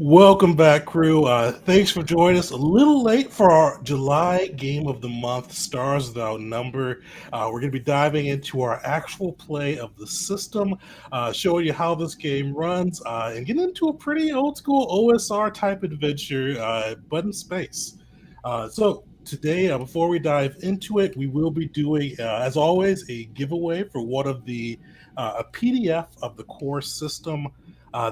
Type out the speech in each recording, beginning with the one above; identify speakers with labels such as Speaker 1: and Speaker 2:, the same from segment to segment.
Speaker 1: Welcome back, crew. Thanks for joining us. A little late for our July game of the month, Stars Without Number. We're going to be diving into our actual play of the system, showing you how this game runs, and getting into a pretty old school OSR type adventure, but in space. So today, before we dive into it, we will be doing, as always, a giveaway for one of a PDF of the core system.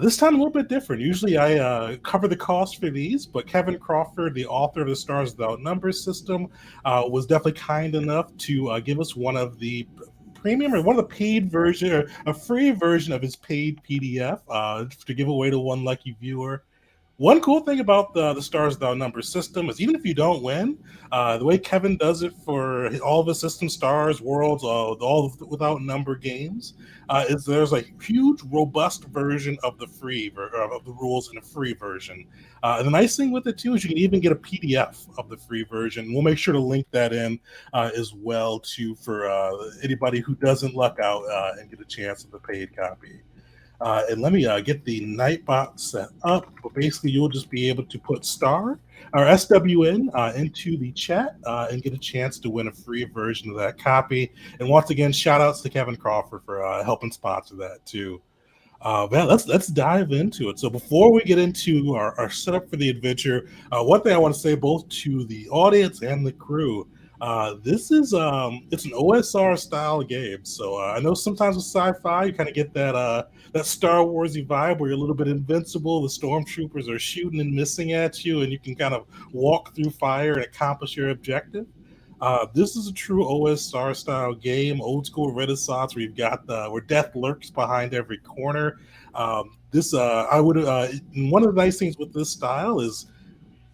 Speaker 1: This time a little bit different. Usually I cover the cost for these, but Kevin Crawford, the author of the Stars Without Numbers system, was definitely kind enough to give us one of the premium or one of the paid version, or a free version of his paid PDF to give away to one lucky viewer. One cool thing about the Stars Without Numbers system is even if you don't win, the way Kevin does it for all of his system, Stars, Worlds, all without number games, is there's a huge, robust version of of the rules in a free version. And the nice thing with it too is you can even get a PDF of the free version. We'll make sure to link that in as well too for anybody who doesn't luck out and get a chance of the paid copy. And let me get the Nightbot set up. But basically, you'll just be able to put star or SWN into the chat and get a chance to win a free version of that copy. And once again, shout outs to Kevin Crawford for helping sponsor that too. Man, let's dive into it. So before we get into our setup for the adventure, one thing I want to say both to the audience and the crew. This is it's an OSR style game. So I know sometimes with sci-fi you kind of get that Star Warsy vibe where you're a little bit invincible. The stormtroopers are shooting and missing at you, and you can kind of walk through fire and accomplish your objective. This is a true OSR style game, old school Renaissance, where you've got where death lurks behind every corner. This I would one of the nice things with this style is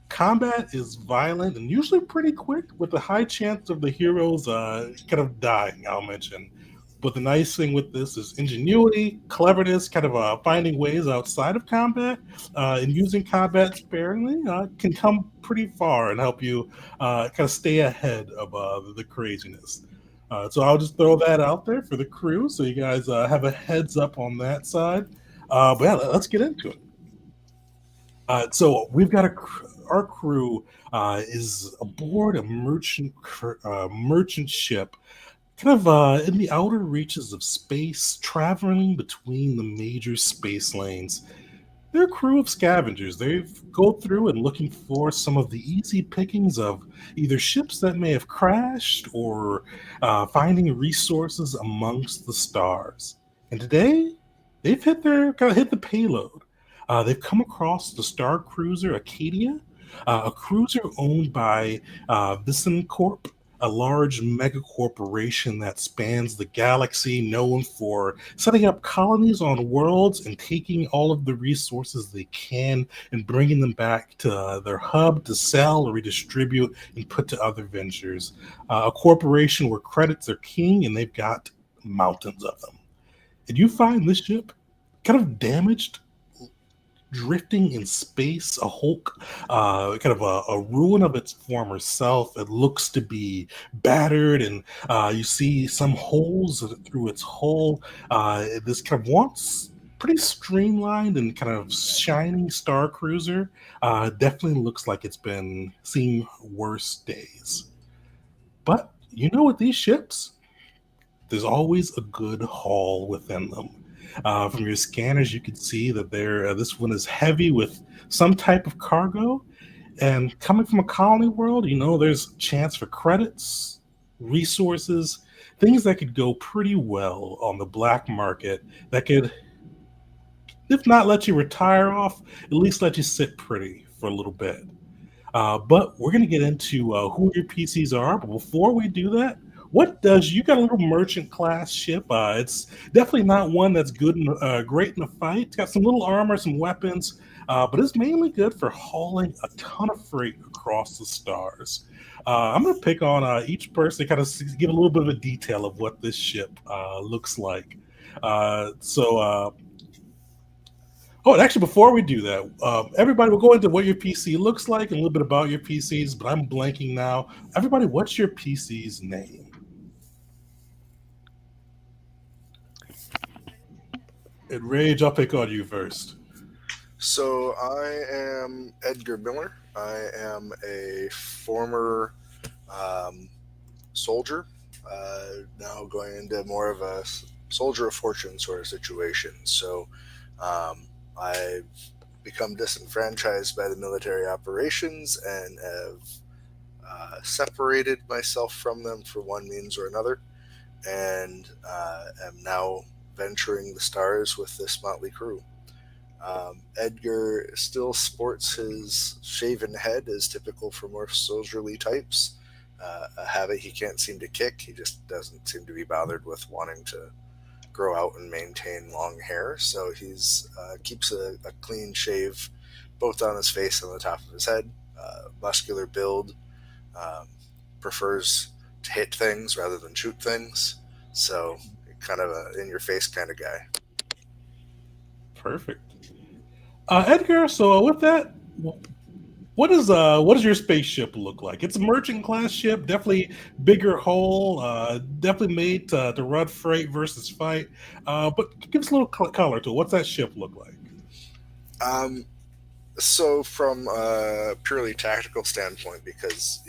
Speaker 1: combat is violent and usually pretty quick, with a high chance of the heroes kind of dying. I'll mention. But the nice thing with this is ingenuity, cleverness, kind of finding ways outside of combat and using combat sparingly can come pretty far and help you kind of stay ahead of the craziness. So I'll just throw that out there for the crew so you guys have a heads up on that side. But yeah, let's get into it. So we've got our crew is aboard a merchant ship, kind of in the outer reaches of space, traveling between the major space lanes. They're a crew of scavengers. They go through and looking for some of the easy pickings of either ships that may have crashed or finding resources amongst the stars. And today, they've hit the payload. They've come across the star cruiser Acadia, a cruiser owned by Vissen Corp, a large mega corporation that spans the galaxy, known for setting up colonies on worlds and taking all of the resources they can and bringing them back to their hub to sell or redistribute and put to other ventures. A corporation where credits are king, and they've got mountains of them. And you find this ship kind of damaged, drifting in space, a hulk, kind of a ruin of its former self. It looks to be battered, and you see some holes through its hull. This kind of once pretty streamlined and kind of shining star cruiser definitely looks like it's been seeing worse days. But you know, with these ships, there's always a good haul within them. From your scanners, you can see that this one is heavy with some type of cargo. And coming from a colony world, you know there's chance for credits, resources, things that could go pretty well on the black market that could, if not let you retire off, at least let you sit pretty for a little bit. But we're going to get into who your PCs are. But before we do that, what does you got a little merchant class ship? It's definitely not one that's great in a fight. It's got some little armor, some weapons, but it's mainly good for hauling a ton of freight across the stars. I'm going to pick on each person to kind of give a little bit of a detail of what this ship looks like. So Oh, and actually, before we do that, everybody, we'll go into what your PC looks like and a little bit about your PCs, but I'm blanking now. Everybody, what's your PC's name? And Rage, I'll pick on you first.
Speaker 2: So I am Edgar Miller. I am a former um, soldier, now going into more of a soldier of fortune sort of situation. So I've become disenfranchised by the military operations and have separated myself from them for one means or another, and am now venturing the stars with this motley crew. Edgar still sports his shaven head, as typical for more soldierly types. A habit he can't seem to kick. He just doesn't seem to be bothered with wanting to grow out and maintain long hair. So he's keeps a clean shave, both on his face and the top of his head. Muscular build. Um, Prefers to hit things rather than shoot things. So kind of a in your face kind of guy.
Speaker 1: Perfect. Edgar, so with that, what does your spaceship look like? It's a merchant class ship, definitely bigger hull, definitely made to run freight versus fight. But give us a little color to it. What's that ship look like?
Speaker 2: Um, So, from a purely tactical standpoint, because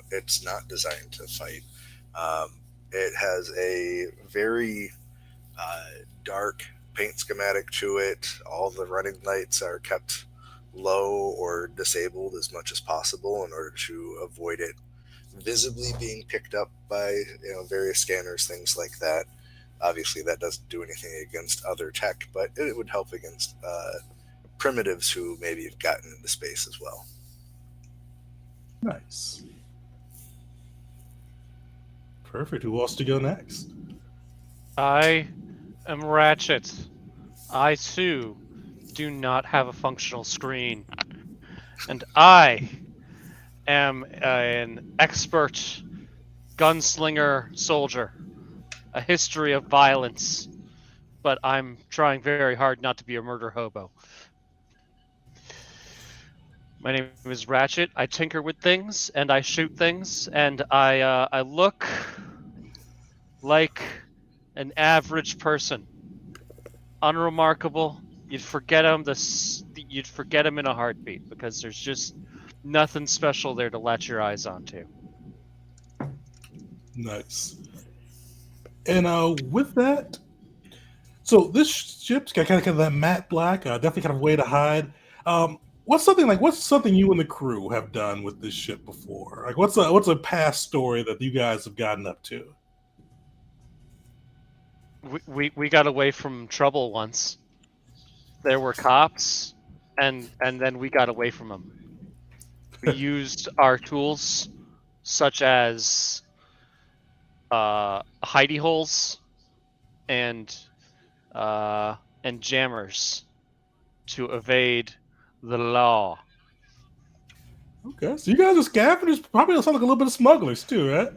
Speaker 2: it's not designed to fight, it has a very uh, dark paint schematic to it. All the running lights are kept low or disabled as much as possible in order to avoid it visibly being picked up by various scanners, things like that. Obviously, that doesn't do anything against other tech, but it would help against primitives who maybe have gotten into space as well.
Speaker 1: Nice. Perfect. Who wants to go next?
Speaker 3: I am Ratchet. I too do not have a functional screen, and I am an expert gunslinger soldier. A history of violence, but I'm trying very hard not to be a murder hobo. My name is Ratchet. I tinker with things and I shoot things, and I look like an average person, unremarkable. You'd forget him in a heartbeat because there's just nothing special there to latch your eyes onto.
Speaker 1: Nice. And with that, so this ship's got kind of that matte black, definitely kind of way to hide. What's something you and the crew have done with this ship before? Like what's a past story that you guys have gotten up to?
Speaker 3: We got away from trouble once. There were cops, and then we got away from them. We used our tools, such as hidey holes and jammers, to evade the law.
Speaker 1: Okay, so you guys are scavengers. Probably sound like a little bit of smugglers too, right?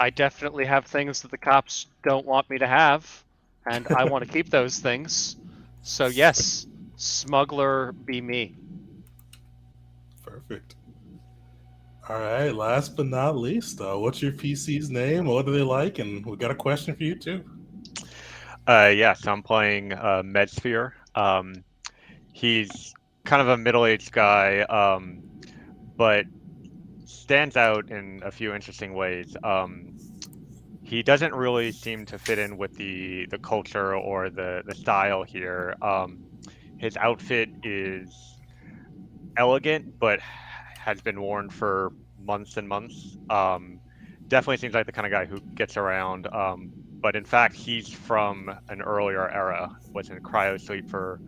Speaker 3: I definitely have things that the cops don't want me to have, and I want to keep those things. So yes, smuggler be me.
Speaker 1: Perfect. All right. Last but not least, what's your PC's name? What do they like? And we got a question for you too.
Speaker 4: Yes, I'm playing Medsphere. He's kind of a middle-aged guy, but stands out in a few interesting ways. He doesn't really seem to fit in with the culture or the style here. His outfit is elegant, but has been worn for months and months. Definitely seems like the kind of guy who gets around. But in fact, he's from an earlier era, was in cryo sleep for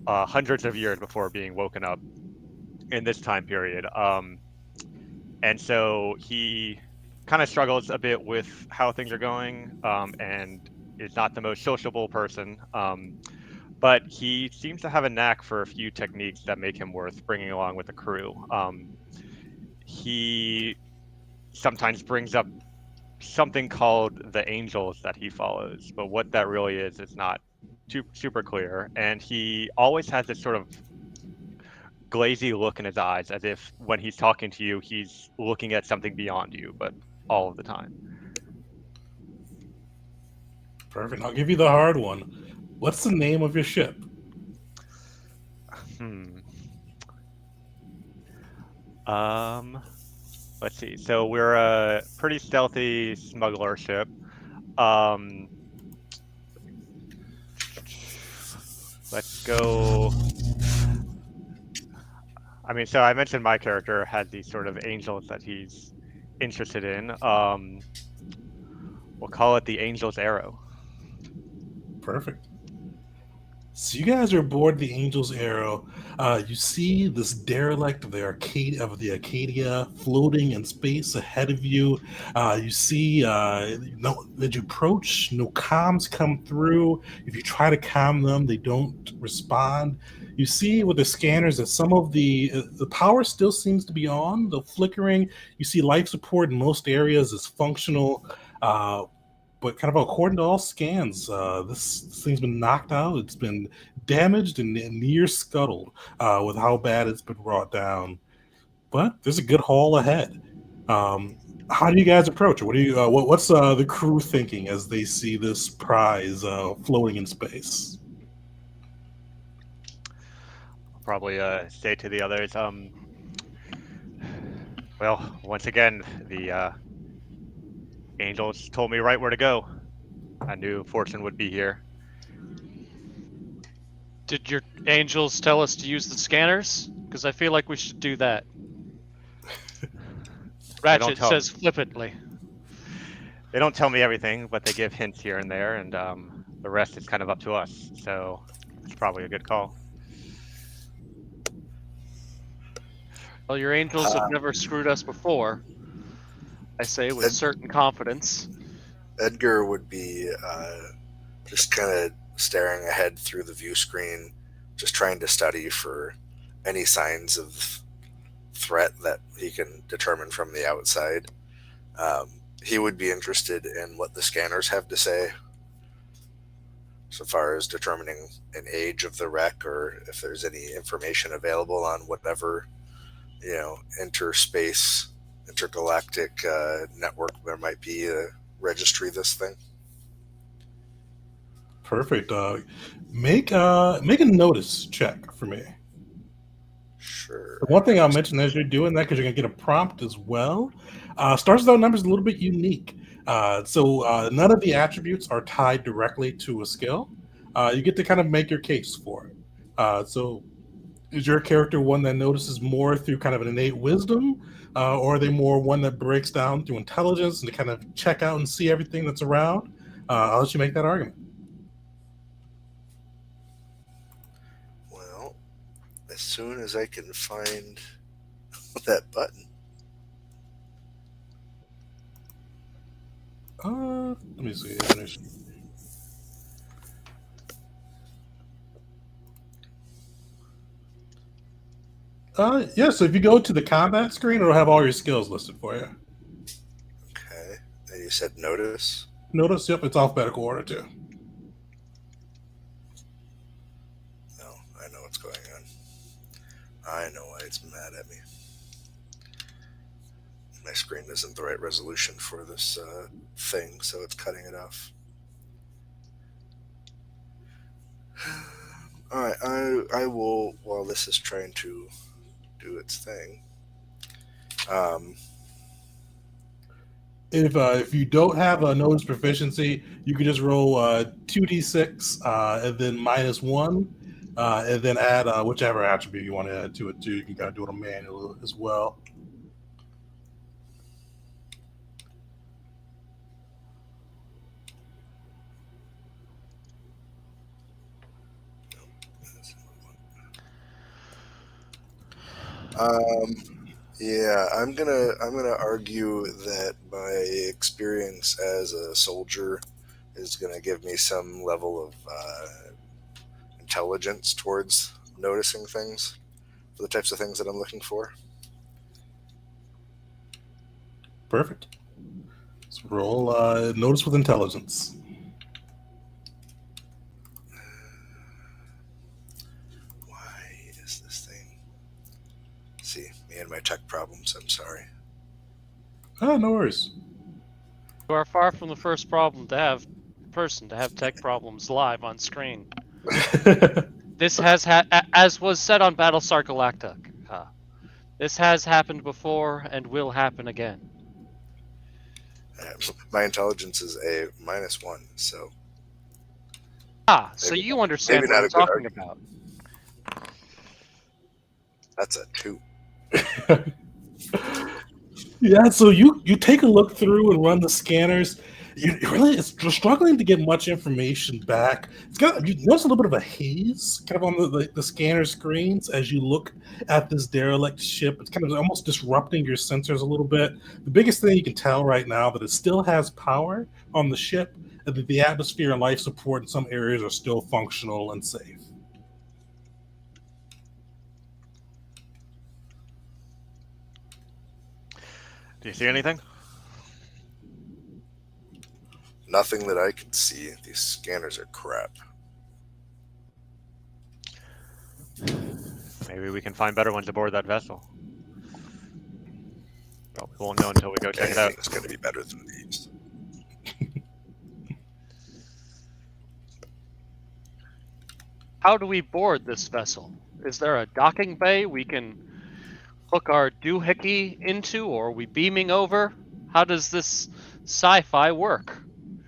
Speaker 4: hundreds of years before being woken up in this time period. And so he kind of struggles a bit with how things are going, and is not the most sociable person. But he seems to have a knack for a few techniques that make him worth bringing along with the crew. He sometimes brings up something called the angels that he follows, but what that really is not super clear. And he always has this sort of glazy look in his eyes, as if when he's talking to you, he's looking at something beyond you, but all of the time.
Speaker 1: Perfect. I'll give you the hard one. What's the name of your ship?
Speaker 4: Let's see. So we're a pretty stealthy smuggler ship. Let's go. I mean, so I mentioned my character has these sort of angels that he's interested in. We'll call it the Angel's Arrow.
Speaker 1: Perfect. So you guys are aboard the Angel's Arrow. You see this derelict of the Arcadia floating in space ahead of you. You see, as you approach, no comms come through. If you try to comm them, they don't respond. You see with the scanners that some of the power still seems to be on, the flickering. You see life support in most areas is functional. But kind of according to all scans, this thing's been knocked out. It's been damaged and near scuttled with how bad it's been brought down. But there's a good haul ahead. How do you guys approach it? What's the crew thinking as they see this prize floating in space?
Speaker 4: I'll probably say to the others, well, once again, the angels told me right where to go. I knew Fortune would be here.
Speaker 3: Did your angels tell us to use the scanners? Because I feel like we should do that. Ratchet says flippantly.
Speaker 4: They don't tell me everything, but they give hints here and there, and the rest is kind of up to us. So it's probably a good call.
Speaker 3: Well, your angels have never screwed us before. I say with certain confidence.
Speaker 2: Edgar would be just kind of staring ahead through the view screen, just trying to study for any signs of threat that he can determine from the outside. He would be interested in what the scanners have to say so far as determining an age of the wreck, or if there's any information available on whatever, interspace, intergalactic network there might be to registry this thing.
Speaker 1: Perfect. Make a notice check for me.
Speaker 2: Sure.
Speaker 1: The one thing I'll mention as you're doing that, because you're going to get a prompt as well. Stars Without Number is a little bit unique. So none of the attributes are tied directly to a skill. You get to kind of make your case for it. So is your character one that notices more through kind of an innate wisdom? Or are they more one that breaks down through intelligence and to kind of check out and see everything that's around? I'll let you make that argument.
Speaker 2: Well, as soon as I can find that button.
Speaker 1: Let me see. Yeah, so if you go to the combat screen, it'll have all your skills listed for you.
Speaker 2: Okay. And you said notice?
Speaker 1: Notice, yep, it's alphabetical order too.
Speaker 2: No, I know what's going on. I know why it's mad at me. My screen isn't the right resolution for this thing, so it's cutting it off. Alright, I will, while this is trying to do its thing.
Speaker 1: If you don't have a notice proficiency, you can just roll 2d6 and then -1, and then add whichever attribute you want to add to it too. You can kind of do it on manual as well.
Speaker 2: Yeah, I'm gonna argue that my experience as a soldier is gonna give me some level of intelligence towards noticing things for the types of things that I'm looking for.
Speaker 1: Perfect. Let's roll notice with intelligence.
Speaker 2: Why is this thing? See, me and my tech problems. I'm sorry.
Speaker 1: Oh, no worries.
Speaker 3: You are far from the first problem to have person to have tech problems live on screen. This has as was said on Battlestar Galactica. This has happened before and will happen again.
Speaker 2: My intelligence is a -1, so
Speaker 3: So
Speaker 2: Maybe
Speaker 3: you understand
Speaker 2: maybe
Speaker 3: what
Speaker 2: not
Speaker 3: I'm
Speaker 2: a good
Speaker 3: talking
Speaker 2: argument.
Speaker 3: about.
Speaker 2: that's a 2.
Speaker 1: Yeah, so you take a look through and run the scanners. You're struggling to get much information back. You notice a little bit of a haze kind of on the scanner screens as you look at this derelict ship. It's kind of almost disrupting your sensors a little bit. The biggest thing you can tell right now that it still has power on the ship, and that the atmosphere and life support in some areas are still functional and safe.
Speaker 4: Do you see anything?
Speaker 2: Nothing that I can see. These scanners are crap.
Speaker 4: Maybe we can find better ones aboard that vessel. Well, we won't know until we go check it out.
Speaker 2: Anything's going to be better than these.
Speaker 3: How do we board this vessel? Is there a docking bay we can hook our doohickey into, or are we beaming over? How does this sci-fi work?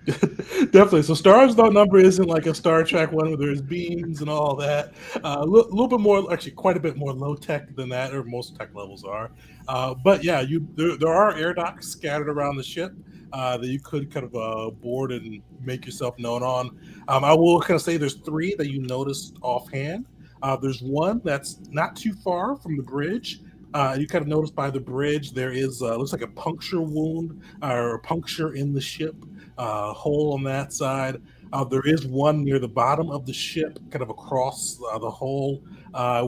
Speaker 1: Definitely. So Stars Without Number isn't like a Star Trek one where there's beams and all that. A little bit more, actually, quite a bit more low tech than that, or most tech levels are. But yeah, there are air docks scattered around the ship that you could kind of board and make yourself known on. I will kind of say there's 3 that you noticed offhand. There's one that's not too far from the bridge. You kind of notice by the bridge there is looks like a puncture wound or a puncture in the ship. Hole on that side. There is one near the bottom of the ship, kind of across the hull,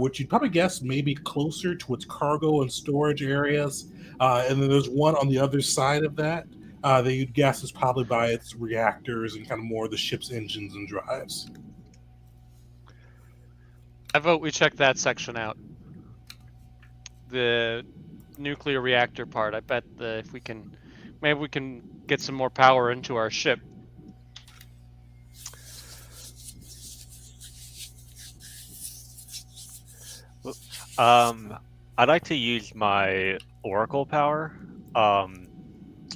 Speaker 1: which you'd probably guess maybe closer to its cargo and storage areas. And then there's one on the other side of that that you'd guess is probably by its reactors and kind of more the ship's engines and drives.
Speaker 3: I vote we check that section out. The nuclear reactor part. I bet if we can, maybe we can get some more power into our ship.
Speaker 4: I'd like to use my Oracle power.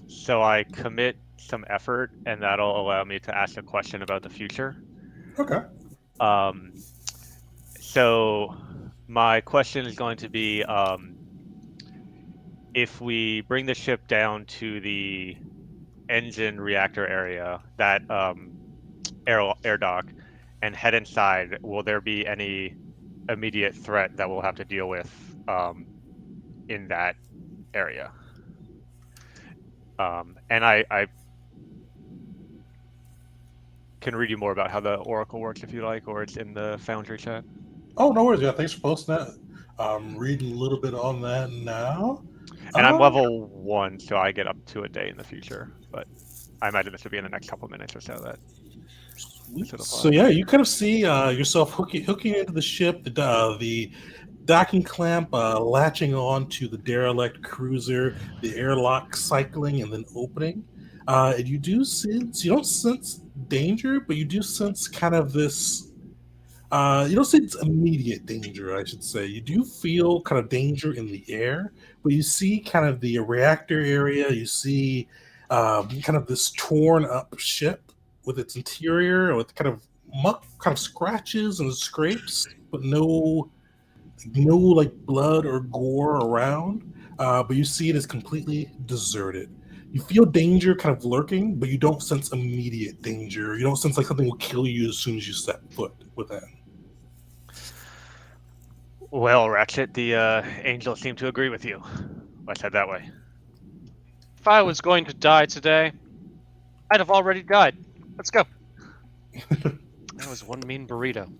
Speaker 4: So I commit some effort, and that'll allow me to ask a question about the future.
Speaker 1: Okay.
Speaker 4: So my question is going to be, if we bring the ship down to the engine reactor area, that air dock, and head inside, will there be any immediate threat that we'll have to deal with in that area? And I can read you more about how the Oracle works if you like, or it's in the Foundry chat.
Speaker 1: Oh, no worries. Yeah, thanks for posting that. Reading a little bit on that now.
Speaker 4: And I'm level 1, so I get up to a day in the future. But I imagine this will be in the next couple of minutes or so.
Speaker 1: So yeah, you kind of see yourself hooking into the ship, the docking clamp latching on to the derelict cruiser, the airlock cycling and then opening. And you don't sense danger, but you do sense kind of this. You don't sense immediate danger, I should say. You do feel kind of danger in the air, but you see kind of the reactor area. You see kind of this torn up ship with its interior, with kind of muck, kind of scratches and scrapes, but no like blood or gore around. But you see it as completely deserted. You feel danger kind of lurking, but you don't sense immediate danger. You don't sense like something will kill you as soon as you set foot within.
Speaker 4: Well, Ratchet, the angels seem to agree with you. Let's head that way.
Speaker 3: If I was going to die today, I'd have already died. Let's go. That was one mean burrito.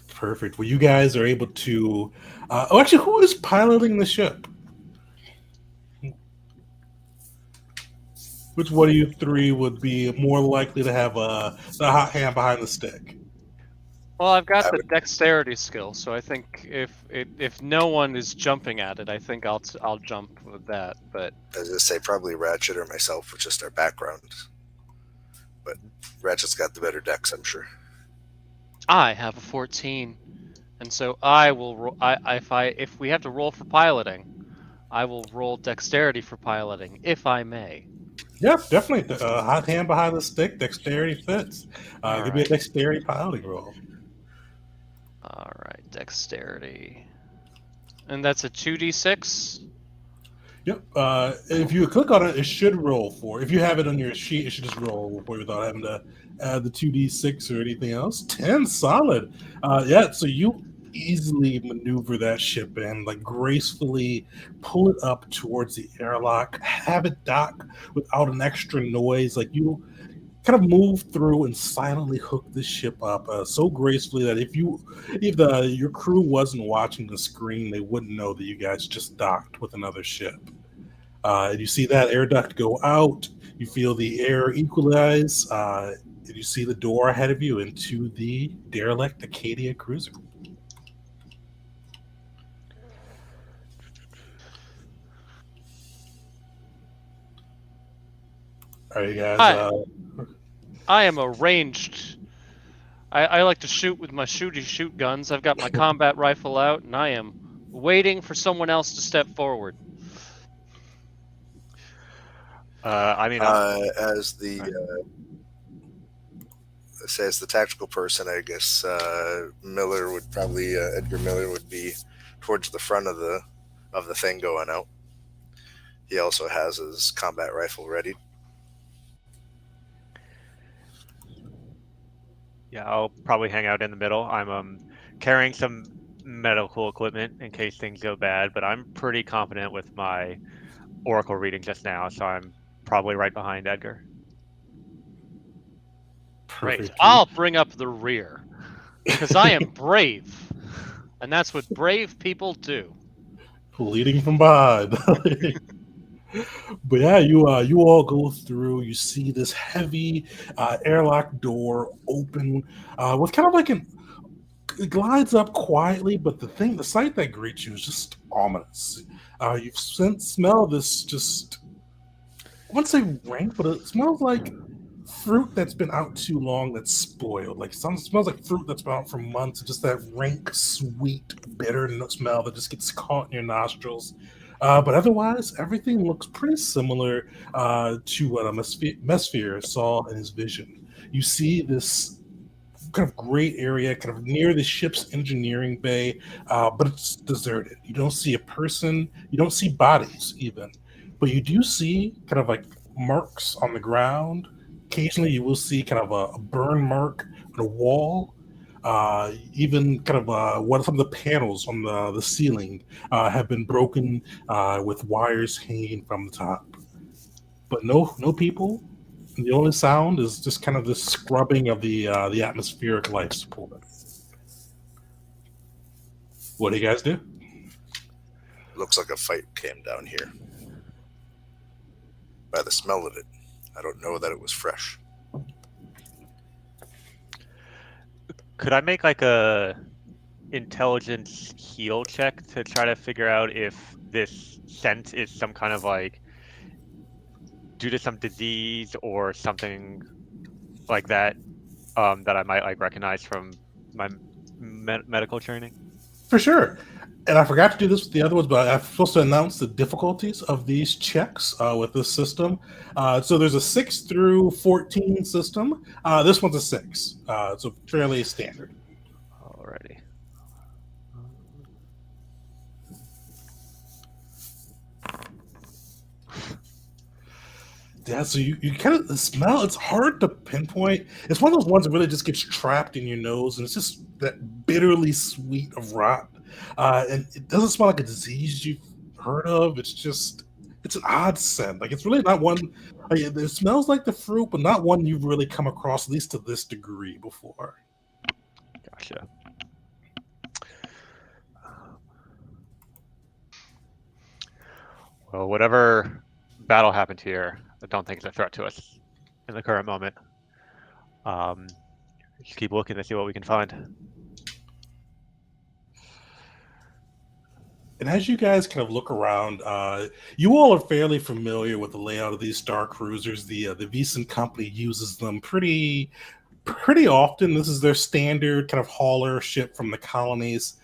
Speaker 1: Perfect. Well, you guys are able to. Actually, who is piloting the ship? Which one of you 3 would be more likely to have the hot hand behind the stick?
Speaker 3: Well, I've got
Speaker 2: I
Speaker 3: the
Speaker 2: would-
Speaker 3: dexterity skill, so I think if no one is jumping at it, I think I'll jump with that. But
Speaker 2: As I say, probably Ratchet or myself with just our background. But Ratchet's got the better dex, I'm sure.
Speaker 3: I have a 14, and so I will. If we have to roll for piloting, I will roll dexterity for piloting, if I may.
Speaker 1: Yep, definitely. Hot hand behind the stick, dexterity fits.
Speaker 3: All
Speaker 1: Give me a
Speaker 3: right.
Speaker 1: dexterity piloting roll.
Speaker 3: All right, dexterity, and that's a 2d6.
Speaker 1: Yep. If you click on it, it should roll for. If you have it on your sheet, it should just roll for you without having to add the 2d6 or anything else. 10, solid. Yeah, so you easily maneuver that ship in, like gracefully pull it up towards the airlock, have it dock without an extra noise. Like you kind of move through and silently hook the ship up so gracefully that if your crew wasn't watching the screen, they wouldn't know that you guys just docked with another ship. And you see that air duct go out. You feel the air equalize. And you see the door ahead of you into the derelict Acadia cruiser. All right, you guys.
Speaker 3: Hi. I am a ranged. I like to shoot with my shoot guns. I've got my combat rifle out, and I am waiting for someone else to step forward.
Speaker 4: I mean,
Speaker 2: As the as the tactical person, I guess Miller would probably Edgar Miller would be towards the front of the thing going out. He also has his combat rifle ready.
Speaker 4: yeah, I'll probably hang out in the middle. I'm carrying some medical equipment in case things go bad, but I'm pretty confident with my oracle reading just now, so I'm probably right behind Edgar.
Speaker 3: Great.
Speaker 1: Perfect.
Speaker 3: I'll bring up the rear because I am brave, and that's what brave people do.
Speaker 1: Leading from behind. But yeah, you all go through. You see this heavy airlock door open with kind of like it glides up quietly, but the sight that greets you is just ominous. You've smelled this just, I wouldn't say rank, but it smells like fruit that's been out too long that's spoiled. Like smells like fruit that's been out for months. Just that rank, sweet, bitter smell that just gets caught in your nostrils. But otherwise, everything looks pretty similar to what a Messphere saw in his vision. You see this kind of great area, kind of near the ship's engineering bay, but it's deserted. You don't see a person, you don't see bodies even, but you do see kind of like marks on the ground. Occasionally, you will see kind of a burn mark on a wall. Even kind of what some of the panels on the ceiling have been broken with wires hanging from the top. But no people. The only sound is just kind of the scrubbing of the atmospheric life support. What do you guys do?
Speaker 2: Looks like a fight came down here. By the smell of it, I don't know that it was fresh.
Speaker 4: Could I make like a intelligence heal check to try to figure out if this scent is some kind of like due to some disease or something like that that I might like recognize from my medical training?
Speaker 1: For sure. And I forgot to do this with the other ones, but I'm supposed to announce the difficulties of these checks with this system. So there's a 6 through 14 system. This one's a 6, so fairly standard.
Speaker 4: Alrighty.
Speaker 1: Yeah, so you kind of smell. It's hard to pinpoint. It's one of those ones that really just gets trapped in your nose, and it's just that bitterly sweet of rot. And it doesn't smell like a disease you've heard of. It's an odd scent. Like it's really not one. Like, it smells like the fruit, but not one you've really come across, at least to this degree, before.
Speaker 4: Gotcha. Well, whatever battle happened here, I don't think it's a threat to us in the current moment. Just keep looking to see what we can find.
Speaker 1: And as you guys kind of look around, you all are fairly familiar with the layout of these star cruisers. The Visan company uses them pretty often. This is their standard kind of hauler ship from the colonies.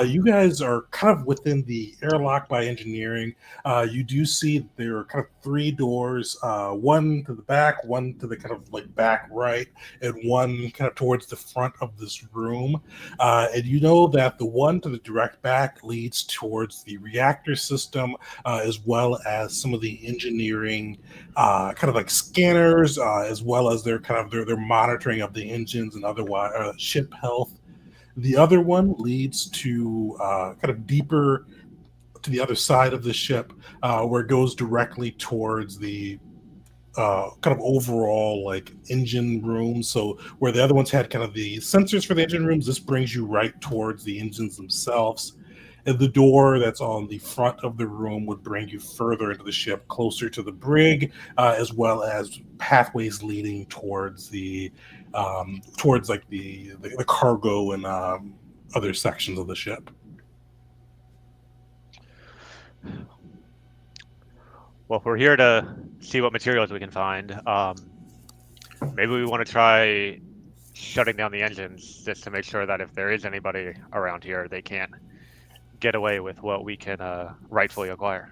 Speaker 1: You guys are kind of within the airlock by engineering. You do see that there are kind of three doors, one to the back, one to the kind of like back right, and one kind of towards the front of this room. And you know that the one to the direct back leads towards the reactor system, as well as some of the engineering kind of like scanners, as well as their kind of their monitoring of the engines and otherwise ship health. The other one leads to kind of deeper to the other side of the ship, where it goes directly towards the kind of overall like engine room. So where the other ones had kind of the sensors for the engine rooms, this brings you right towards the engines themselves. And the door that's on the front of the room would bring you further into the ship, closer to the brig, as well as pathways leading towards the towards like the cargo and other sections of the ship.
Speaker 4: Well, we're here to see what materials we can find. Maybe we want to try shutting down the engines just to make sure that if there is anybody around here, they can't get away with what we can rightfully acquire.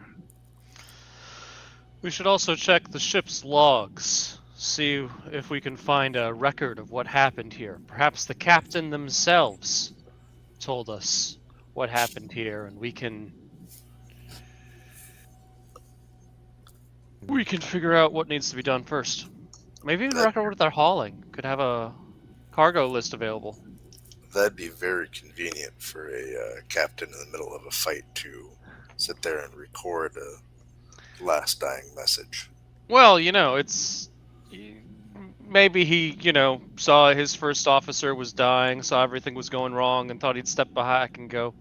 Speaker 3: We should also check the ship's logs, see if we can find a record of what happened here. Perhaps the captain themselves told us what happened here, and we can figure out what needs to be done first. Maybe even record what they're hauling. Could have a cargo list available.
Speaker 2: That'd be very convenient for a captain in the middle of a fight to sit there and record a last dying message.
Speaker 3: Well, it's maybe he, saw his first officer was dying, saw everything was going wrong, and thought he'd step back and go,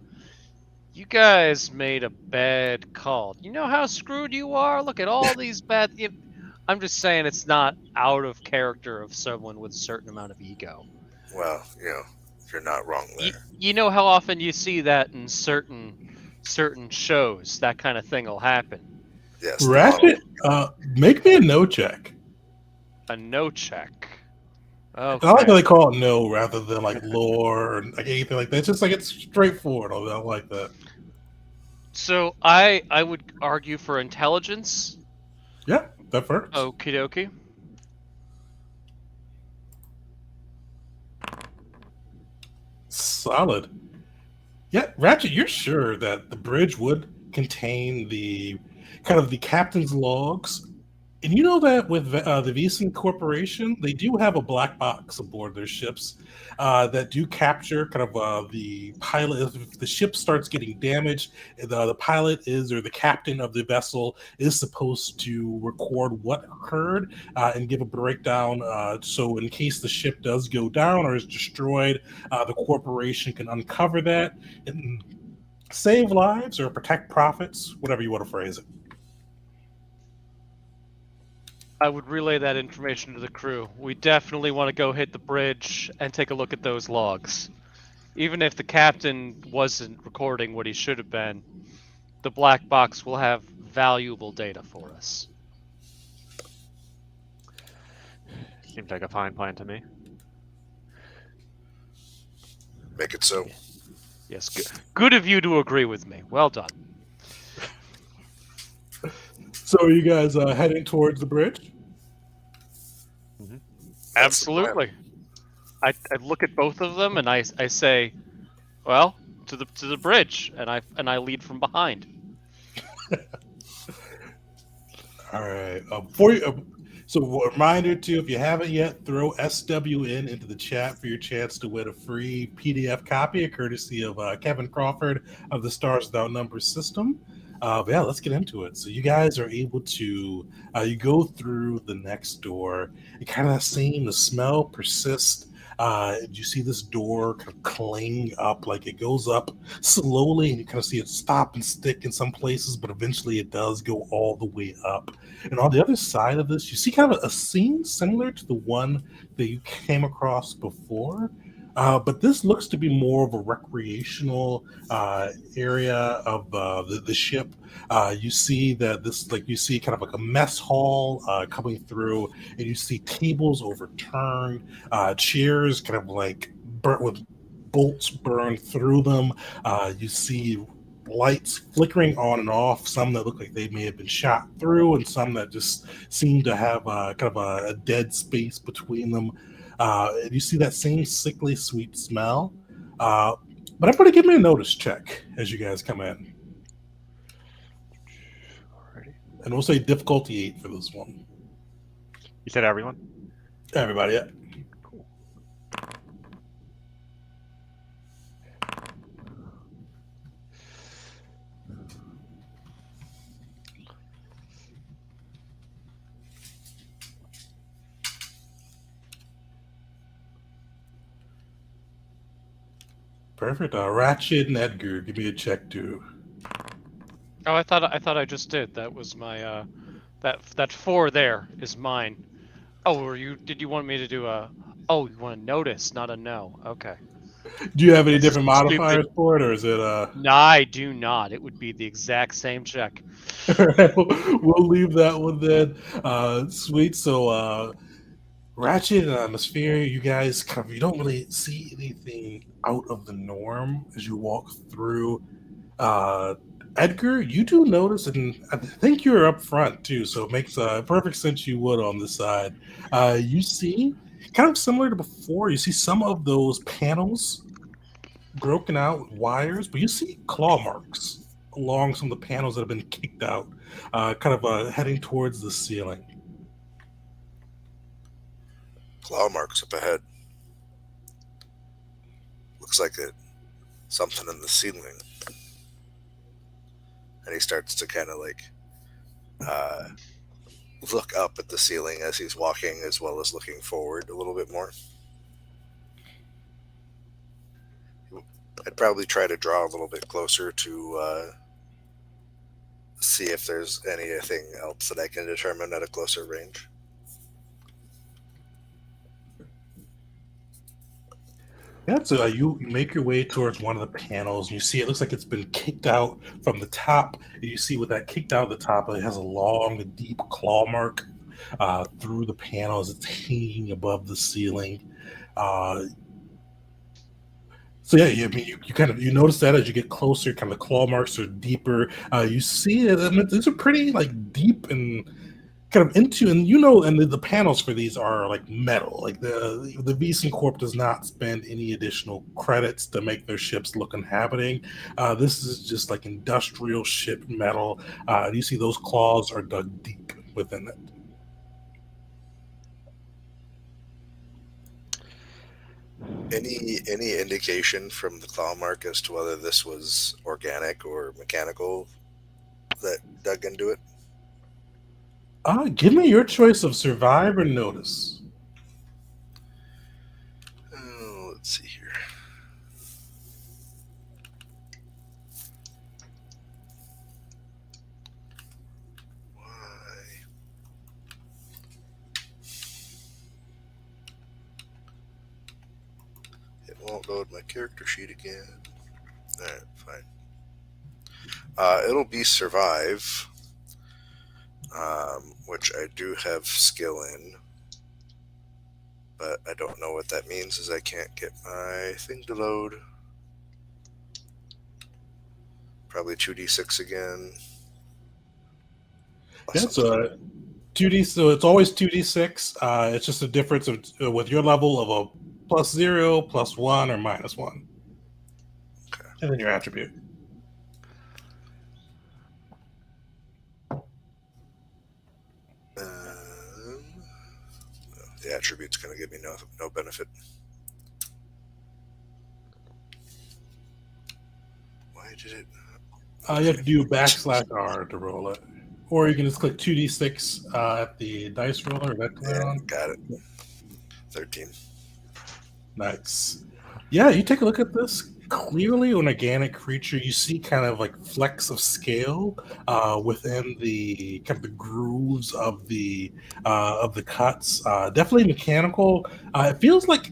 Speaker 3: "You guys made a bad call. You know how screwed you are? Look at all these bad." I'm just saying it's not out of character of someone with a certain amount of ego.
Speaker 2: Well, you're not wrong there.
Speaker 3: You know how often you see that in certain shows, that kind of thing will happen.
Speaker 2: Yes.
Speaker 1: Ratchet, make me a no check.
Speaker 3: A no check. Okay.
Speaker 1: I like how they call it no rather than like lore or like anything like that. It's just like it's straightforward. I like that.
Speaker 3: So I would argue for intelligence.
Speaker 1: Yeah, that first.
Speaker 3: Okie dokie.
Speaker 1: Solid. Yeah, Ratchet, you're sure that the bridge would contain the kind of the captain's logs. And you know that with the Visan Corporation, they do have a black box aboard their ships that do capture kind of the pilot. If the ship starts getting damaged, the pilot is, or the captain of the vessel is supposed to record what occurred and give a breakdown. So in case the ship does go down or is destroyed, the corporation can uncover that and save lives or protect profits, whatever you want to phrase it.
Speaker 3: I would relay that information to the crew. We definitely want to go hit the bridge and take a look at those logs. Even if the captain wasn't recording what he should have been, the black box will have valuable data for us.
Speaker 4: Seems like a fine plan to me.
Speaker 2: Make it so.
Speaker 3: Yes, good of you to agree with me. Well done.
Speaker 1: So are you guys heading towards the bridge?
Speaker 4: Mm-hmm.
Speaker 3: Absolutely. I look at both of them and I say, well, to the bridge, and I lead from behind.
Speaker 1: All right. For you, so a reminder too, if you haven't yet, throw SWN into the chat for your chance to win a free PDF copy, courtesy of Kevin Crawford of the Stars Without Number system. But yeah, let's get into it. So you guys are able to, you go through the next door. It kind of the smell persists. You see this door kind of cling up, like it goes up slowly, and you kind of see it stop and stick in some places, but eventually it does go all the way up. And on the other side of this, you see kind of a scene similar to the one that you came across before. But this looks to be more of a recreational area of the ship. You see that this, like, you see kind of like a mess hall coming through, and you see tables overturned, chairs kind of like burnt with bolts burned through them. You see lights flickering on and off, some that look like they may have been shot through, and some that just seem to have kind of a dead space between them. And you see that same sickly sweet smell. But everybody give me a notice check as you guys come in.
Speaker 4: Alrighty.
Speaker 1: And we'll say difficulty 8 for this one.
Speaker 4: You said everyone?
Speaker 1: Everybody, yeah.
Speaker 4: Cool.
Speaker 1: Perfect. Ratchet and Edgar, give me a check too.
Speaker 3: Oh, I thought I just did. That was my that 4 there is mine. Oh, did you want me to do a? Oh, you want to notice, not a no. Okay.
Speaker 1: Do you have any
Speaker 3: That's
Speaker 1: different modifiers
Speaker 3: stupid.
Speaker 1: for it, or is it
Speaker 3: No, I do not. It would be the exact same check.
Speaker 1: Alright, we'll leave that one then. Sweet. So Ratchet and Atmosphere, you guys kind of, you don't really see anything out of the norm as you walk through. Edgar, you do notice, and I think you're up front too, so it makes perfect sense you would on this side. You see, kind of similar to before, you see some of those panels broken out with wires, but you see claw marks along some of the panels that have been kicked out, kind of heading towards the ceiling.
Speaker 2: Claw marks up ahead. Looks like something in the ceiling. And he starts to kind of like look up at the ceiling as he's walking, as well as looking forward a little bit more. I'd probably try to draw a little bit closer to see if there's anything else that I can determine at a closer range.
Speaker 1: Yeah, so you make your way towards one of the panels, and you see it looks like it's been kicked out from the top. And you see with that kicked out of the top, it has a long, deep claw mark through the panels. It's hanging above the ceiling. So yeah, I mean, you kind of you notice that as you get closer, kind of the claw marks are deeper. You see it. I mean, these are pretty like deep and kind of into, and and the panels for these are like metal. Like the Beeson Corp does not spend any additional credits to make their ships look inhabiting. This is just like industrial ship metal. You see those claws are dug deep within it.
Speaker 2: Any indication from the claw mark as to whether this was organic or mechanical that dug into it?
Speaker 1: Give me your choice of survive or notice.
Speaker 2: Let's see here. Why? It won't load my character sheet again. Alright, fine. It'll be survive, which I do have skill in, but I don't know what that means, as I can't get my thing to load. Probably 2d6 again.
Speaker 1: Yeah, so 2d. So it's always 2d6. It's just a difference of with your level of a +0, +1, or -1.
Speaker 2: Okay.
Speaker 1: And then your attribute.
Speaker 2: The attribute's going to give me no benefit. Why did it?
Speaker 1: You have to do /R to roll it. Or you can just click 2d6 at the dice roller. That
Speaker 2: Yeah, got it. 13.
Speaker 1: Nice. Yeah, you take a look at this. Clearly, an organic creature. You see kind of like flecks of scale within the kind of the grooves of the cuts. Definitely mechanical. It feels like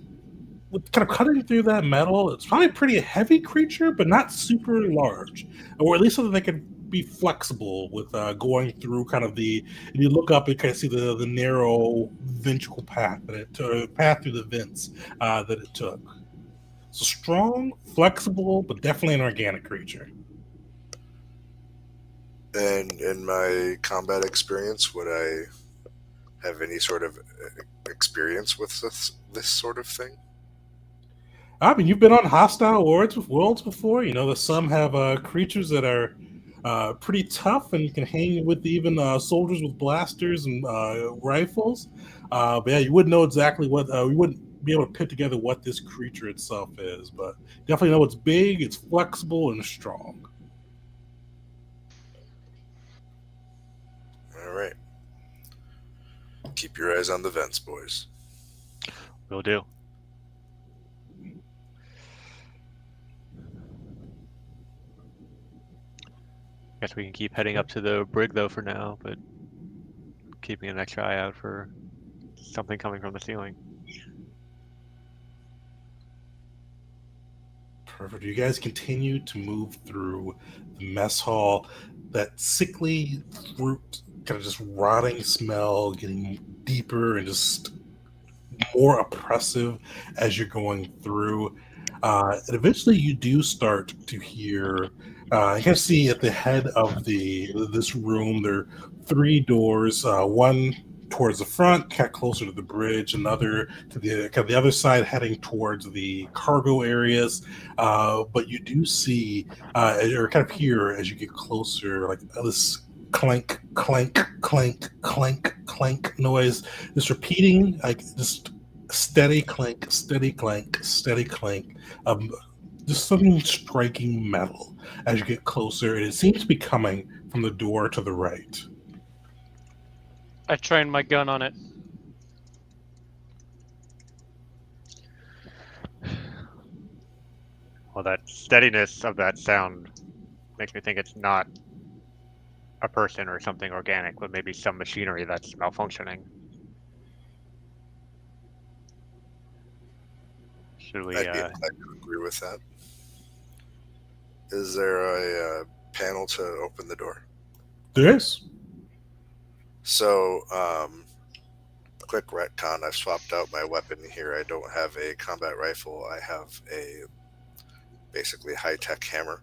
Speaker 1: with kind of cutting through that metal. It's probably a pretty heavy creature, but not super large, or at least so that they can be flexible with going through kind of the. If you look up, you kind of see the narrow ventral path that it took, path through the vents that it took. So strong, flexible, but definitely an organic creature.
Speaker 2: And in my combat experience, would I have any sort of experience with this sort of thing?
Speaker 1: I mean, you've been on hostile worlds before. You know that some have creatures that are pretty tough and can hang with even soldiers with blasters and rifles. But yeah, you wouldn't know exactly what you wouldn't be able to put together what this creature itself is. But definitely know it's big, it's flexible, and strong.
Speaker 2: All right. Keep your eyes on the vents, boys.
Speaker 4: Will do. Guess we can keep heading up to the brig though for now, but keeping an extra eye out for something coming from the ceiling.
Speaker 1: Perfect. You guys continue to move through the mess hall. That sickly fruit, kind of just rotting smell, getting deeper and just more oppressive as you're going through. And eventually, you do start to hear. You can see at the head of the this room there are three doors. One towards the front, kind of closer to the bridge. Another to the kind of the other side, heading towards the cargo areas. But you do see, or kind of hear as you get closer, like this clank, clank, clank, clank, clank noise. This repeating, like just steady clank, steady clank, steady clank. Um, just something striking metal as you get closer, and it seems to be coming from the door to the right.
Speaker 3: I trained my gun on it.
Speaker 4: Well, that steadiness of that sound makes me think it's not a person or something organic, but maybe some machinery that's malfunctioning. Should we?
Speaker 2: I'd be inclined to agree with that. Is there a panel to open the door?
Speaker 1: There is.
Speaker 2: So, quick retcon. I've swapped out my weapon here. I don't have a combat rifle. I have a basically high-tech hammer.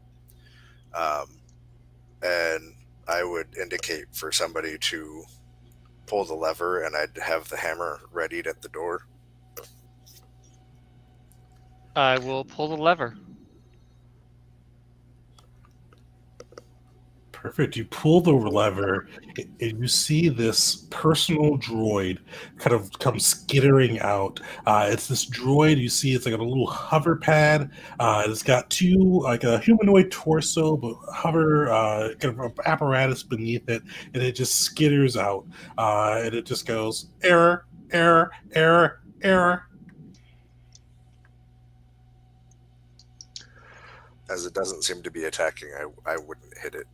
Speaker 2: And I would indicate for somebody to pull the lever, and I'd have the hammer readied at the door.
Speaker 3: I will pull the lever.
Speaker 1: Perfect. You pull the lever, and you see this personal droid kind of come skittering out. It's this droid. You see, it's like a little hover pad. It's got two, like a humanoid torso, but hover kind of apparatus beneath it, and it just skitters out. And it just goes error, error, error, error.
Speaker 2: As it doesn't seem to be attacking, I wouldn't hit it.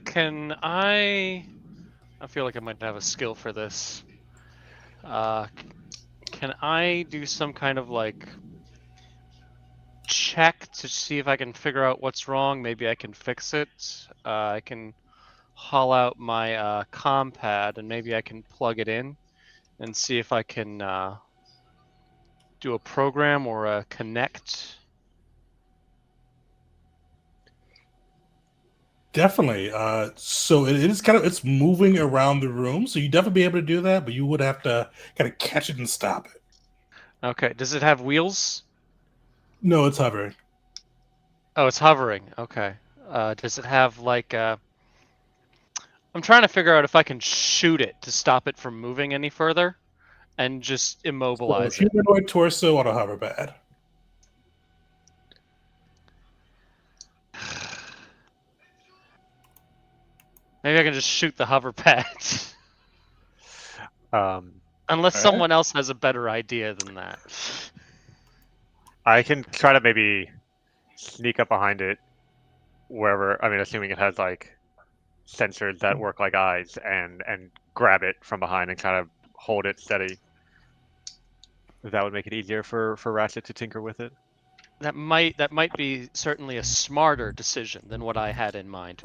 Speaker 3: Can I feel like I might have a skill for this. Can I do some kind of like check to see if I can figure out what's wrong? Maybe I can fix it. I can haul out my comm pad and maybe I can plug it in and see if I can do a program or a connect.
Speaker 1: Definitely. So it is kind of it's moving around the room, so you definitely be able to do that, but you would have to kind of catch it and stop it.
Speaker 3: Okay, does it have wheels?
Speaker 1: No, it's hovering.
Speaker 3: Oh, it's hovering. Okay. Does it have like I'm trying to figure out if I can shoot it to stop it from moving any further and just
Speaker 1: So
Speaker 3: immobilize it.
Speaker 1: humanoid torso on a hover pad.
Speaker 3: Maybe I can just shoot the hover pad. Unless
Speaker 1: All right.
Speaker 3: someone else has a better idea than that.
Speaker 4: I can try to maybe sneak up behind it wherever. I mean, assuming it has like sensors that work like eyes, and grab it from behind and kind of hold it steady. That would make it easier for Ratchet to tinker with it.
Speaker 3: That might be certainly a smarter decision than what I had in mind.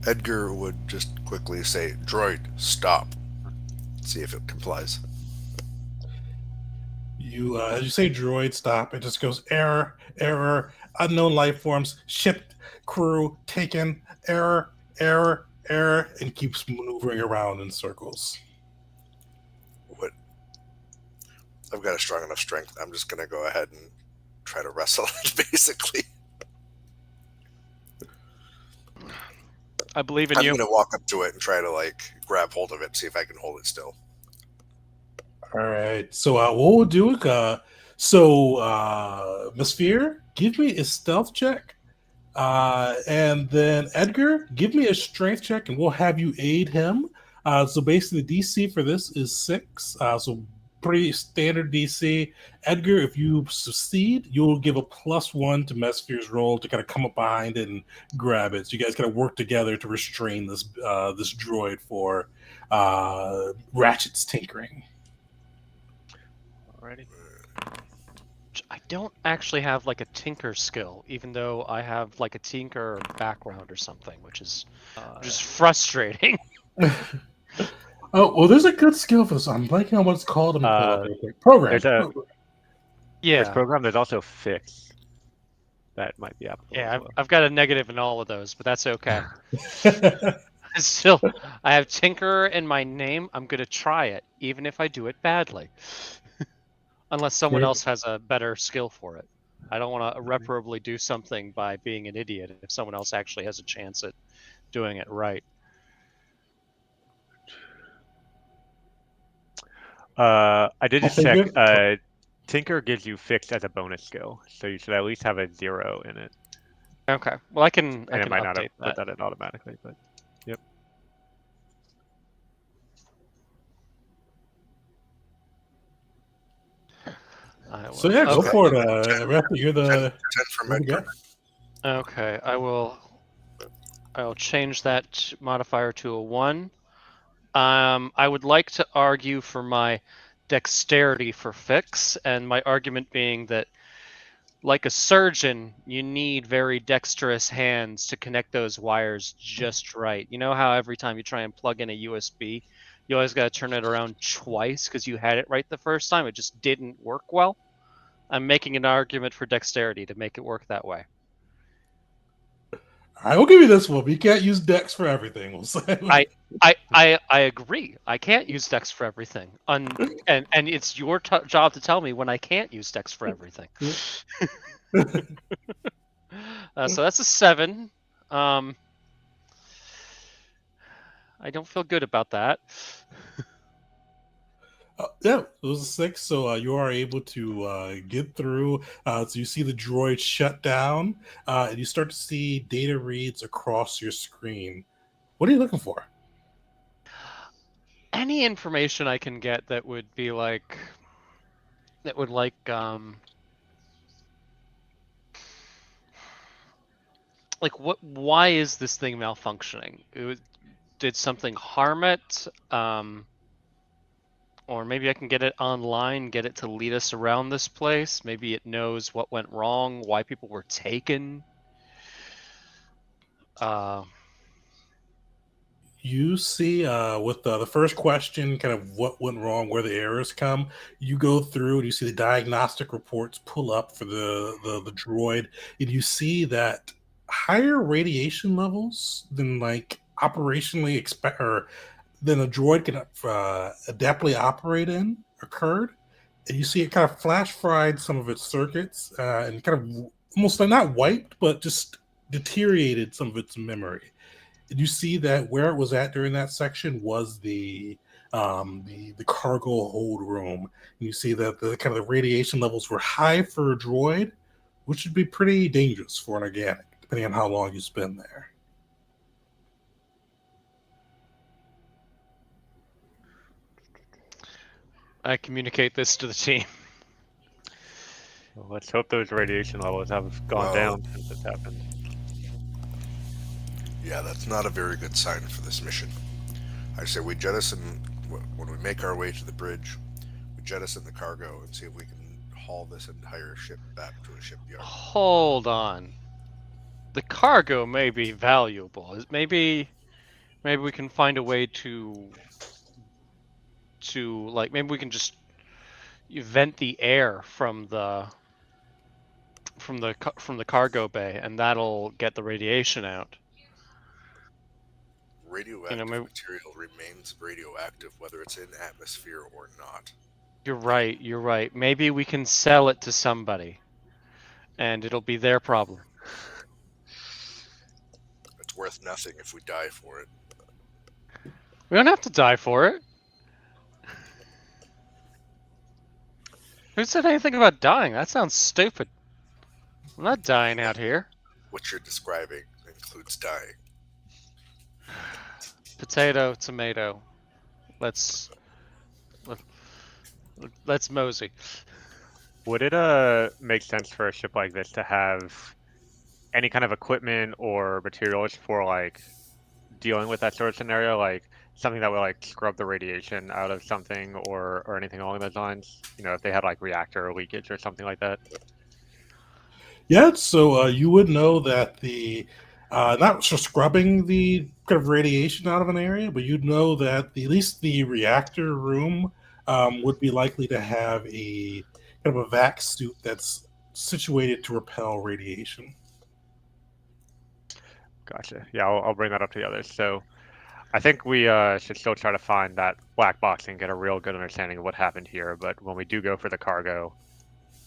Speaker 2: Edgar would just quickly say, "Droid, stop." See if it complies.
Speaker 1: You, as you say, droid, stop. It just goes error, error, unknown life forms, shipped, crew, taken, error, error, error, and keeps maneuvering around in circles.
Speaker 2: What? I've got a strong enough strength. I'm just going to go ahead and try to wrestle it, basically.
Speaker 3: I believe in
Speaker 2: I'm
Speaker 3: you.
Speaker 2: going to walk up to it and try to like grab hold of it, see if I can hold it still.
Speaker 1: All right. So what we'll do, Miss Fear, give me a stealth check. And then Edgar, give me a strength check and we'll have you aid him. So basically the DC for this is 6. So pretty standard DC. Edgar, if you succeed, you'll give a +1 to Mesfear's roll to kind of come up behind it and grab it. So you guys kind of work together to restrain this this droid for Ratchet's tinkering.
Speaker 4: Alrighty.
Speaker 3: I don't actually have like a tinker skill, even though I have like a tinker background or something, which is just frustrating.
Speaker 1: Oh, well, there's a good skill for this. I'm blanking on what it's called. Let me pull it up real quick. Program.
Speaker 4: There's a
Speaker 3: Yeah.
Speaker 4: there's program. There's also fix. That might be applicable.
Speaker 3: Yeah,
Speaker 4: as well.
Speaker 3: I've got a negative in all of those, but that's okay. Still, I have tinker in my name. I'm gonna try it, even if I do it badly. Unless someone else has a better skill for it. I don't want to irreparably do something by being an idiot if someone else actually has a chance at doing it right.
Speaker 4: I did just
Speaker 1: Okay,
Speaker 4: check.
Speaker 1: good.
Speaker 4: Tinker gives you fix as a bonus skill, so you should at least have a 0 in it.
Speaker 3: Okay. Well, I can
Speaker 4: And it might not have
Speaker 3: update
Speaker 4: put
Speaker 3: that.
Speaker 4: that in automatically, but yep.
Speaker 1: So yeah, go
Speaker 3: Okay.
Speaker 1: for it. Raptor, you're the
Speaker 2: 10 from
Speaker 1: you're the
Speaker 2: Edgar.
Speaker 1: guy.
Speaker 3: Okay, I'll change that modifier to a 1. I would like to argue for my dexterity for fix, and my argument being that, like a surgeon, you need very dexterous hands to connect those wires just right. You know how every time you try and plug in a USB, you always got to turn it around twice because you had it right the first time. It just didn't work well. I'm making an argument for dexterity to make it work that way.
Speaker 1: I will give you this one, but you can't use Dex for everything. We'll say.
Speaker 3: I agree. I can't use Dex for everything, and it's your job to tell me when I can't use Dex for everything. So that's a 7. I don't feel good about that.
Speaker 1: Yeah, it was a 6, so you are able to get through. So you see the droid shut down, and you start to see data reads across your screen. What are you looking for?
Speaker 3: Any information I can get that would be like, what? Why is this thing malfunctioning? Did something harm it? Or maybe I can get it online, get it to lead us around this place. Maybe it knows what went wrong, why people were taken.
Speaker 1: You see, with the first question, kind of what went wrong, where the errors come. You go through and you see the diagnostic reports pull up for the droid, and you see that higher radiation levels than like operationally expect or than a droid can adeptly operate in occurred, and you see it kind of flash fried some of its circuits and kind of almost like not wiped, but just deteriorated some of its memory. And you see that where it was at during that section was the cargo hold room. And you see that the kind of the radiation levels were high for a droid, which would be pretty dangerous for an organic, depending on how long you spend there.
Speaker 3: I communicate this to the team.
Speaker 4: Well, let's hope those radiation levels have gone down since it's happened.
Speaker 2: Yeah, that's not a very good sign for this mission. I say we jettison, when we make our way to the bridge, we jettison the cargo and see if we can haul this entire ship back to a shipyard.
Speaker 3: Hold on. The cargo may be valuable. Maybe we can find a way to like, maybe we can just vent the air from the cargo bay, and that'll get the radiation out.
Speaker 2: Radioactive
Speaker 3: Maybe,
Speaker 2: material remains radioactive whether it's in atmosphere or not.
Speaker 3: you're right. Maybe we can sell it to somebody, and it'll be their problem.
Speaker 2: It's worth nothing if we die for it.
Speaker 3: We don't have to die for it. Who said anything about dying? That sounds stupid. I'm not dying out here.
Speaker 2: What you're describing includes dying.
Speaker 3: Potato, tomato. Let's mosey.
Speaker 4: Would it make sense for a ship like this to have any kind of equipment or materials for like dealing with that sort of scenario, like something that would like scrub the radiation out of something or anything along those lines? You know, if they had like reactor leakage or something like that.
Speaker 1: Yeah, so you would know that the not for scrubbing the kind of radiation out of an area, but you'd know that at least the reactor room would be likely to have a kind of a vac suit that's situated to repel radiation.
Speaker 4: Gotcha. Yeah, I'll bring that up to the others. So I think we should still try to find that black box and get a real good understanding of what happened here. But when we do go for the cargo,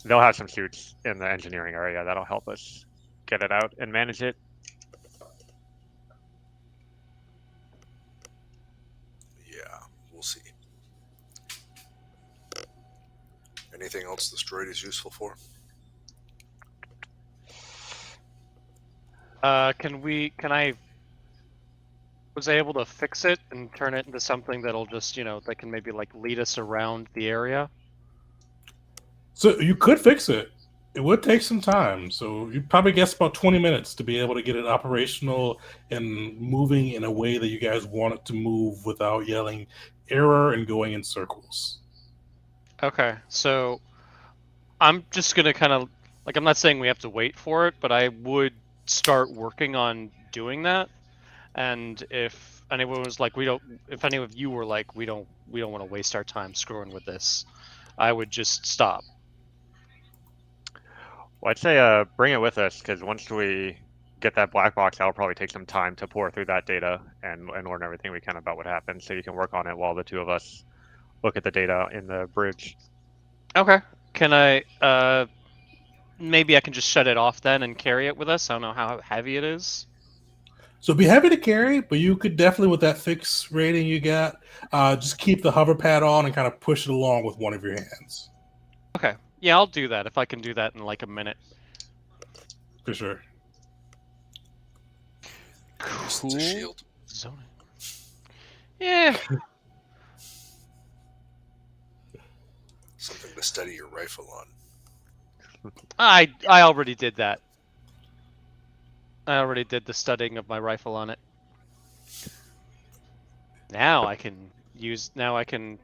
Speaker 4: they'll have some suits in the engineering area that'll help us get it out and manage it.
Speaker 2: Yeah, we'll see. Anything else this droid is useful for?
Speaker 3: Can I was I able to fix it and turn it into something that'll just, that can maybe like lead us around the area?
Speaker 1: So you could fix it. It would take some time. So you'd probably guess about 20 minutes to be able to get it operational and moving in a way that you guys want it to move without yelling error and going in circles.
Speaker 3: Okay, so I'm just gonna kind of, like, I'm not saying we have to wait for it, but I would start working on doing that. And if anyone was like, if any of you were like, we don't want to waste our time screwing with this, I would just stop.
Speaker 4: Well, I'd say bring it with us, because once we get that black box, that'll probably take some time to pour through that data and learn everything we can about what happened, so you can work on it while the two of us look at the data in the bridge.
Speaker 3: Okay. Can I, maybe I can just shut it off then and carry it with us? I don't know how heavy it is.
Speaker 1: So be happy to carry, but you could definitely, with that fix rating you got, just keep the hover pad on and kind of push it along with one of your hands.
Speaker 3: Okay. Yeah, I'll do that if I can do that in like a minute.
Speaker 1: For sure.
Speaker 2: It's a shield.
Speaker 3: Zoning. Yeah.
Speaker 2: Something to steady your rifle on.
Speaker 3: I already did that. I already did the studying of my rifle on it. Now I can use. Now I can.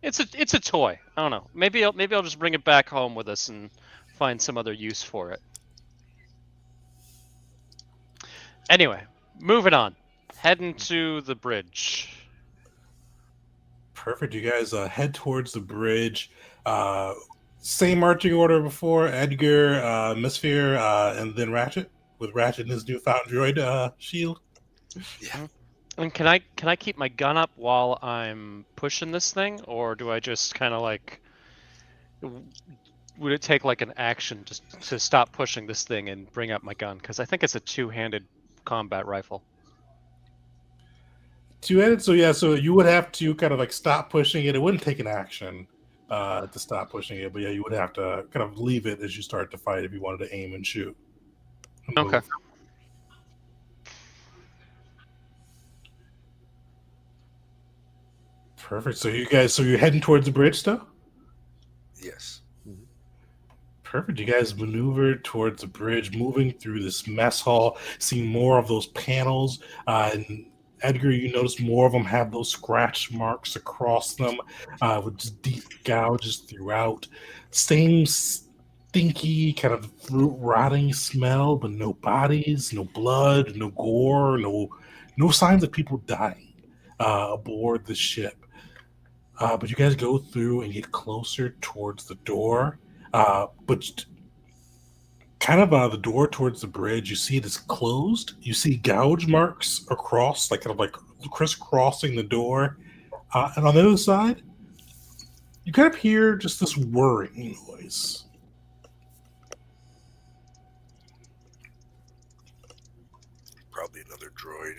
Speaker 3: It's a toy. I don't know. Maybe I'll just bring it back home with us and find some other use for it. Anyway, moving on. Heading to the bridge.
Speaker 1: Perfect. You guys head towards the bridge. Same marching order before: Edgar, Misfear, and then Ratchet. With Ratchet and his newfound droid shield.
Speaker 2: Yeah.
Speaker 3: And can I keep my gun up while I'm pushing this thing, or do I just kind of like? Would it take like an action just to stop pushing this thing and bring up my gun? Because I think it's a two-handed combat rifle.
Speaker 1: Two-handed. So yeah. So you would have to kind of like stop pushing it. It wouldn't take an action to stop pushing it, but yeah, you would have to kind of leave it as you start to fight if you wanted to aim and shoot.
Speaker 3: Okay.
Speaker 1: Perfect. So you're heading towards the bridge still?
Speaker 2: Yes.
Speaker 1: Perfect. You guys maneuver towards the bridge, moving through this mess hall, seeing more of those panels. And Edgar, you notice more of them have those scratch marks across them, with just deep gouges throughout. Same stinky, kind of fruit rotting smell, but no bodies, no blood, no gore, no signs of people dying aboard the ship. But you guys go through and get closer towards the door. But kind of the door towards the bridge, you see it is closed. You see gouge marks across, like kind of like crisscrossing the door. And on the other side, you kind of hear just this whirring noise.
Speaker 2: Probably another droid.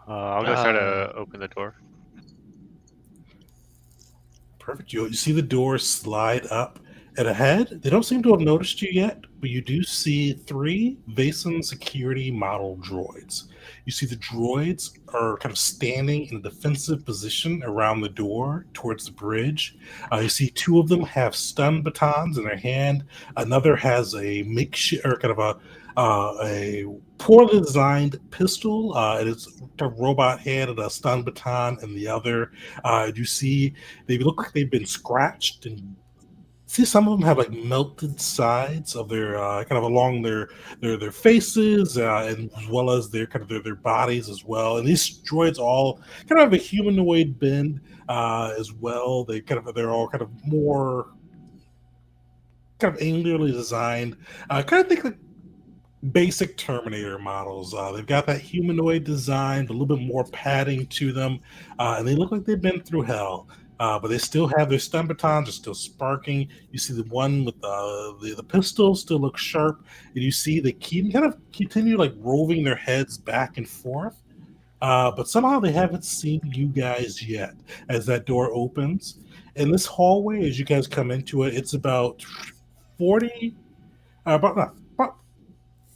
Speaker 4: I'll go try to open the door.
Speaker 1: Perfect. You see the door slide up and ahead. They don't seem to have noticed you yet, but you do see 3 Vason security model droids. You see the droids are kind of standing in a defensive position around the door towards the bridge. You see 2 of them have stun batons in their hand. Another has a makeshift or kind of a poorly designed pistol. And it's kind of robot hand and a stun baton in the other. You see they look like they've been scratched, and see some of them have like melted sides of their kind of along their faces, and as well as their kind of their bodies as well. And these droids all kind of have a humanoid bend as well. They're all kind of more kind of angularly designed. Kind of think like basic Terminator models. They've got that humanoid design, but a little bit more padding to them, and they look like they've been through hell. But they still have their stun batons are still sparking. You see the one with the pistol still looks sharp, and you see they continue like roving their heads back and forth. But somehow they haven't seen you guys yet. As that door opens, in this hallway, as you guys come into it, it's about 40, about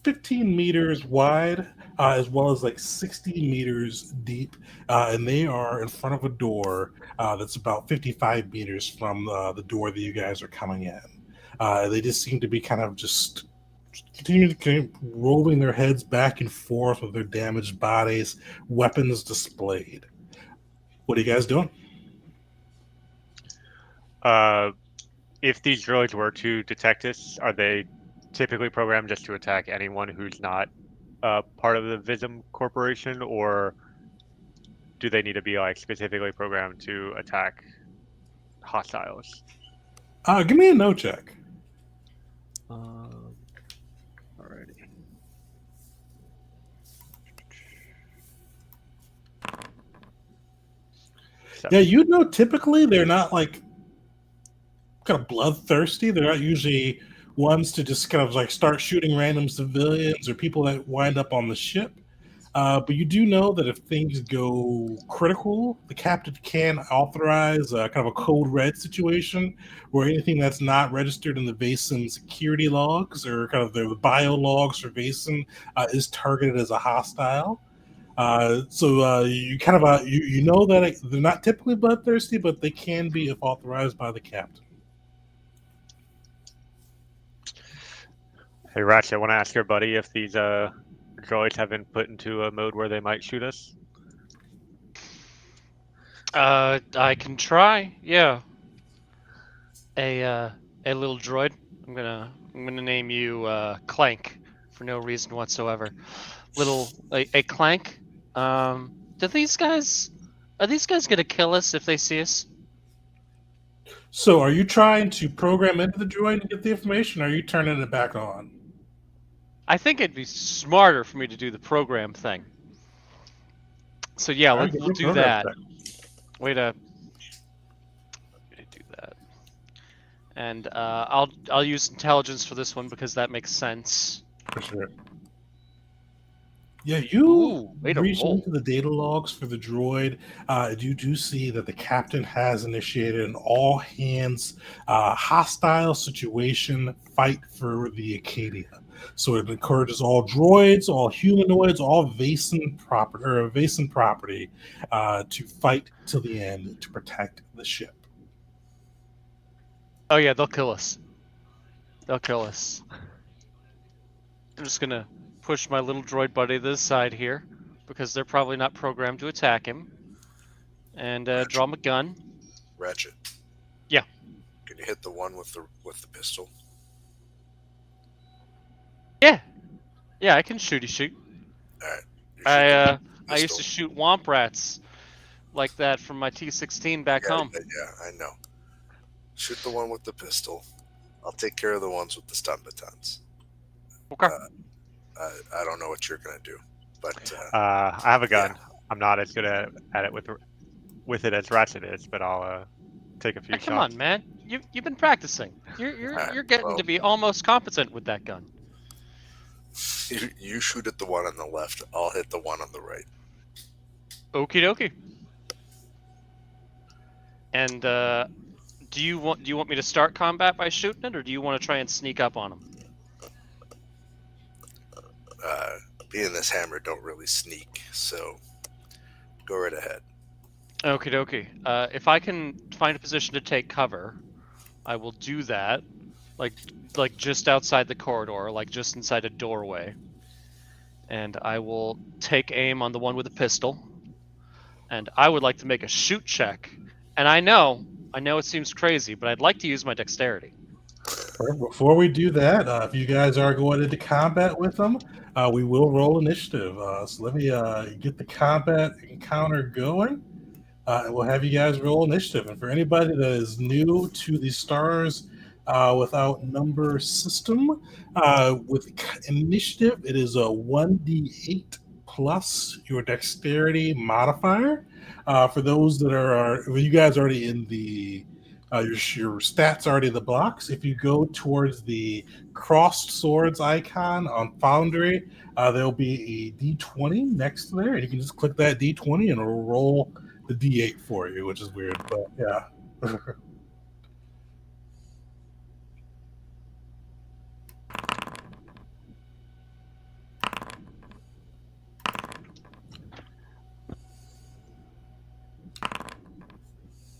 Speaker 1: 15 meters wide, as well as like 60 meters deep. And they are in front of a door that's about 55 meters from the door that you guys are coming in. They just seem to be kind of just continuing to rolling their heads back and forth with their damaged bodies, weapons displayed. What are you guys doing?
Speaker 4: If these droids were to detect us, are they typically programmed just to attack anyone who's not part of the Vism Corporation, or do they need to be like specifically programmed to attack hostiles?
Speaker 1: Give me a no check.
Speaker 4: Alrighty.
Speaker 1: Yeah, you know, typically they're not like kind of bloodthirsty. They're not usually ones to just kind of like start shooting random civilians or people that wind up on the ship. But you do know that if things go critical, the captain can authorize kind of a code red situation where anything that's not registered in the Vason security logs or kind of the bio logs for Vason is targeted as a hostile. So you kind of you know that they're not typically bloodthirsty, but they can be if authorized by the captain.
Speaker 4: Hey, Ratchet, I want to ask your buddy if these droids have been put into a mode where they might shoot us.
Speaker 3: I can try. Yeah. A little droid. I'm gonna name you Clank for no reason whatsoever. A Clank. Are these guys gonna kill us if they see us?
Speaker 1: So are you trying to program into the droid to get the information, or are you turning it back on?
Speaker 3: I think it'd be smarter for me to do the program thing. So yeah, we'll do that. Way to do that. And I'll use intelligence for this one because that makes sense.
Speaker 1: For sure. Yeah, you
Speaker 3: Ooh, way to
Speaker 1: reach
Speaker 3: roll.
Speaker 1: into the data logs for the droid. You do see that the captain has initiated an all hands hostile situation fight for the Acadia. So it encourages all droids, all humanoids, all Vason property to fight till the end to protect the ship.
Speaker 3: Oh yeah, they'll kill us. They'll kill us. I'm just gonna push my little droid buddy to the side here because they're probably not programmed to attack him, and draw my gun.
Speaker 2: Ratchet.
Speaker 3: Yeah.
Speaker 2: Can you hit the one with the pistol?
Speaker 3: Yeah, I can shooty shoot.
Speaker 2: All right. You shoot the one with the
Speaker 3: I used to
Speaker 2: pistol.
Speaker 3: shoot womp rats like that from my T16 back home.
Speaker 2: Yeah, I know. Shoot the one with the pistol. I'll take care of the ones with the stun batons.
Speaker 3: Okay.
Speaker 2: I don't know what you're gonna do, but
Speaker 4: I have a gun. I'm not as good at it with it as Ratchet is, but I'll take a few shots.
Speaker 3: Come on, man. You've been practicing. You're getting to be almost competent with that gun.
Speaker 2: you shoot at the one on the left. I'll hit the one on the right.
Speaker 3: Okie dokie. And do you want me to start combat by shooting it, or do you want to try and sneak up on him?
Speaker 2: Being this hammer don't really sneak, so go right ahead.
Speaker 3: Okie dokie. If I can find a position to take cover, I will do that. Like just outside the corridor, like just inside a doorway. And I will take aim on the one with the pistol. And I would like to make a shoot check. And I know it seems crazy, but I'd like to use my dexterity.
Speaker 1: Before we do that, if you guys are going into combat with them, we will roll initiative. So let me get the combat encounter going, and we'll have you guys roll initiative. And for anybody that is new to the Stars Without Number system, with initiative, it is a 1d8 plus your dexterity modifier. For those that you guys already in the your stats already in the box. If you go towards the crossed swords icon on Foundry, there'll be a D20 next to there, and you can just click that D20 and it'll roll the D8 for you, which is weird, but yeah.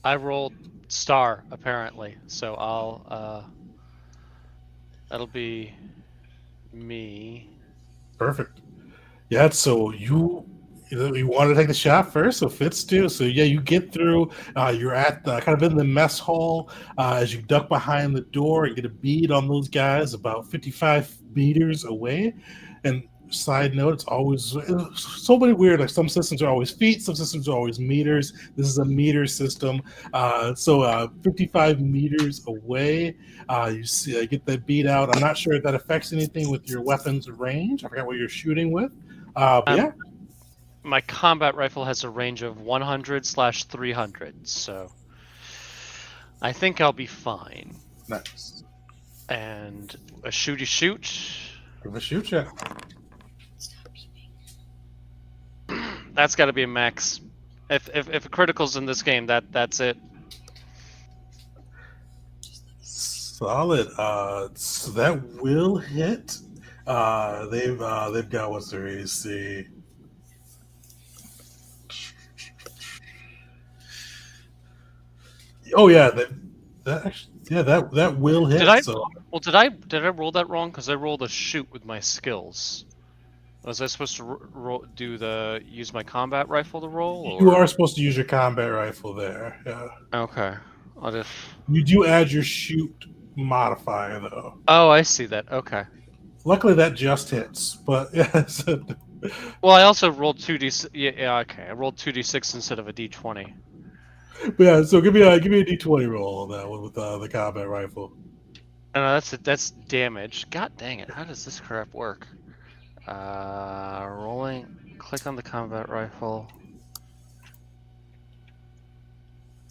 Speaker 3: I rolled star apparently, so I'll that'll be me.
Speaker 1: Perfect. Yeah, so you want to take the shot first, so Fitz do. So yeah, you get through. You're at kind of in the mess hall as you duck behind the door. You get a bead on those guys about 55 meters away. And side note, it's always so many weird. Like some systems are always feet, some systems are always meters. This is a meter system. So 55 meters away, you see, get that bead out. I'm not sure if that affects anything with your weapon's range. I forgot what you're shooting with. But yeah.
Speaker 3: My combat rifle has a range of 100/300, so I think I'll be fine.
Speaker 1: Nice.
Speaker 3: And a shooty shoot.
Speaker 1: Give a shoot check.
Speaker 3: That's got to be a max. If a critical's in this game, that's it.
Speaker 1: Solid. So that will hit. They've got, what's their AC? Oh yeah, that will hit.
Speaker 3: Did I roll that wrong? Because I rolled a shoot with my skills. Was I supposed to use my combat rifle to roll? Or?
Speaker 1: You are supposed to use your combat rifle there. Yeah.
Speaker 3: Okay.
Speaker 1: You do add your shoot modifier though.
Speaker 3: Oh, I see that. Okay.
Speaker 1: Luckily, that just hits. But yes.
Speaker 3: Well, I also rolled 2d. Yeah. Okay. I rolled 2d6 instead of a d20.
Speaker 1: But yeah. So give me a d20 roll on that one with the combat rifle.
Speaker 3: No, that's damage. God dang it! How does this crap work? Rolling. Click on the combat rifle.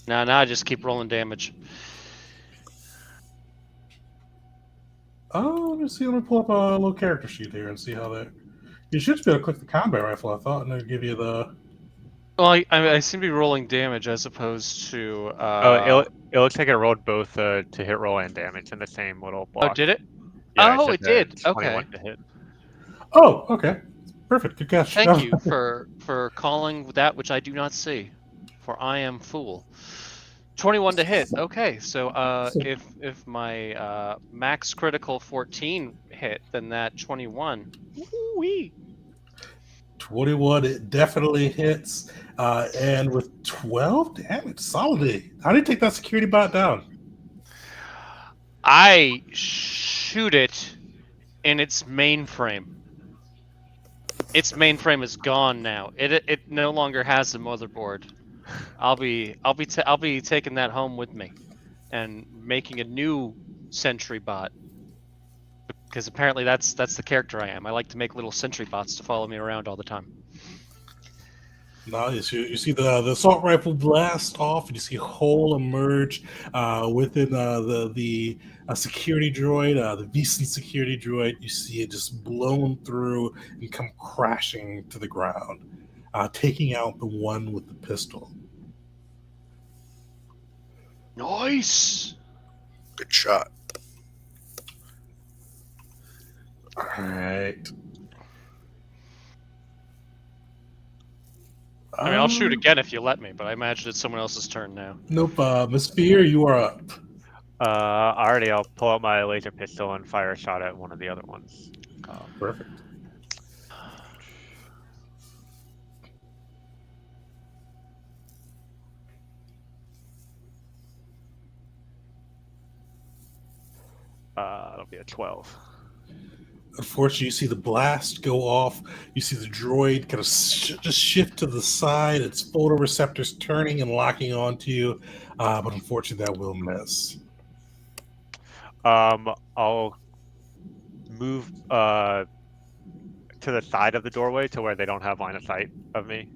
Speaker 3: Now I just keep rolling damage.
Speaker 1: Oh, let me pull up a little character sheet here and see how that You should just be able to click the combat rifle, I thought, and it'll give you the.
Speaker 3: Well, I seem to be rolling damage as opposed to.
Speaker 4: It looks like it rolled both to hit roll and damage in the same little block.
Speaker 3: Oh, did it?
Speaker 4: Yeah,
Speaker 3: Oh,
Speaker 4: said
Speaker 3: it did.
Speaker 4: 21
Speaker 3: Okay.
Speaker 4: to hit.
Speaker 1: Oh, okay. Perfect. Good catch.
Speaker 3: Thank you for calling that which I do not see, for I am fool. 21 to hit. Okay, so if my max critical 14 hit, then that 21. Woo-wee.
Speaker 1: 21, it definitely hits. And with 12 damage, solidly. How do you take that security bot down?
Speaker 3: I shoot it in its mainframe. Its mainframe is gone now. It no longer has a motherboard. I'll be taking that home with me, and making a new sentry bot. Because apparently that's the character I am. I like to make little sentry bots to follow me around all the time.
Speaker 1: Nice. You see the assault rifle blast off, and you see a hole emerge within the security droid, the Veasan security droid. You see it just blown through and come crashing to the ground, taking out the one with the pistol.
Speaker 3: Nice.
Speaker 2: Good shot.
Speaker 1: All right.
Speaker 3: I mean, I'll shoot again if you let me, but I imagine it's someone else's turn now.
Speaker 1: Nope. Miss Fear, you are up.
Speaker 4: Alrighty, I'll pull out my laser pistol and fire a shot at one of the other ones.
Speaker 1: Perfect.
Speaker 4: That'll be a 12.
Speaker 1: Unfortunately, you see the blast go off. You see the droid kind of just shift to the side. Its photoreceptors turning and locking onto you. But unfortunately, that will miss.
Speaker 4: I'll move to the side of the doorway to where they don't have line of sight of me,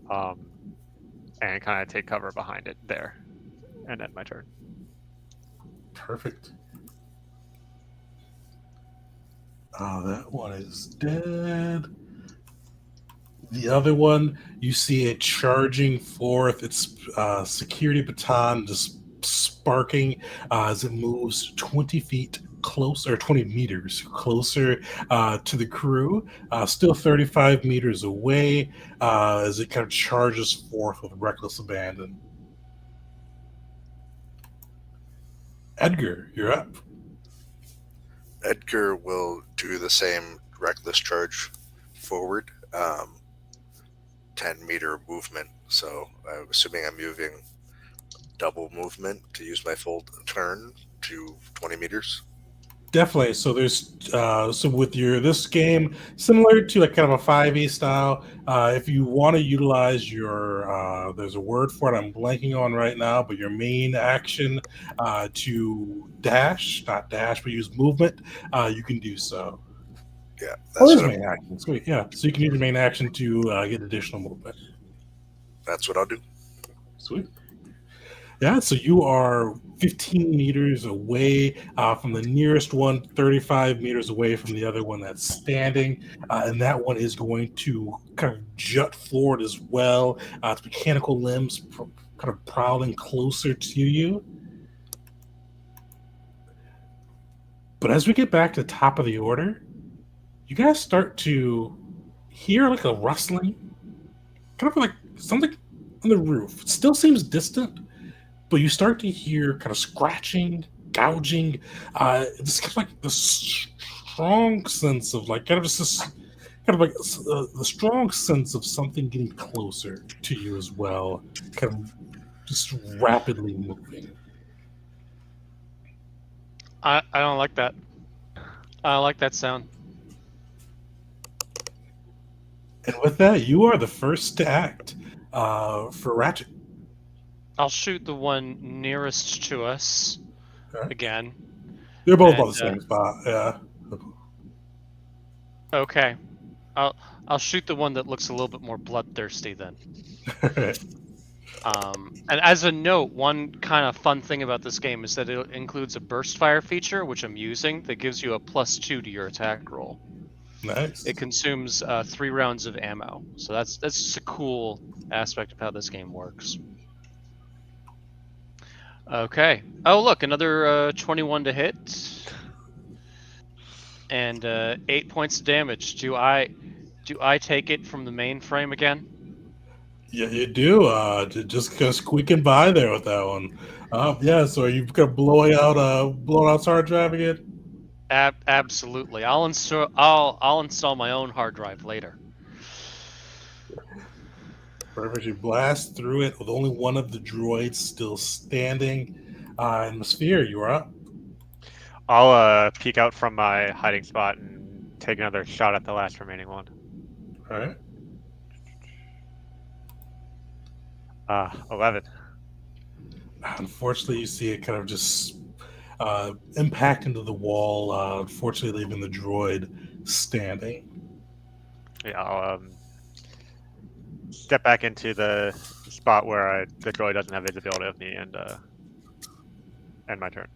Speaker 4: and kind of take cover behind it there, and end my turn.
Speaker 1: Perfect. Oh, that one is dead. The other one, you see it charging forth its security baton, just sparking as it moves 20 feet closer, or 20 meters closer to the crew, still 35 meters away, as it kind of charges forth with reckless abandon. Edgar, you're up.
Speaker 2: Edgar will do the same reckless charge forward, 10-meter movement. So I'm assuming I'm moving double movement to use my full turn to 20 meters.
Speaker 1: Definitely. So there's so with this game, similar to like kind of a 5e style. If you want to utilize your there's a word for it I'm blanking on right now, but your main action to dash, not dash, but use movement, you can do so.
Speaker 2: Yeah,
Speaker 1: Oh,
Speaker 2: that's
Speaker 1: there's
Speaker 2: what
Speaker 1: main action. Sweet. Yeah. So you can use your main action to get additional movement.
Speaker 2: that's what I'll do.
Speaker 1: Sweet. Yeah, so you are 15 meters away from the nearest one, 35 meters away from the other one that's standing, and that one is going to kind of jut forward as well. Its mechanical limbs kind of prowling closer to you. But as we get back to the top of the order, you guys start to hear like a rustling, kind of like something on the roof. It still seems distant, but you start to hear kind of scratching, gouging. It's kind of like the strong sense of like kind of just this, kind of like the strong sense of something getting closer to you as well, kind of just rapidly moving.
Speaker 3: I don't like that. I don't like that sound.
Speaker 1: And with that, you are the first to act for Ratchet.
Speaker 3: I'll shoot the one nearest to us
Speaker 1: Okay.
Speaker 3: again.
Speaker 1: They're both
Speaker 3: And,
Speaker 1: on the same spot. Yeah.
Speaker 3: Okay. I'll shoot the one that looks a little bit more bloodthirsty then. And as a note, one kind of fun thing about this game is that it includes a burst fire feature, which I'm using, that gives you a +2 to your attack roll.
Speaker 1: Nice.
Speaker 3: It consumes 3 rounds of ammo, so that's just a cool aspect of how this game works. Okay. Oh, look, another 21 to hit, and 8 points of damage. Do I take it from the mainframe again?
Speaker 1: Yeah, you do. Just kind of squeaking by there with that one. Yeah. So are you kind of blowing out hard drive again?
Speaker 3: Absolutely. I'll install my own hard drive later.
Speaker 1: Perfect. You blast through it with only one of the droids still standing. And the sphere, you are up.
Speaker 4: I'll peek out from my hiding spot and take another shot at the last remaining one.
Speaker 1: All right.
Speaker 4: 11.
Speaker 1: Unfortunately, you see it kind of just impact into the wall. Unfortunately, leaving the droid standing.
Speaker 4: Yeah, I'll step back into the spot where the droid doesn't have visibility of me and end my turn.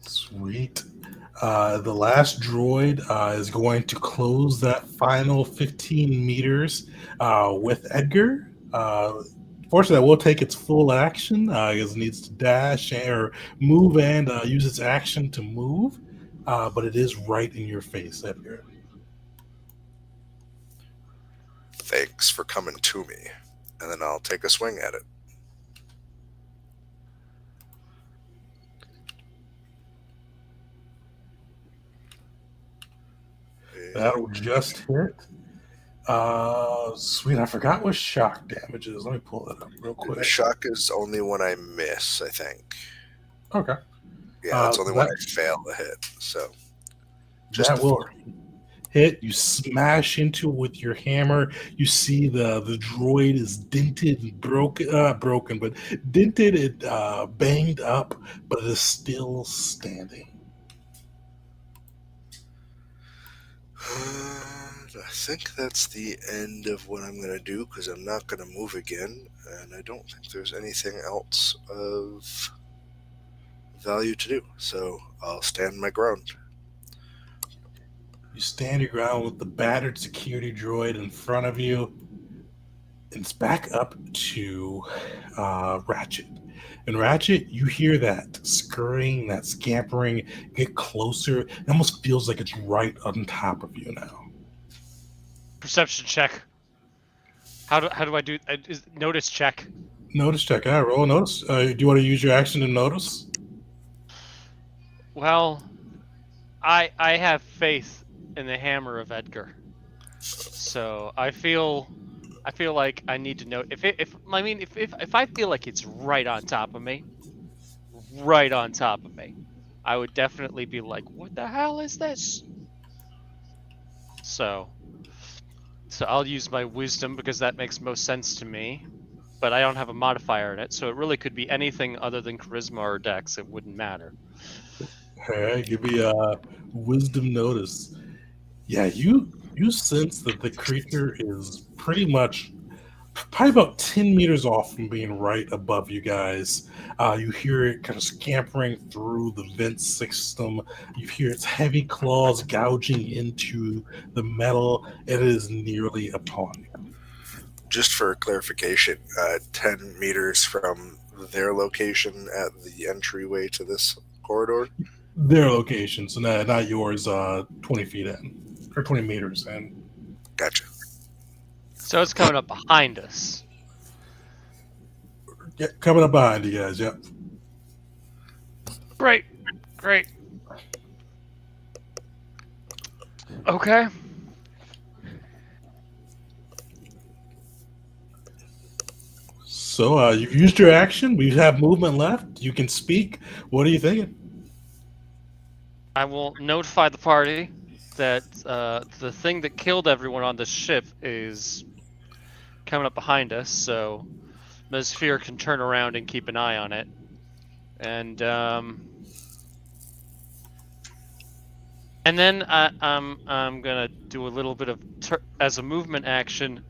Speaker 1: Sweet. The last droid is going to close that final 15 meters with Edgar. Fortunately, that will take its full action because it needs to dash or move and use its action to move. But it is right in your face, Edgar.
Speaker 2: Thanks for coming to me. And then I'll take a swing at it.
Speaker 1: That'll just hit. Sweet. I forgot what shock damage is. Let me pull that up real quick.
Speaker 2: Shock is only when I miss, I think.
Speaker 1: Okay.
Speaker 2: Yeah, it's only when I fail a hit. So just
Speaker 1: that will hit. You smash into it with your hammer. You see the droid is dented and broken, but dented, it banged up, but it is still standing.
Speaker 2: I think that's the end of what I'm going to do because I'm not going to move again, and I don't think there's anything else of value to do. So I'll stand my ground.
Speaker 1: You stand your ground with the battered security droid in front of you. It's back up to Ratchet. And Ratchet, you hear that scurrying, that scampering get closer. It almost feels like it's right on top of you now.
Speaker 3: Perception check. How do I do? Notice check.
Speaker 1: Notice check. Roll a notice. Do you want to use your action to notice?
Speaker 3: Well, I have faith in the hammer of Edgar, so I feel like I need to know if I feel like it's right on top of me, I would definitely be like, what the hell is this? So I'll use my wisdom because that makes most sense to me, but I don't have a modifier in it, so it really could be anything other than charisma or dex. It wouldn't matter.
Speaker 1: All right, give me a wisdom notice. Yeah, you sense that the creature is probably about 10 meters off from being right above you guys. You hear it kind of scampering through the vent system. You hear its heavy claws gouging into the metal. It is nearly upon you.
Speaker 2: Just for clarification, 10 meters from their location at the entryway to this corridor?
Speaker 1: Their location, so not yours, 20 feet in, or 20 meters in.
Speaker 2: Gotcha.
Speaker 3: So it's coming up behind us.
Speaker 1: Yeah, coming up behind you guys, yep.
Speaker 3: Great. Okay.
Speaker 1: So you've used your action. We have movement left. You can speak. What are you thinking?
Speaker 3: I will notify the party that the thing that killed everyone on this ship is coming up behind us, so Ms. Fear can turn around and keep an eye on it. And then I'm gonna do a little bit of as a movement action.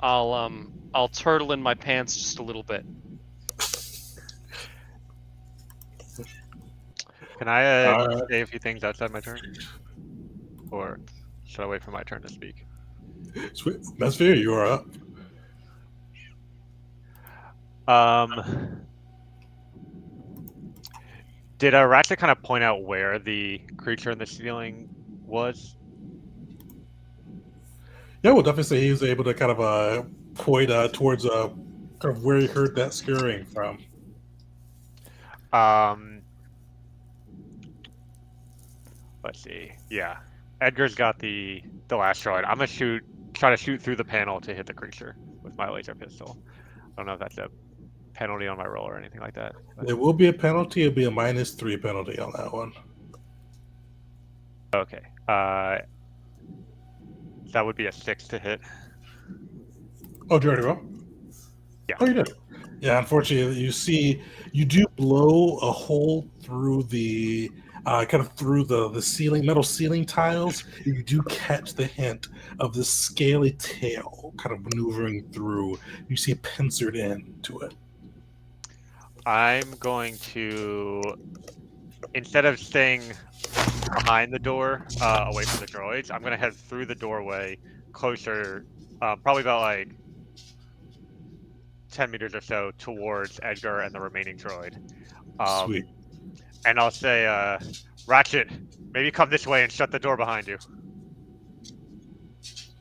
Speaker 3: I'll turtle in my pants just a little bit.
Speaker 4: Can I
Speaker 1: Alright.
Speaker 4: say a few things outside my turn? Or should I wait for my turn to speak?
Speaker 1: Sweet. Messphere, you are up.
Speaker 4: Did Ratchet kind of point out where the creature in the ceiling was?
Speaker 1: Yeah, we'll definitely say he was able to kind of point towards kind of where he heard that scurrying from.
Speaker 4: Let's see. Yeah, Edgar's got the last droid. I'm gonna try to shoot through the panel to hit the creature with my laser pistol. I don't know if that's a penalty on my roll or anything like that. But...
Speaker 1: There will be a penalty. It'll be a -3 penalty on that one.
Speaker 4: Okay. That would be a 6 to hit.
Speaker 1: Oh, did you already roll?
Speaker 4: Yeah.
Speaker 1: Oh, you did. Yeah, unfortunately, you do blow a hole through the kind of through the ceiling, metal ceiling tiles. You do catch the hint of this scaly tail kind of maneuvering through. You see a pincered end to it.
Speaker 4: I'm going to, instead of staying behind the door, away from the droids, I'm going to head through the doorway closer, probably about like 10 meters or so towards Edgar and the remaining droid.
Speaker 1: Sweet.
Speaker 4: And I'll say, Ratchet, maybe come this way and shut the door behind you.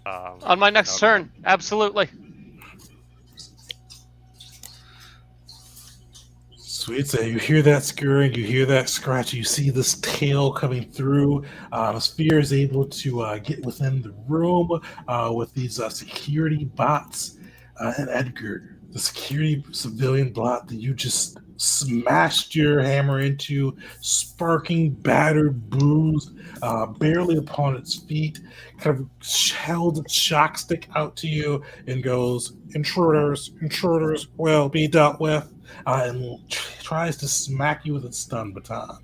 Speaker 3: On my next turn, absolutely.
Speaker 1: Sweet. So you hear that scurrying, you hear that scratch, you see this tail coming through. Sphere is able to get within the room with these security bots. And Edgar, the security civilian bot that you just smashed your hammer into, sparking, battered, bruised, barely upon its feet, kind of held its shock stick out to you and goes, intruders, will be dealt with, and tries to smack you with its stun baton.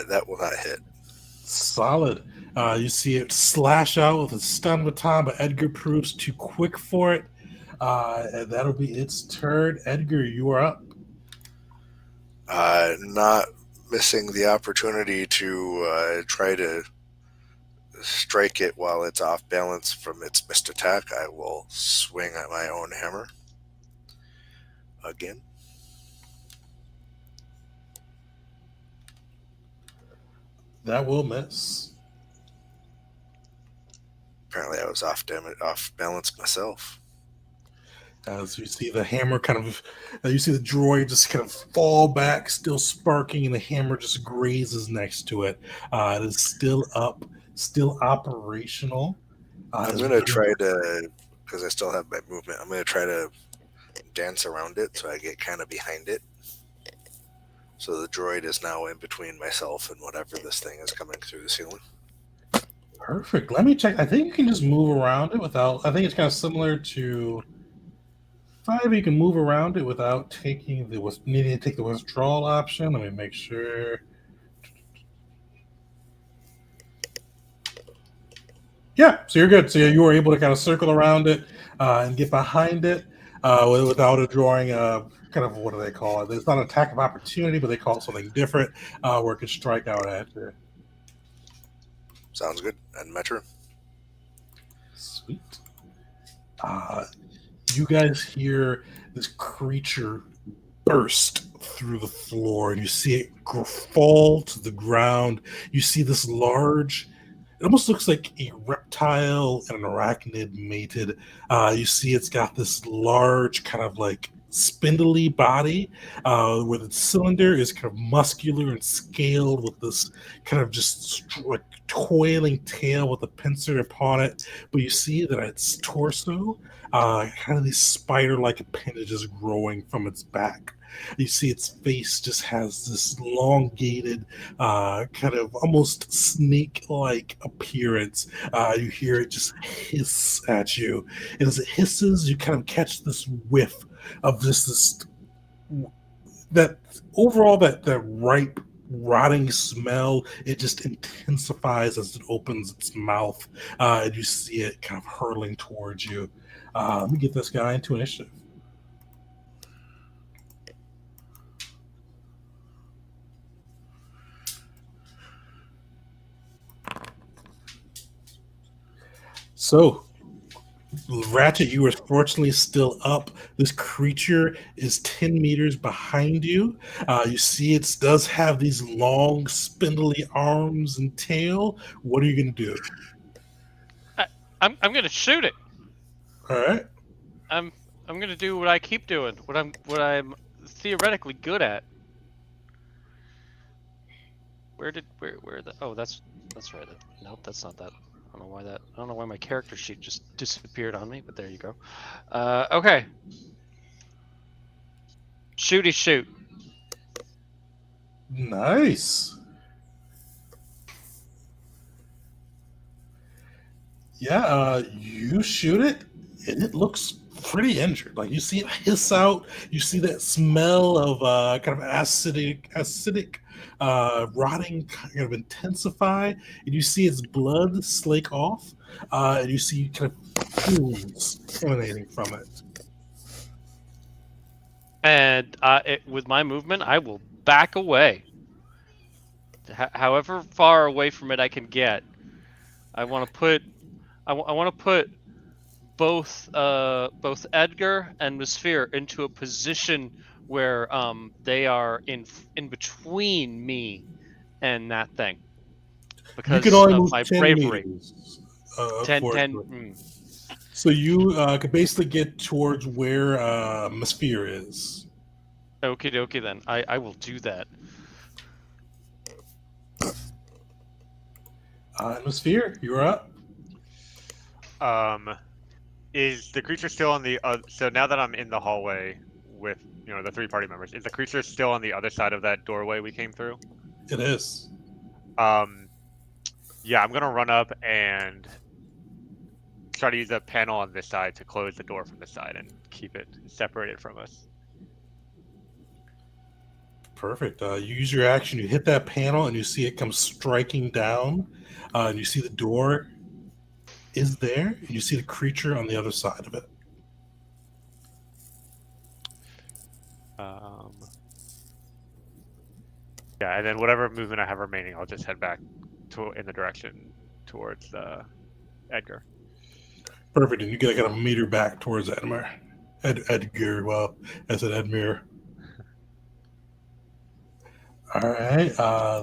Speaker 2: That will not hit.
Speaker 1: Solid. You see it slash out with a stun baton, but Edgar proves too quick for it. And that'll be its turn. Edgar, you are up.
Speaker 2: Not missing the opportunity to try to strike it while it's off balance from its missed attack, I will swing at my own hammer again.
Speaker 1: That will miss.
Speaker 2: Apparently I was off balance myself.
Speaker 1: As you see the hammer kind of, you see the droid just kind of fall back, still sparking, and the hammer just grazes next to it. It is still up, still operational.
Speaker 2: I'm going to try to, because I still have my movement, I'm going to try to dance around it so I get kind of behind it. So the droid is now in between myself and whatever this thing is coming through the ceiling.
Speaker 1: Perfect. Let me check. I think you can just move around it without, I think it's kind of similar to 5. You can move around it without needing to take the withdrawal option. Let me make sure. Yeah, so you're good. So you were able to kind of circle around it and get behind it without it drawing a kind of, what do they call it? It's not an attack of opportunity, but they call it something different where it could strike out at you.
Speaker 2: Sounds good. And my turn.
Speaker 1: Sweet. You guys hear this creature burst through the floor, and you see it fall to the ground. You see this large, it almost looks like a reptile and an arachnid mated. You see it's got this large kind of like spindly body where the cylinder is kind of muscular and scaled with this kind of just like toiling tail with a pincer upon it. But you see that its torso, kind of these spider-like appendages growing from its back. You see its face just has this elongated, kind of almost snake-like appearance. You hear it just hiss at you. And as it hisses, you kind of catch this whiff of that ripe rotting smell. It just intensifies as it opens its mouth, and you see it kind of hurtling towards you. Let me get this guy into initiative. So, Ratchet, you are fortunately still up. This creature is 10 meters behind you. You see it does have these long, spindly arms and tail. What are you going to do?
Speaker 3: I'm gonna shoot it.
Speaker 1: All right.
Speaker 3: I'm gonna do what I keep doing. What I'm theoretically good at. Where the oh that's right. Nope, that's not that. I don't know why that. I don't know why my character sheet just disappeared on me, but there you go. Okay. Shooty shoot.
Speaker 1: Nice. Yeah, you shoot it, and it looks pretty injured. Like you see it hiss out. You see that smell of kind of acidic, rotting kind of intensify, and you see its blood slake off, and you see kind of fumes emanating from it.
Speaker 3: And with my movement, I will back away. However far away from it I can get. I want to put. I want to put both Edgar and Sphere into a position where they are in between me and that thing
Speaker 1: You
Speaker 3: because
Speaker 1: can only
Speaker 3: of
Speaker 1: move
Speaker 3: my
Speaker 1: 10
Speaker 3: bravery.
Speaker 1: meters.
Speaker 3: 10.
Speaker 1: So you could basically get towards where Sphere is.
Speaker 3: Okie dokie then. I will do that.
Speaker 1: Sphere, you're up.
Speaker 4: Is the creature still on the so now that I'm in the hallway with the 3 party members, is the creature still on the other side of that doorway we came through?
Speaker 1: It is.
Speaker 4: Yeah, I'm gonna run up and try to use a panel on this side to close the door from this side and keep it separated from us.
Speaker 1: Perfect. You use your action, you hit that panel, and you see it come striking down. And you see the door is there, and you see the creature on the other side of it.
Speaker 4: Yeah, and then whatever movement I have remaining, I'll just head back in the direction towards Edgar.
Speaker 1: Perfect. And you get like a meter back towards Edmure. Edgar. Well, I said Edmure. All right.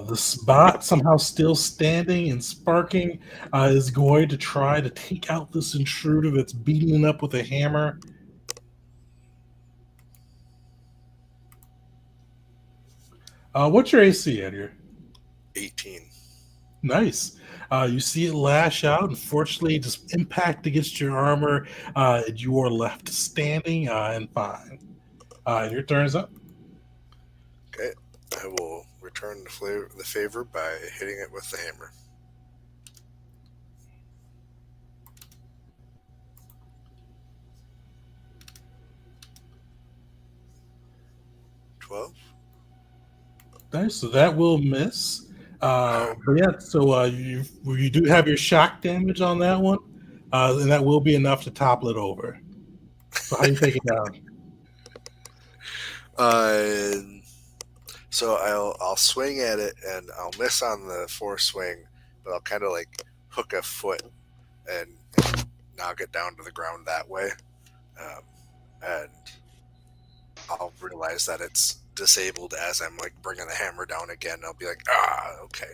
Speaker 1: The spot, somehow still standing and sparking, is going to try to take out this intruder that's beating it up with a hammer. What's your AC, Edgar?
Speaker 2: 18.
Speaker 1: Nice. You see it lash out. Unfortunately, just impact against your armor. You are left standing and fine. And your turn is up.
Speaker 2: Okay. I will return the favor by hitting it with the hammer.
Speaker 1: Nice. So that will miss. But yeah, so you do have your shock damage on that one, and that will be enough to topple it over. So how do you take it down?
Speaker 2: So I'll swing at it and I'll miss on the force swing, but I'll kind of like hook a foot and knock it down to the ground that way, and I'll realize that it's disabled as I'm like bringing the hammer down again. I'll be like, okay.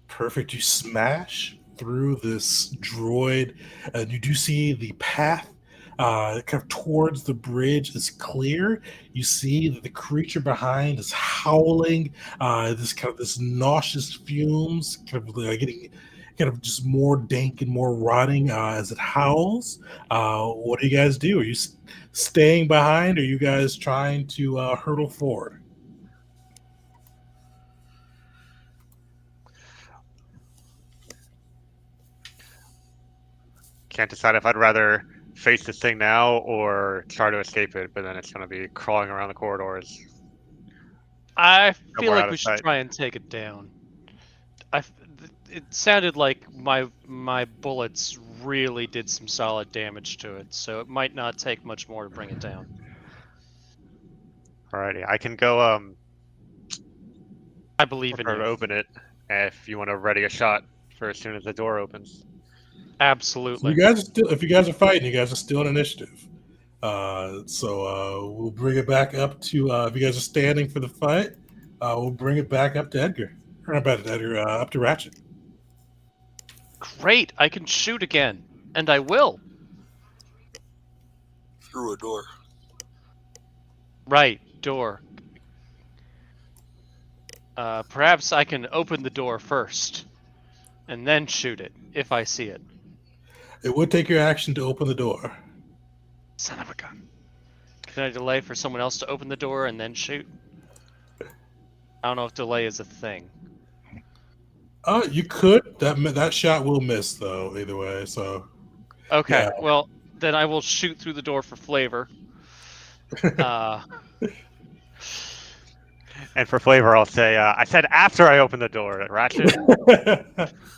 Speaker 1: Perfect. You smash through this droid, and you do see the path kind of towards the bridge is clear. You see that the creature behind is howling. This nauseous fumes, kind of getting kind of just more dank and more rotting as it howls. What do you guys do? Are you staying behind? Or are you guys trying to hurtle forward?
Speaker 4: Can't decide if I'd rather face this thing now or try to escape it, but then it's going to be crawling around the corridors
Speaker 3: I feel
Speaker 4: Somewhere
Speaker 3: like
Speaker 4: out
Speaker 3: we
Speaker 4: of
Speaker 3: should
Speaker 4: sight.
Speaker 3: try and take it down. It sounded like my bullets really did some solid damage to it, so it might not take much more to bring it down.
Speaker 4: Alrighty, I can go
Speaker 3: I believe in
Speaker 4: try to
Speaker 3: you.
Speaker 4: open it if you want to ready a shot for as soon as the door opens.
Speaker 1: So
Speaker 3: Absolutely.
Speaker 1: you guys are still, if you guys are fighting, you guys are still in initiative. We'll bring it back up to if you guys are standing for the fight. We'll bring it back up to Edgar. Or not back to Edgar, up to Ratchet.
Speaker 3: Great, I can shoot again, and I will.
Speaker 2: Through a door.
Speaker 3: Right, door. Perhaps I can open the door first, and then shoot it, if I see it.
Speaker 1: It would take your action to open the door.
Speaker 3: Son of a gun. Can I delay for someone else to open the door and then shoot? I don't know if delay is a thing.
Speaker 1: You could. That shot will miss though. Either way, so
Speaker 3: Okay,
Speaker 1: yeah.
Speaker 3: well, then I will shoot through the door for flavor.
Speaker 4: And for flavor, I'll say, I said after I open the door, Ratchet.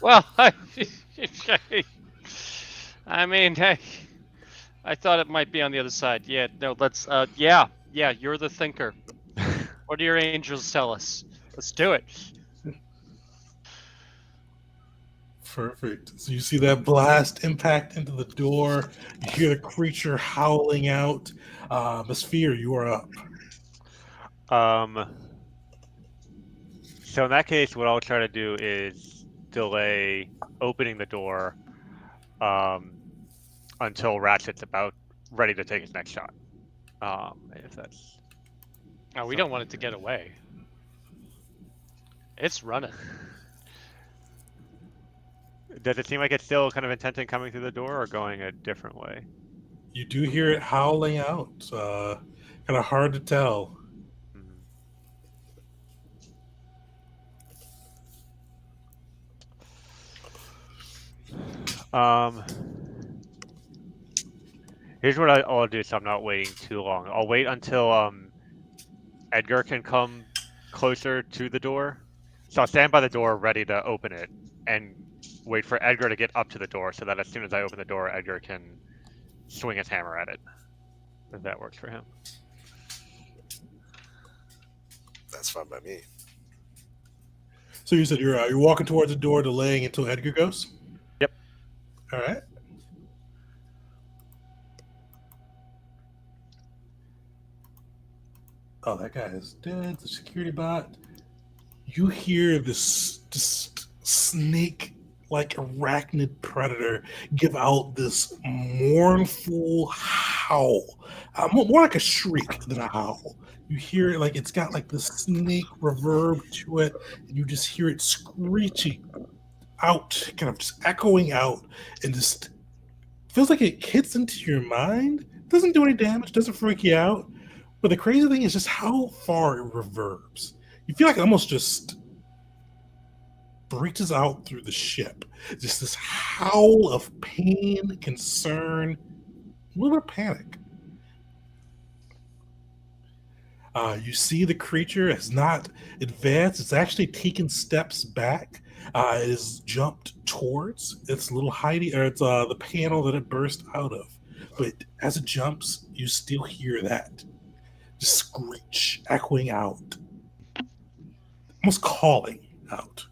Speaker 3: Well, I mean, hey, I thought it might be on the other side. Yeah, no, let's, yeah, you're the thinker. What do your angels tell us? Let's do it.
Speaker 1: Perfect. So you see that blast impact into the door. You hear the creature howling out. Sphere, you are up.
Speaker 4: So in that case, what I'll try to do is delay opening the door until Ratchet's about ready to take his next shot. If that's...
Speaker 3: Oh, we don't want it to get away. It's running.
Speaker 4: Does it seem like it's still kind of intent in coming through the door or going a different way?
Speaker 1: You do hear it howling out. Kind of hard to tell.
Speaker 4: Here's what I'll do so I'm not waiting too long. I'll wait until Edgar can come closer to the door. So I'll stand by the door ready to open it and wait for Edgar to get up to the door so that as soon as I open the door, Edgar can swing his hammer at it. If that works for him.
Speaker 2: That's fine by me.
Speaker 1: So you said you're walking towards the door, delaying until Edgar goes?
Speaker 4: Yep.
Speaker 1: All right. Oh, that guy is dead. The security bot. You hear this snake-like arachnid predator give out this mournful howl. More like a shriek than a howl. You hear it like it's got like this snake reverb to it, and you just hear it screeching out, kind of just echoing out, and just feels like it hits into your mind. Doesn't do any damage, doesn't freak you out. But the crazy thing is just how far it reverbs. You feel like it almost just breaches out through the ship. Just this howl of pain, concern, a little bit of panic. You see the creature has not advanced. It's actually taken steps back. It has jumped towards its little hiding, or it's the panel that it burst out of. But as it jumps, you still hear that just screech echoing out, almost calling out.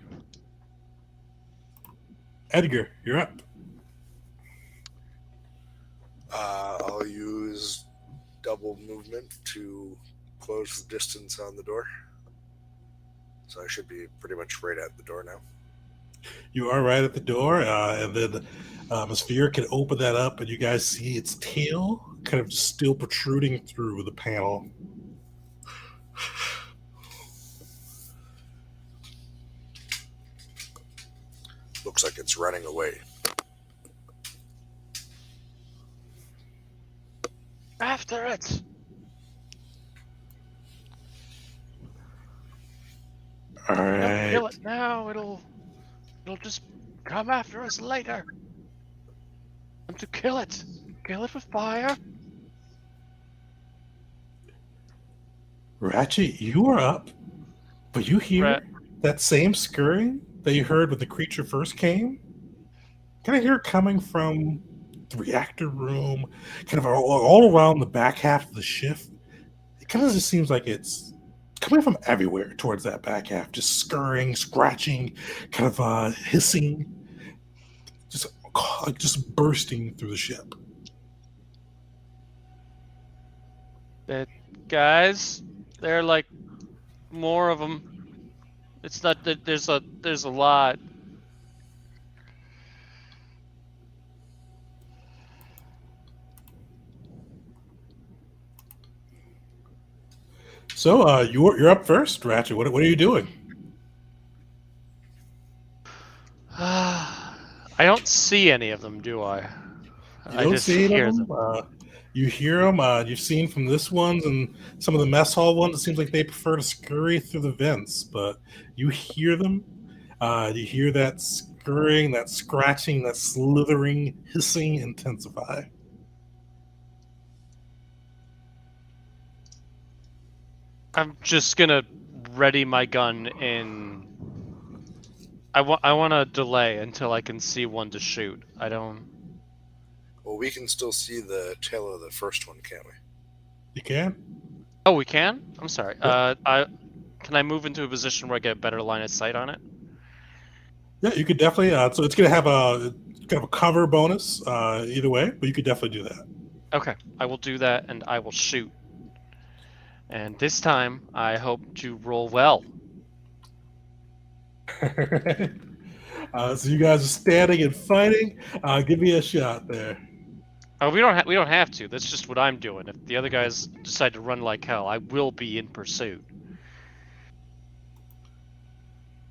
Speaker 1: Edgar, you're up.
Speaker 2: I'll use double movement to close the distance on the door. So I should be pretty much right at the door now.
Speaker 1: You are right at the door, and then a sphere can open that up, and you guys see its tail kind of just still protruding through the panel.
Speaker 2: Looks like it's running away.
Speaker 3: After it!
Speaker 1: All
Speaker 3: Don't
Speaker 1: right.
Speaker 3: kill it now, it'll just come after us later. And to kill it. Kill it with fire.
Speaker 1: Ratchet, you are up. But you hear that same scurrying that you heard when the creature first came. Kind of hear it coming from the reactor room, kind of all around the back half of the ship. It kind of just seems like it's coming from everywhere towards that back half, just scurrying, scratching, kind of hissing, just bursting through the ship.
Speaker 3: Guys, there are like more of them. It's not that there's a lot.
Speaker 1: So you're up first, Ratchet. What are you doing?
Speaker 3: I don't see any of them, do I?
Speaker 1: You don't see them. You hear them. You've seen from this ones and some of the mess hall ones. It seems like they prefer to scurry through the vents, but you hear them. You hear that scurrying, that scratching, that slithering, hissing intensify.
Speaker 3: I'm just gonna ready my gun in. I want to delay until I can see one to shoot. I don't.
Speaker 2: Well, we can still see the tail of the first one, can't we?
Speaker 1: You can.
Speaker 3: Oh, we can? I'm sorry.
Speaker 1: Yep.
Speaker 3: Can I move into a position where I get a better line of sight on it?
Speaker 1: Yeah, you could definitely. So it's gonna have a kind of a cover bonus either way, but you could definitely do that.
Speaker 3: Okay, I will do that, and I will shoot. And this time, I hope to roll well.
Speaker 1: So you guys are standing and fighting. Give me a shot there.
Speaker 3: Oh, we don't have to. That's just what I'm doing. If the other guys decide to run like hell, I will be in pursuit.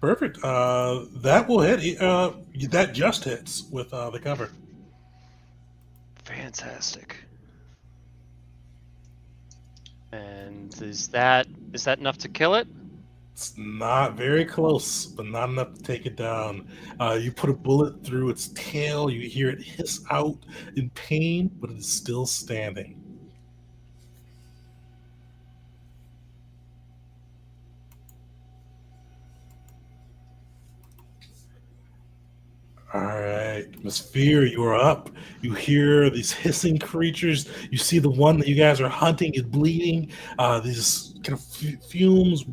Speaker 1: Perfect. That will hit. That just hits with the cover.
Speaker 3: Fantastic. And is that enough to kill it?
Speaker 1: It's not very close, but not enough to take it down. You put a bullet through its tail. You hear it hiss out in pain, but it is still standing. All right, Miss Fear, you are up. You hear these hissing creatures. You see the one that you guys are hunting is bleeding. These kind of fumes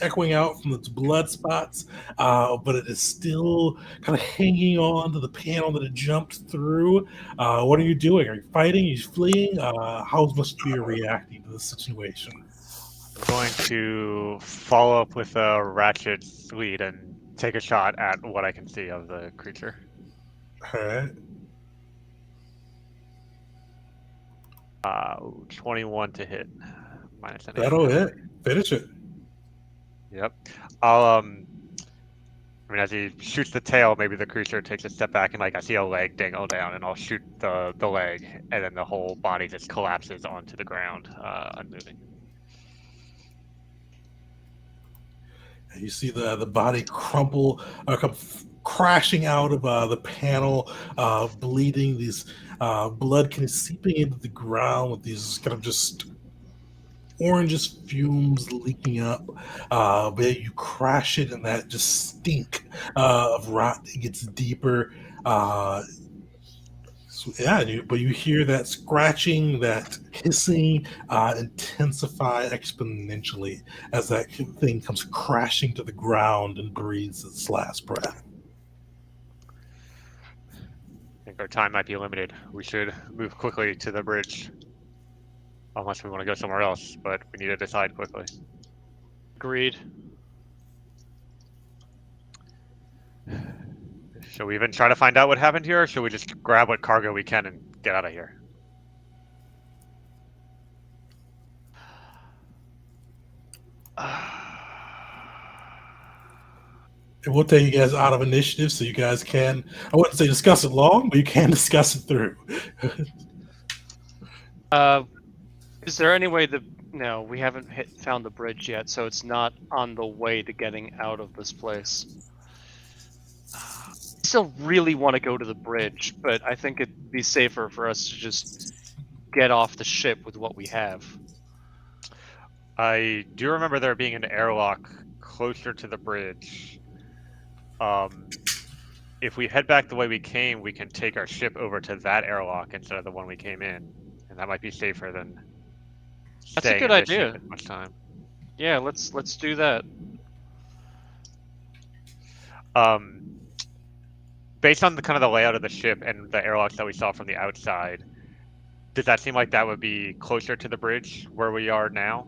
Speaker 1: echoing out from its blood spots, but it is still kind of hanging on to the panel that it jumped through. What are you doing? Are you fighting? Are you fleeing? How's Miss Fear reacting to the situation?
Speaker 4: I'm going to follow up with a Ratchet's lead and take a shot at what I can see of the creature.
Speaker 1: All right.
Speaker 4: 21 to hit. Minus an
Speaker 1: That'll hit. Finish it.
Speaker 4: Yep. I mean, as he shoots the tail, maybe the creature takes a step back and I see a leg dangle down, and I'll shoot the leg, and then the whole body just collapses onto the ground, unmoving.
Speaker 1: You see the body crumple, come crashing out of the panel, bleeding. These blood kind of seeping into the ground with these kind of just orangish fumes leaking up. But you crash it, and that just stink of rot gets deeper. But you hear that scratching, that hissing intensify exponentially as that thing comes crashing to the ground and breathes its last breath.
Speaker 4: I think our time might be limited. We should move quickly to the bridge. Unless we want to go somewhere else, but we need to decide quickly.
Speaker 3: Agreed.
Speaker 4: Should we even try to find out what happened here, or should we just grab what cargo we can and get out of here?
Speaker 1: It will take you guys out of initiative, so you guys can, I wouldn't say discuss it long, but you can discuss it through.
Speaker 3: Is there any way that... No, we haven't found the bridge yet, so it's not on the way to getting out of this place. I still really want to go to the bridge, but I think it'd be safer for us to just get off the ship with what we have.
Speaker 4: I do remember there being an airlock closer to the bridge. If we head back the way we came, we can take our ship over to that airlock instead of the one we came in, and that might be safer than
Speaker 3: That's a
Speaker 4: staying
Speaker 3: good
Speaker 4: in this ship
Speaker 3: idea.
Speaker 4: as much time.
Speaker 3: Yeah, let's do that.
Speaker 4: Based on the kind of the layout of the ship and the airlocks that we saw from the outside, does that seem like that would be closer to the bridge where we are now?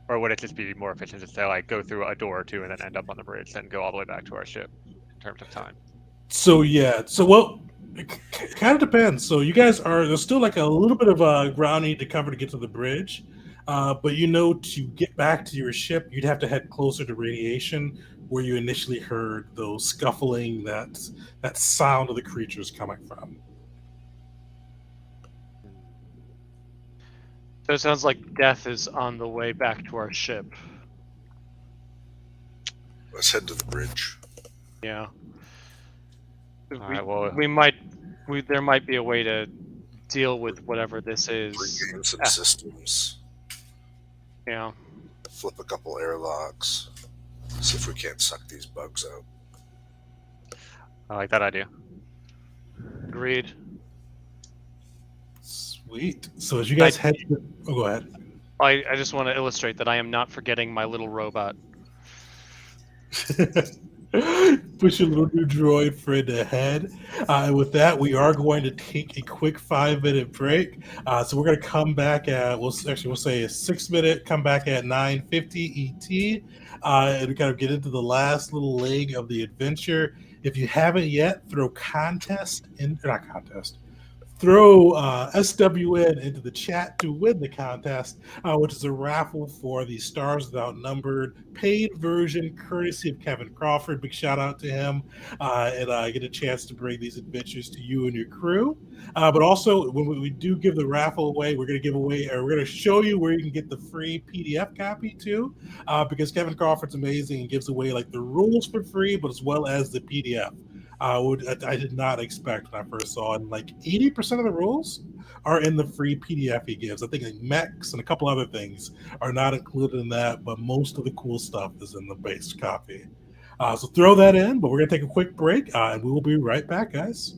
Speaker 4: Or would it just be more efficient just to like go through a door or two and then end up on the bridge, then go all the way back to our ship in terms of time?
Speaker 1: So yeah, so well, it kind of depends. So you guys there's still like a little bit of ground you need to cover to get to the bridge, but to get back to your ship, you'd have to head closer to radiation, where you initially heard those scuffling, that sound of the creatures coming from.
Speaker 3: So it sounds like death is on the way back to our ship.
Speaker 2: Let's head to the bridge.
Speaker 3: Yeah.
Speaker 4: Alright, well,
Speaker 3: There might be a way to deal with whatever this is.
Speaker 2: Regain some systems.
Speaker 3: Yeah.
Speaker 2: Flip a couple airlocks. See if we can't suck these bugs out.
Speaker 4: I like that idea.
Speaker 3: Agreed.
Speaker 1: Sweet. So as you guys head, go ahead.
Speaker 3: I just want to illustrate that I am not forgetting my little robot.
Speaker 1: Push your little new droid friend ahead. And with that, we are going to take a quick 5-minute break. So we're going to come back at we'll say a 6-minute. Come back at 9:50 ET, and we kind of get into the last little leg of the adventure. If you haven't yet, throw SWN into the chat to win the contest, which is a raffle for the Stars Without Number paid version, courtesy of Kevin Crawford. Big shout out to him, and get a chance to bring these adventures to you and your crew. But also, when we do give the raffle away, we're going to show you where you can get the free PDF copy too, because Kevin Crawford's amazing and gives away like the rules for free, but as well as the PDF. I did not expect when I first saw it. And like 80% of the rules are in the free PDF he gives. I think like mechs and a couple other things are not included in that, but most of the cool stuff is in the base copy. So throw that in, but we're going to take a quick break, and we will be right back, guys.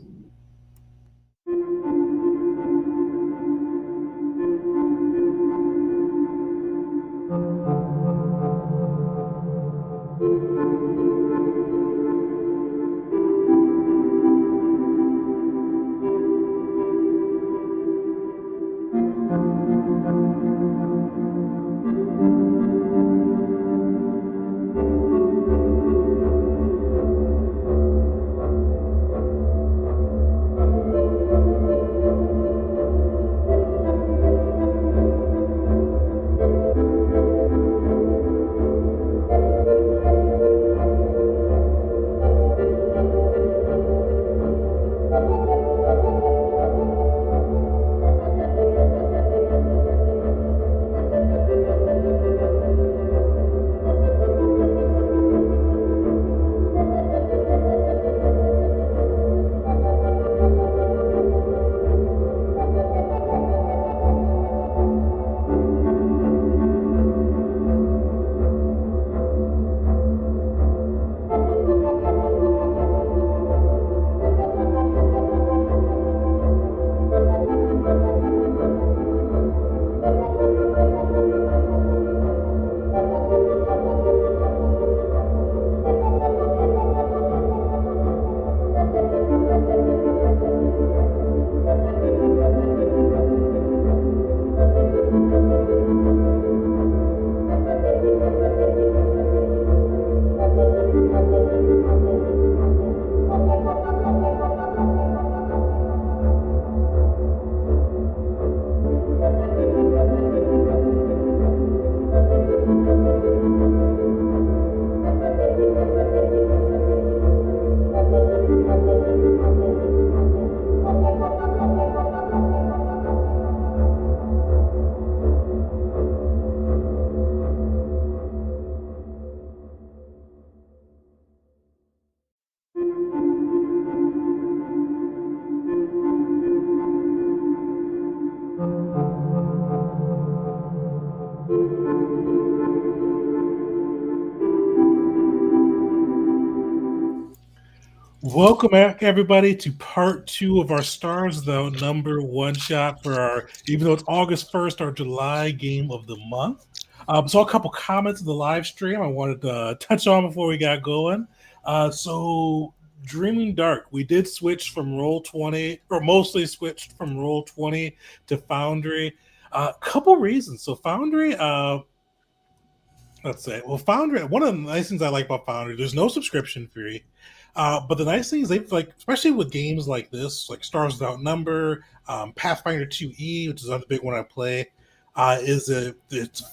Speaker 1: Welcome back, everybody, to part 2 of our Stars Without Number one shot for our, even though it's August 1st, our July game of the month. So a couple comments of the live stream I wanted to touch on before we got going. So Dreaming Dark, we did switch from Roll20, or mostly switched from Roll20 to Foundry. A couple reasons. So Foundry, let's say, well, Foundry, one of the nice things I like about Foundry, there's no subscription fee. But the nice thing is they've, like, especially with games like this, like Stars Without Number, Pathfinder 2E, which is another big one I play, it's a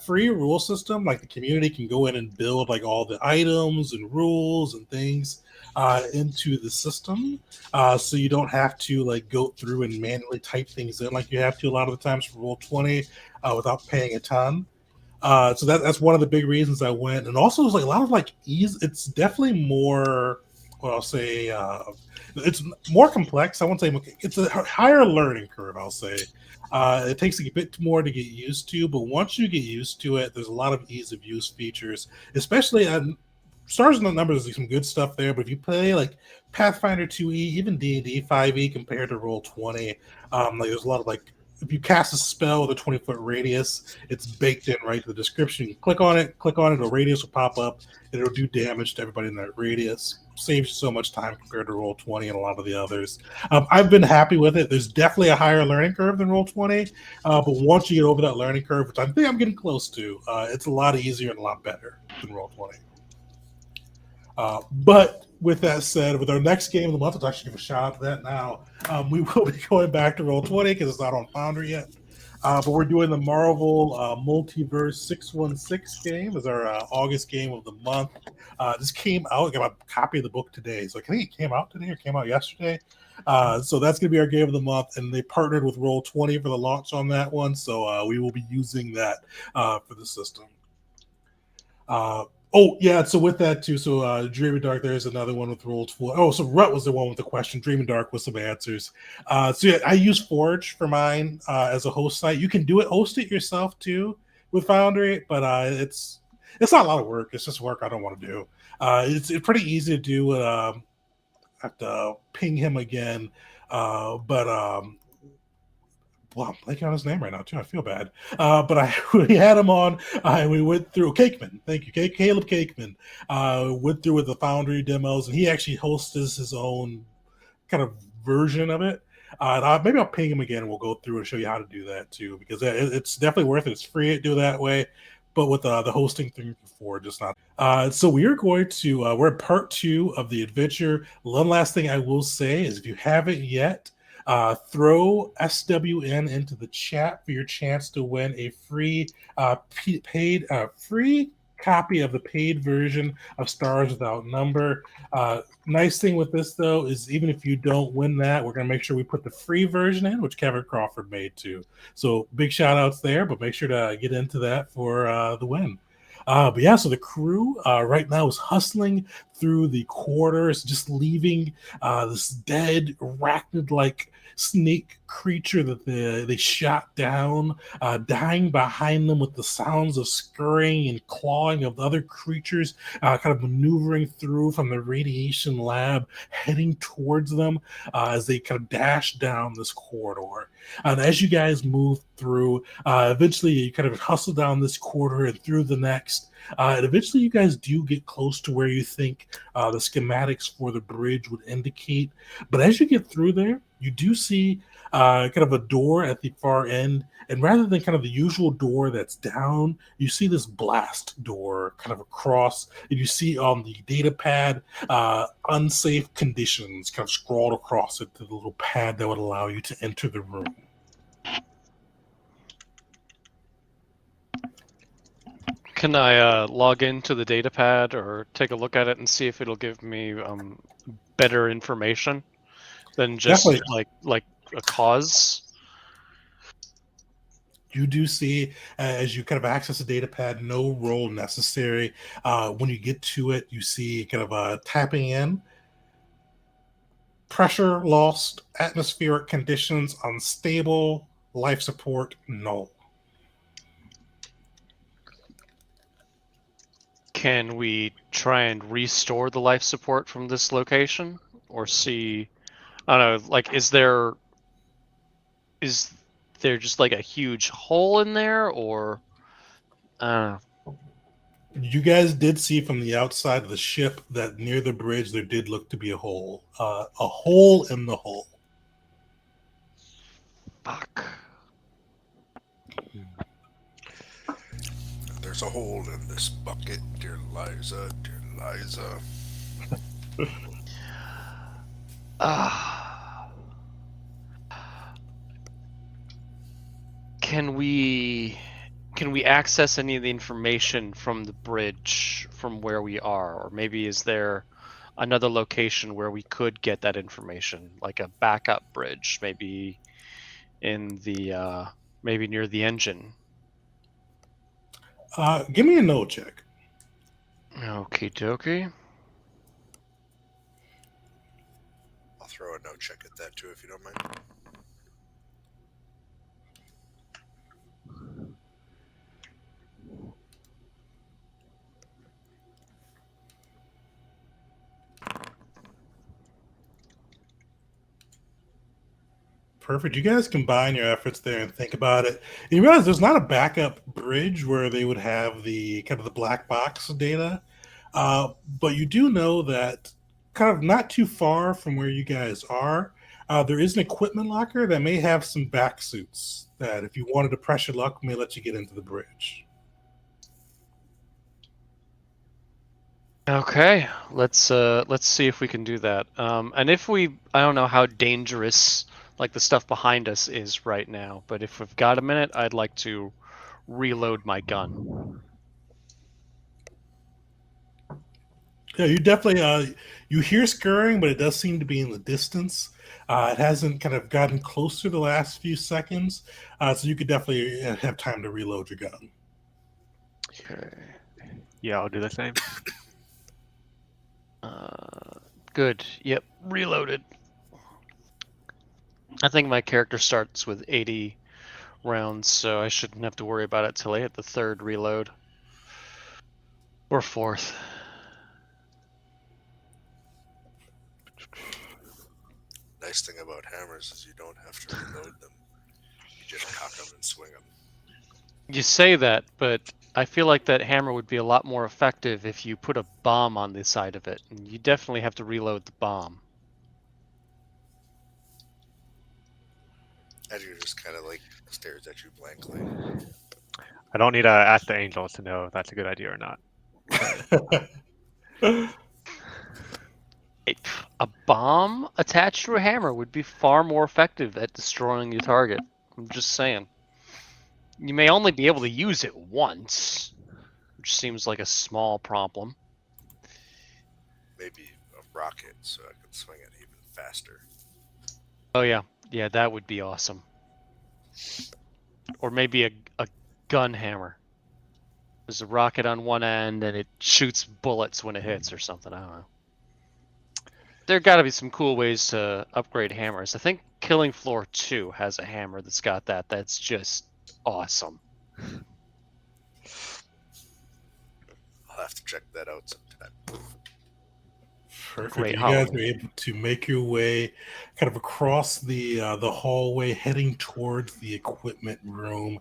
Speaker 1: free rule system. Like the community can go in and build like all the items and rules and things into the system, so you don't have to like go through and manually type things in like you have to a lot of the times for Roll20 without paying a ton. So that's one of the big reasons I went, and also it's like a lot of like ease. It's definitely more. Well, I'll say it's more complex. I won't say it's a higher learning curve. I'll say it takes a bit more to get used to, but once you get used to it, there's a lot of ease of use features, especially on Stars and Numbers. There's some good stuff there, but if you play like Pathfinder 2E, even D&D 5E compared to Roll20, like there's a lot of like if you cast a spell with a 20-foot radius, it's baked in right to the description. You click on it, a radius will pop up, and it'll do damage to everybody in that radius. Saves you so much time compared to Roll20 and a lot of the others. I've been happy with it. There's definitely a higher learning curve than Roll20, but once you get over that learning curve, which I think I'm getting close to, it's a lot easier and a lot better than Roll20. But with that said, with our next game of the month, let's actually give a shout out to that now. We will be going back to Roll20 because it's not on Foundry yet. But we're doing the Marvel Multiverse 616 game as our August game of the month. This came out. I got a copy of the book today. So I think it came out today or came out yesterday. So that's going to be our game of the month. And they partnered with Roll20 for the launch on that one. So we will be using that for the system. Oh, yeah, so with that, too, so Dreaming Dark, there's another one with Roll20. Oh, so Rut was the one with the question. Dreaming Dark with some answers. So, yeah, I use Forge for mine as a host site. You can host it yourself, too, with Foundry, but it's not a lot of work. It's just work I don't want to do. It's pretty easy to do. I have to ping him again, but well, I'm blanking on his name right now, too. I feel bad. But we had him on, and we went through Cakeman. Thank you, Caleb Cakeman. Went through with the Foundry demos, and he actually hosts his own kind of version of it. Maybe I'll ping him again, and we'll go through and show you how to do that, too, because it's definitely worth it. It's free to do that way. But with the hosting thing before, just not. So we are going to, we're at part 2 of the adventure. One last thing I will say is if you haven't yet, throw SWN into the chat for your chance to win a free free copy of the paid version of Stars Without Number. Nice thing with this, though, is even if you don't win that, we're going to make sure we put the free version in, which Kevin Crawford made too. So big shout outs there, but make sure to get into that for the win. But yeah, so the crew right now is hustling through the corridors, just leaving this dead arachnid-like snake creature that they shot down, dying behind them with the sounds of scurrying and clawing of other creatures, kind of maneuvering through from the radiation lab, heading towards them as they kind of dash down this corridor. And as you guys move through, eventually you kind of hustle down this corridor and through the next. And eventually you guys do get close to where you think the schematics for the bridge would indicate. But as you get through there, you do see kind of a door at the far end. And rather than kind of the usual door that's down, you see this blast door kind of across. And you see on the data pad, unsafe conditions kind of scrawled across it to the little pad that would allow you to enter the room.
Speaker 3: Can I log into the data pad or take a look at it and see if it'll give me better information than just like a cause?
Speaker 1: You do see, as you kind of access the data pad, no roll necessary. When you get to it, you see kind of tapping in. Pressure lost, atmospheric conditions unstable, life support null.
Speaker 3: Can we try and restore the life support from this location? or see. I don't know. Like, is there just like a huge hole in there, or I don't know.
Speaker 1: You guys did see from the outside of the ship that near the bridge there did look to be a hole in the hull.
Speaker 3: Fuck.
Speaker 2: There's a hole in this bucket, dear Liza, dear Liza.
Speaker 3: Can we access any of the information from the bridge from where we are, or maybe is there another location where we could get that information, like a backup bridge, maybe in the maybe near the engine?
Speaker 1: Give me a no check.
Speaker 3: Okie dokie.
Speaker 2: I'll throw a no check at that too, if you don't mind.
Speaker 1: Perfect. You guys combine your efforts there and think about it. And you realize there's not a backup bridge where they would have the kind of the black box data, but you do know that kind of not too far from where you guys are, there is an equipment locker that may have some back suits that, if you wanted to press your luck, may let you get into the bridge.
Speaker 3: Okay, let's see if we can do that. And if I don't know how dangerous like the stuff behind us is right now, but if we've got a minute, I'd like to reload my gun.
Speaker 1: Yeah, you definitely you hear scurrying, but it does seem to be in the distance. It hasn't kind of gotten closer the last few seconds, so you could definitely have time to reload your gun.
Speaker 3: Okay.
Speaker 4: Yeah, I'll do the same.
Speaker 3: Good. Yep, reloaded. I think my character starts with 80 rounds, so I shouldn't have to worry about it till I hit the third reload. Or fourth.
Speaker 2: Nice thing about hammers is you don't have to reload them. You just cock them and swing them.
Speaker 3: You say that, but I feel like that hammer would be a lot more effective if you put a bomb on the side of it. And you definitely have to reload the bomb.
Speaker 2: Edgar just kind of like stares at you blankly.
Speaker 4: I don't need to ask the angels to know if that's a good idea or not.
Speaker 3: A bomb attached to a hammer would be far more effective at destroying your target. I'm just saying. You may only be able to use it once, which seems like a small problem.
Speaker 2: Maybe a rocket so I can swing it even faster.
Speaker 3: Oh yeah, yeah, that would be awesome. Or maybe a gun hammer. There's a rocket on one end and it shoots bullets when it hits or something. I don't know. There got to be some cool ways to upgrade hammers. I think Killing Floor 2 has a hammer that's got that. That's just awesome.
Speaker 2: I'll have to check that out sometime.
Speaker 1: Perfect.
Speaker 3: Great
Speaker 1: You guys
Speaker 3: Halloween.
Speaker 1: are able to make your way kind of across the hallway, heading towards the equipment room,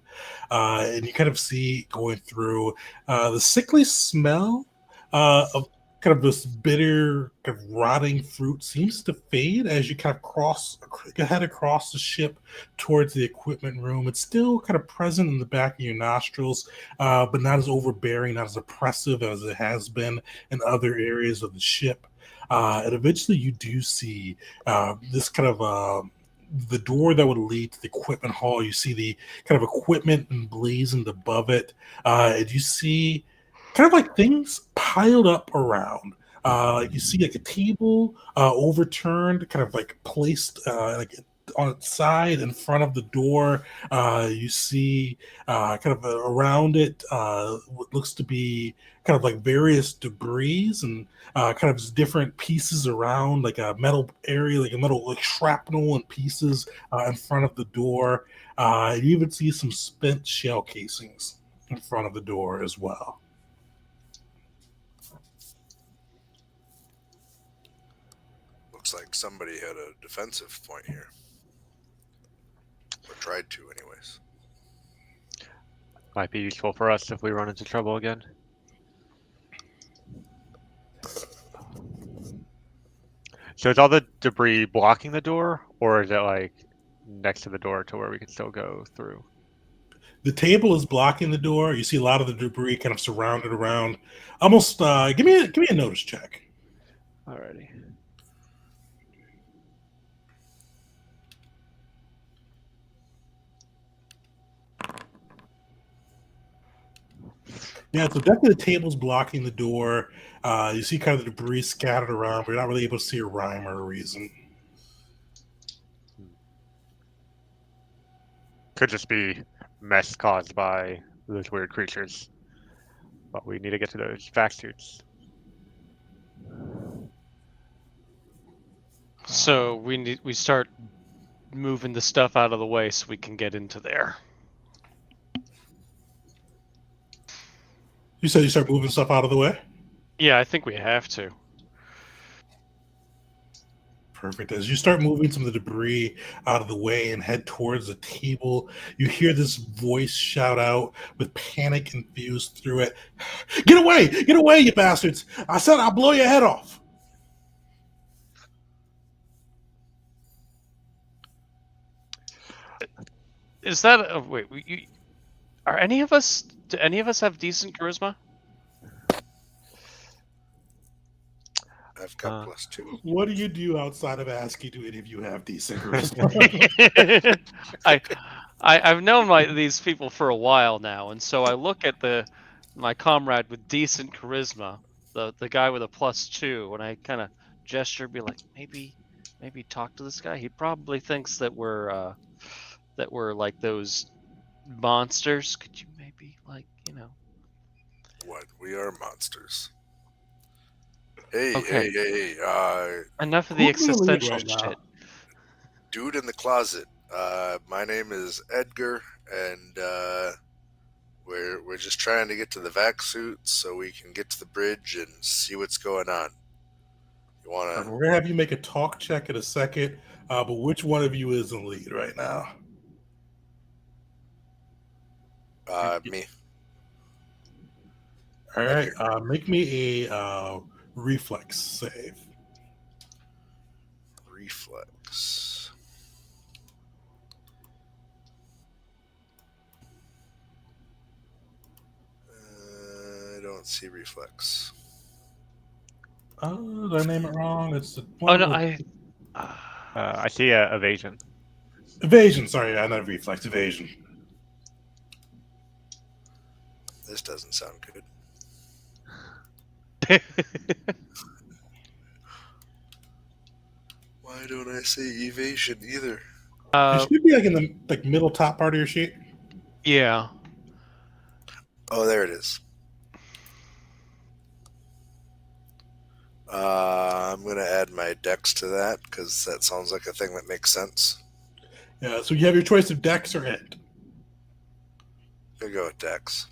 Speaker 1: and you kind of see going through the sickly smell of kind of this bitter, kind of rotting fruit seems to fade as you kind of head across the ship towards the equipment room. It's still kind of present in the back of your nostrils, but not as overbearing, not as oppressive as it has been in other areas of the ship. And eventually you do see this kind of the door that would lead to the equipment hall. You see the kind of equipment emblazoned above it. And you see kind of like things piled up around. You see like a table overturned, kind of like placed like on its side in front of the door. You see kind of around it what looks to be kind of like various debris and kind of just different pieces around, like a metal area, like a metal like shrapnel and pieces in front of the door. You even see some spent shell casings in front of the door as well.
Speaker 2: Looks like somebody had a defensive point here. Or tried to, anyways.
Speaker 4: Might be useful for us if we run into trouble again. So is all the debris blocking the door, or is it like next to the door to where we can still go through?
Speaker 1: The table is blocking the door. You see a lot of the debris kind of surrounded around. Almost. Give me a notice check.
Speaker 4: Alrighty.
Speaker 1: Yeah, so definitely the table's blocking the door. You see kind of the debris scattered around, but you're not really able to see a rhyme or a reason.
Speaker 4: Could just be mess caused by those weird creatures. But we need to get to those fact suits.
Speaker 3: So we start moving the stuff out of the way so we can get into there.
Speaker 1: You said you start moving stuff out of the way?
Speaker 3: Yeah, I think we have to.
Speaker 1: Perfect. As you start moving some of the debris out of the way and head towards the table, you hear this voice shout out with panic infused through it. Get away! Get away, you bastards! I said I'll blow your head off!
Speaker 3: Is that wait? Are any of us? Do any of us have decent charisma?
Speaker 2: I've got +2.
Speaker 1: What do you do outside of asking, do any of you have decent charisma?
Speaker 3: I've known these people for a while now, and so I look at my comrade with decent charisma, the guy with a +2, and I kind of gesture, be like, maybe talk to this guy. He probably thinks that we're like those monsters. Could you maybe
Speaker 2: What? We are monsters. Hey,
Speaker 3: Okay.
Speaker 2: hey!
Speaker 3: Enough of the
Speaker 1: Who's in the lead
Speaker 3: existential
Speaker 1: right now?
Speaker 3: shit.
Speaker 2: Dude in the closet. My name is Edgar, and we're just trying to get to the vac suit so we can get to the bridge and see what's going on. You wanna?
Speaker 1: We're gonna have you make a talk check in a second, but which one of you is in the lead right now?
Speaker 2: Me.
Speaker 1: All right, make me a reflex save.
Speaker 2: Reflex. I don't see reflex.
Speaker 1: Did I name it wrong? It's the
Speaker 3: Oh
Speaker 1: one
Speaker 3: no,
Speaker 1: with
Speaker 4: I see evasion.
Speaker 1: evasion. Sorry, not reflex. Evasion.
Speaker 2: This doesn't sound good. Why don't I say evasion either?
Speaker 1: It should be like in the middle top part of your sheet.
Speaker 3: yeah.
Speaker 2: Oh, there it is. I'm going to add my dex to that because that sounds like a thing that makes sense.
Speaker 1: Yeah, so you have your choice of dex or int.
Speaker 2: I'm going to go with dex.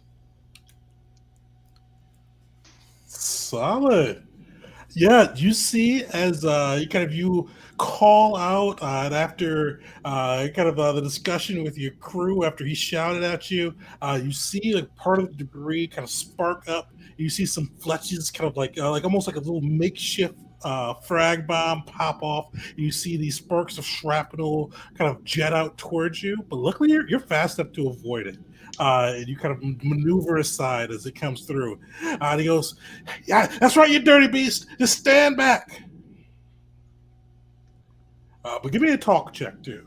Speaker 1: Solid. Yeah, you see as you call out and after the discussion with your crew after he shouted at you, you see like part of the debris kind of spark up. You see some fletches kind of like almost like a little makeshift frag bomb pop off. You see these sparks of shrapnel kind of jet out towards you, but luckily you're fast enough to avoid it. And you kind of maneuver aside as it comes through. And he goes, "Yeah, that's right, you dirty beast. Just stand back." But give me a talk check too.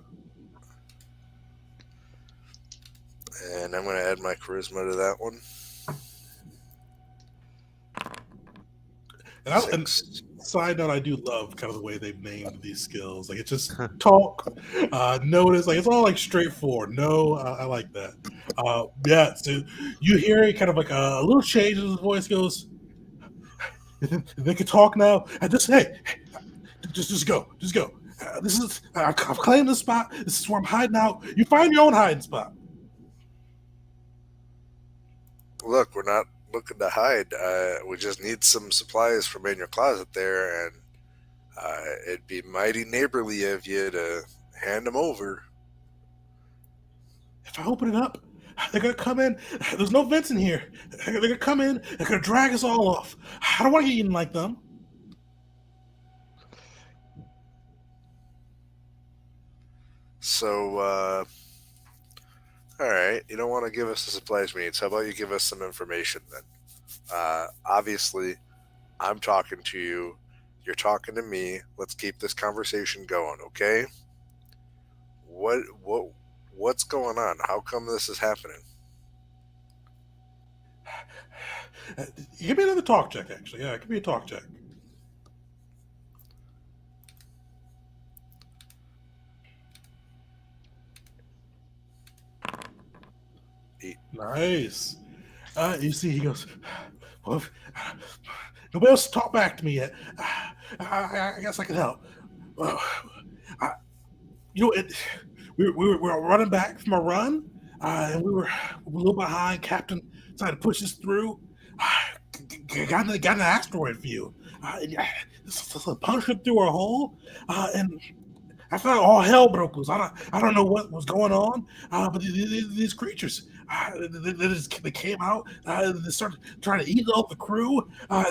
Speaker 2: And I'm going to add my charisma to that one.
Speaker 1: And side note, I do love kind of the way they've named these skills. Like it's just talk, notice, like it's all like straightforward. No, I like that. Yeah, so you hear it kind of like a little change in his voice. Goes, they can talk now. And just just go. This is I've claimed this spot. This is where I'm hiding out. You find your own hiding spot.
Speaker 2: Look, we're not looking to hide. We just need some supplies from in your closet there, and It'd be mighty neighborly of you to hand them over.
Speaker 1: If I open it up, they're gonna come in. There's no vents in here. They're gonna come in. They're gonna drag us all off. I don't want to get eaten like them.
Speaker 2: So, all right, you don't want to give us the supplies we need. So how about you give us some information then? Obviously, I'm talking to you. You're talking to me. Let's keep this conversation going, okay? What what what's going on? How come this is happening?
Speaker 1: Give me another talk check, actually. Yeah, give me a talk check. Nice. You see, he goes, well, nobody else talked back to me yet. I guess I can help. Well, I, we were running back from a run, and we were a little behind. Captain decided to push us through. Got an asteroid view. Punched it through a hole, and I thought all hell broke loose. I don't know what was going on, but these creatures, they came out. They started trying to eat up the crew.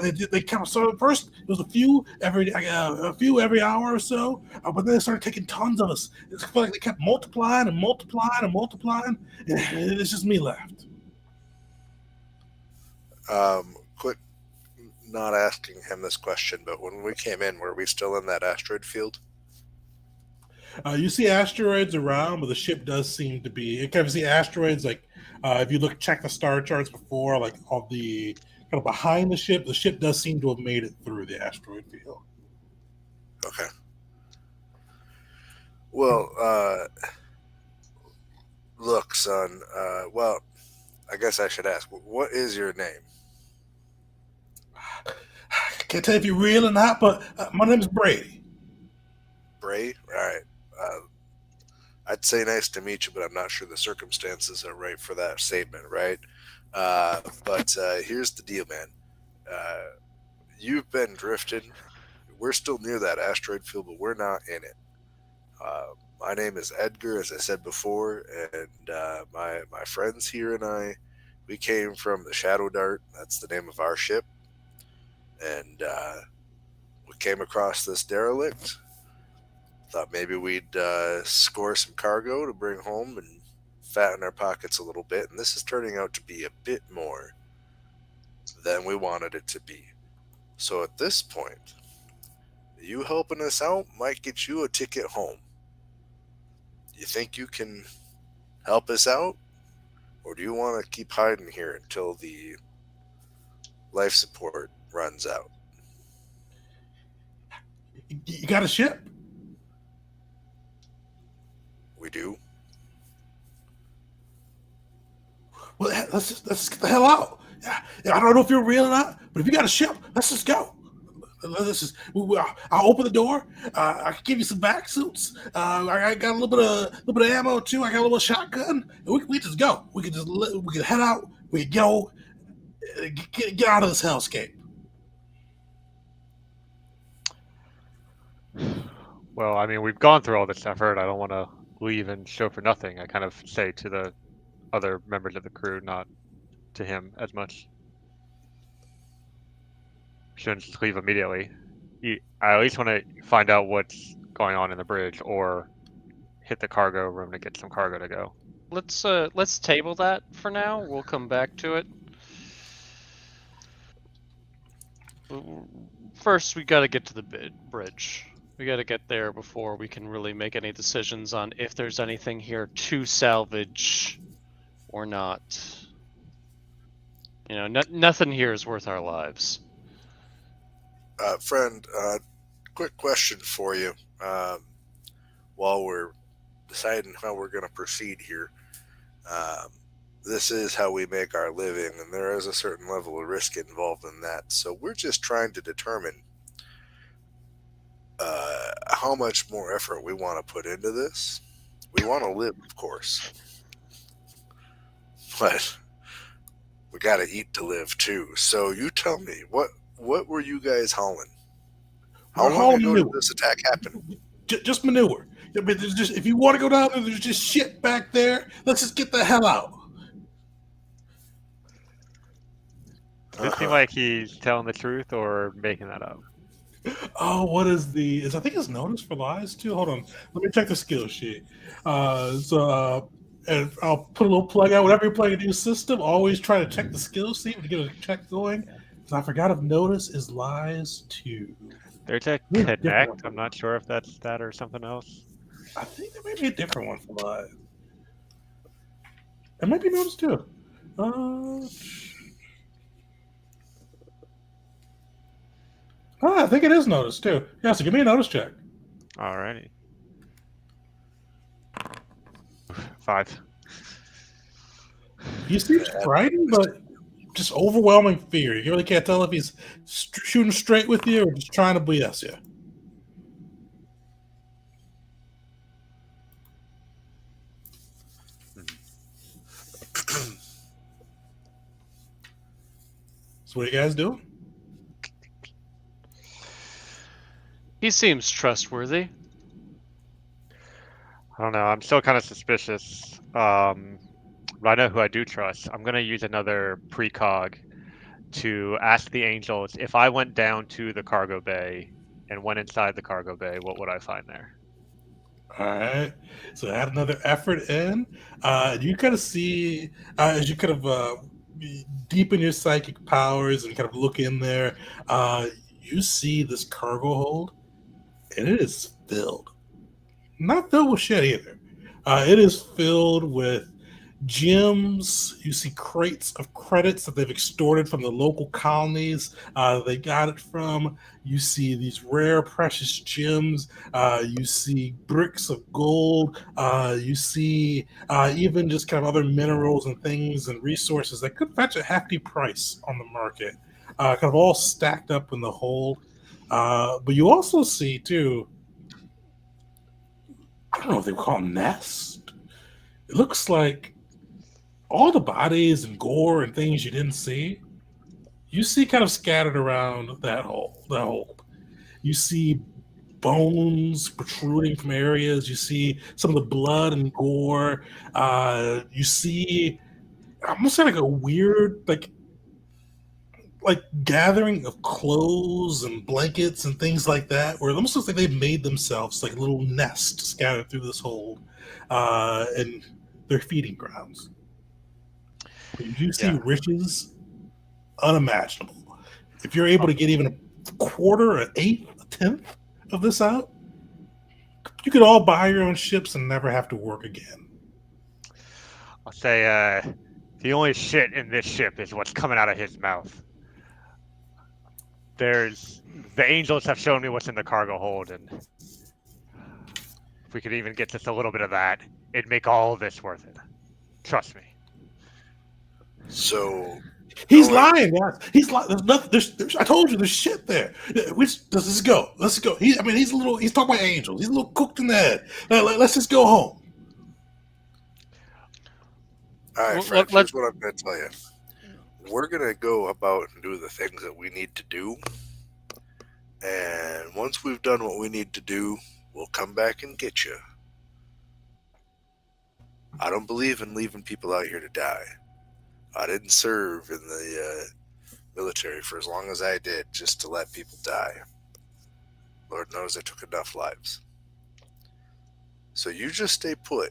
Speaker 1: They kind of started first. It was a few every hour or so, but then they started taking tons of us. It felt like they kept multiplying and multiplying and multiplying. And it's just me left.
Speaker 2: Quit not asking him this question, but when we came in, were we still in that asteroid field?
Speaker 1: You see asteroids around, but the ship does seem to be. You kind of see asteroids like if you check the star charts before, like of the kind of behind the ship does seem to have made it through the asteroid field.
Speaker 2: Okay. Well, look, son. Well, I guess I should ask, what is your name?
Speaker 1: Can't tell if you're real or not, but my name's Brady.
Speaker 2: Bray? All right. I'd say nice to meet you, but I'm not sure the circumstances are right for that statement, right? But here's the deal, man. Uh, you've been drifting. We're still near that asteroid field, but we're not in it. My name is Edgar, as I said before, and my friends here and we came from the Shadow Dart. That's the name of our ship, and we came across this derelict. Thought maybe we'd score some cargo to bring home and fatten our pockets a little bit, and this is turning out to be a bit more than we wanted it to be. So at this point, you helping us out might get you a ticket home. You think you can help us out? Or do you want to keep hiding here until the life support runs out?
Speaker 1: You got a ship?
Speaker 2: We do.
Speaker 1: Well, let's just get the hell out. Yeah, I don't know if you're real or not, but if you got a ship, let's just go. I'll open the door. I can give you some vac suits. I got a little bit of ammo too. I got a little shotgun. We just go. We can head out. We can go get out of this hellscape.
Speaker 4: Well, I mean, we've gone through all this effort. I don't want to leave and show for nothing. I kind of say to the other members of the crew, not to him as much. Shouldn't just leave immediately. I at least want to find out what's going on in the bridge, or hit the cargo room to get some cargo to go.
Speaker 3: Let's table that for now. We'll come back to it. First, we got to get to the bridge. We got to get there before we can really make any decisions on if there's anything here to salvage or not. You know, nothing here is worth our lives.
Speaker 2: Friend, quick question for you. While we're deciding how we're going to proceed here, this is how we make our living, and there is a certain level of risk involved in that. So we're just trying to determine how much more effort we want to put into this. We want to live, of course, but we got to eat to live too. So you tell me, what were you guys hauling? How long
Speaker 1: Haul
Speaker 2: ago did
Speaker 1: manure.
Speaker 2: this attack happen?
Speaker 1: Just manure. I mean, there's just if you want to go down there, there's just shit back there. Let's just get the hell out.
Speaker 4: Does it seem like he's telling the truth or making that up?
Speaker 1: Oh, what is I think it's notice for lies too. Hold on, let me check the skill sheet. And I'll put a little plug out. Whenever you're playing a new system, always try to check the skill sheet to get a check going. So I forgot if notice is lies too.
Speaker 4: There's a
Speaker 1: There's a different
Speaker 4: connect.
Speaker 1: one.
Speaker 4: I'm not sure if that's that or something else.
Speaker 1: I think there may be a different one for lies. It might be notice too. I think it is notice too. Yeah, so give me a notice check.
Speaker 4: Alrighty. 5.
Speaker 1: He seems frightened, but just overwhelming fear. You really can't tell if he's shooting straight with you or just trying to BS you. So what are you guys doing?
Speaker 3: He seems trustworthy.
Speaker 4: I don't know. I'm still kind of suspicious. But I know who I do trust. I'm gonna use another precog to ask the angels if I went down to the cargo bay and went inside the cargo bay, what would I find there?
Speaker 1: All right. So add another effort in. You kind of see as you kind of deepen your psychic powers and kind of look in there. You see this cargo hold, and it is filled. Not filled with shit either. It is filled with gems. You see crates of credits that they've extorted from the local colonies they got it from. You see these rare precious gems. You see bricks of gold. You see even just kind of other minerals and things and resources that could fetch a hefty price on the market, kind of all stacked up in the hold. But you also see too, I don't know if they would call them nests. It looks like all the bodies and gore and things you didn't see, you see kind of scattered around that hole. You see bones protruding from areas. You see some of the blood and gore. You see almost like a weird like gathering of clothes and blankets and things like that, where it almost looks like they've made themselves like a little nest scattered through this hole, and their feeding grounds. You see riches unimaginable. If you're able to get even a quarter, an eighth, a tenth of this out, you could all buy your own ships and never have to work again.
Speaker 4: I'll say the only shit in this ship is what's coming out of his mouth. The angels have shown me what's in the cargo hold, and if we could even get just a little bit of that, it'd make all of this worth it. Trust me.
Speaker 2: So
Speaker 1: he's lying, guys. He's lying. There's nothing. I told you, there's shit there. Which does this go? Let's go. He's talking about angels. He's a little cooked in the head. Let's just go home.
Speaker 2: All right, Fred, here's what I'm going to tell you. We're going to go about and do the things that we need to do. And once we've done what we need to do, we'll come back and get you. I don't believe in leaving people out here to die. I didn't serve in the military for as long as I did just to let people die. Lord knows I took enough lives. So you just stay put.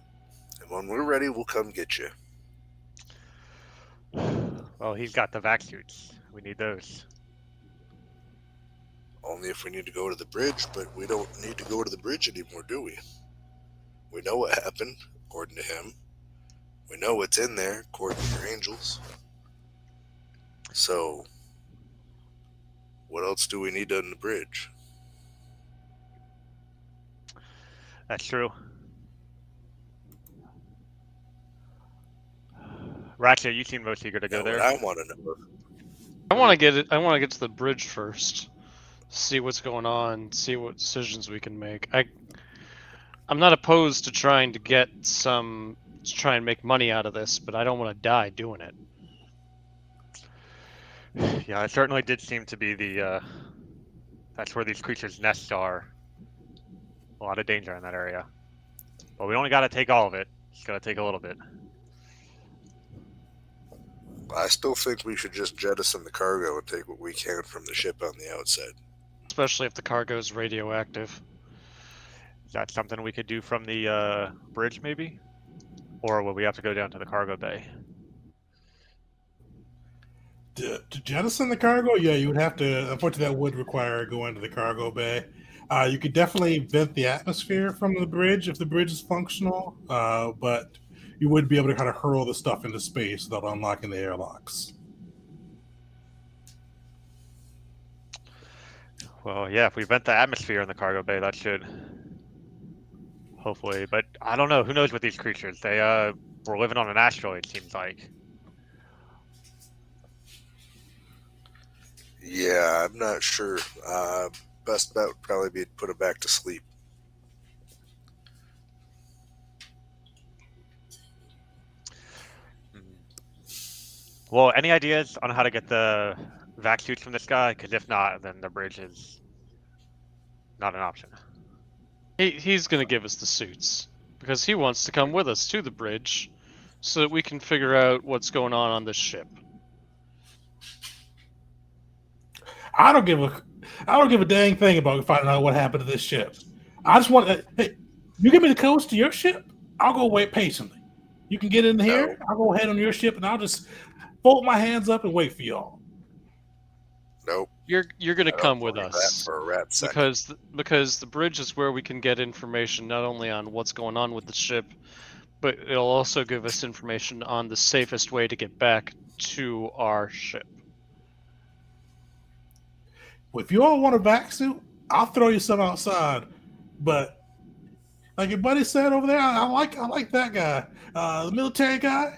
Speaker 2: And when we're ready, we'll come get you.
Speaker 4: Well, he's got the vac suits. We need those.
Speaker 2: Only if we need to go to the bridge, but we don't need to go to the bridge anymore, do we? We know what happened, according to him. We know what's in there, according to your angels. So, what else do we need on the bridge?
Speaker 4: That's true. Ratchet, you seem most eager to go there.
Speaker 2: I want to know.
Speaker 3: I want to get it. I want to get to the bridge first. See what's going on. See what decisions we can make. I'm not opposed to trying to try and make money out of this, but I don't want to die doing it.
Speaker 4: Yeah, it certainly did seem to be the That's where these creatures' nests are. A lot of danger in that area. But we only got to take all of it. Just got to take a little bit.
Speaker 2: I still think we should just jettison the cargo and take what we can from the ship on the outside.
Speaker 3: Especially if the cargo is radioactive.
Speaker 4: Is that something we could do from the bridge, maybe? Or will we have to go down to the cargo bay?
Speaker 1: To jettison the cargo, yeah, you would have to. Unfortunately, that would require going to the cargo bay. You could definitely vent the atmosphere from the bridge if the bridge is functional, but you would be able to kind of hurl the stuff into space without unlocking the airlocks.
Speaker 4: Well, yeah, if we vent the atmosphere in the cargo bay, that should hopefully. But I don't know. Who knows with these creatures? They were living on an asteroid, seems like.
Speaker 2: Yeah, I'm not sure. Best bet would probably be to put it back to sleep.
Speaker 4: Well, any ideas on how to get the vac suits from this guy? Because if not, then the bridge is not an option.
Speaker 3: He's gonna give us the suits because he wants to come with us to the bridge so that we can figure out what's going on this ship.
Speaker 1: I don't give a dang thing about finding out what happened to this ship. I just want to. Hey, you give me the codes to your ship, I'll go wait patiently. You can get in here.
Speaker 2: No.
Speaker 1: I'll go ahead on your ship, and I'll just fold my hands up and wait for y'all.
Speaker 2: Nope.
Speaker 3: You're gonna
Speaker 2: I don't
Speaker 3: come with
Speaker 2: believe
Speaker 3: us
Speaker 2: that for a rat second.
Speaker 3: because the bridge is where we can get information not only on what's going on with the ship, but it'll also give us information on the safest way to get back to our ship.
Speaker 1: If you all want a vac suit, I'll throw you some outside. But like your buddy said over there, I like that guy, the military guy.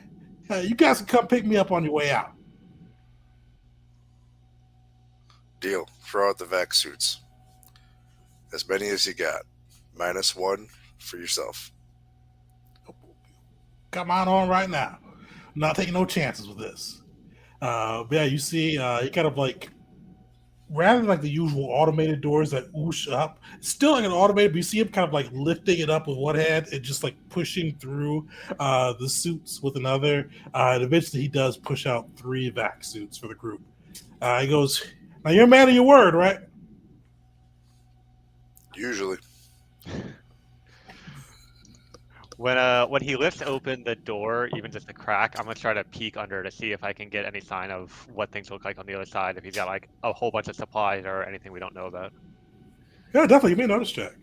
Speaker 1: You guys can come pick me up on your way out.
Speaker 2: Deal. Throw out the vac suits. As many as you got. -1 for yourself.
Speaker 1: Got mine on right now. I'm not taking no chances with this. But yeah, you see, he kind of like, rather than like the usual automated doors that whoosh up, it's still like an automated, but you see him kind of like lifting it up with one hand and just like pushing through the suits with another. And eventually he does push out 3 vac suits for the group. He goes, now you're a man of your word, right?
Speaker 2: Usually.
Speaker 4: When he lifts open the door, even just a crack, I'm gonna try to peek under to see if I can get any sign of what things look like on the other side. If he's got like a whole bunch of supplies or anything we don't know about.
Speaker 1: Yeah, definitely. Give me a notice check.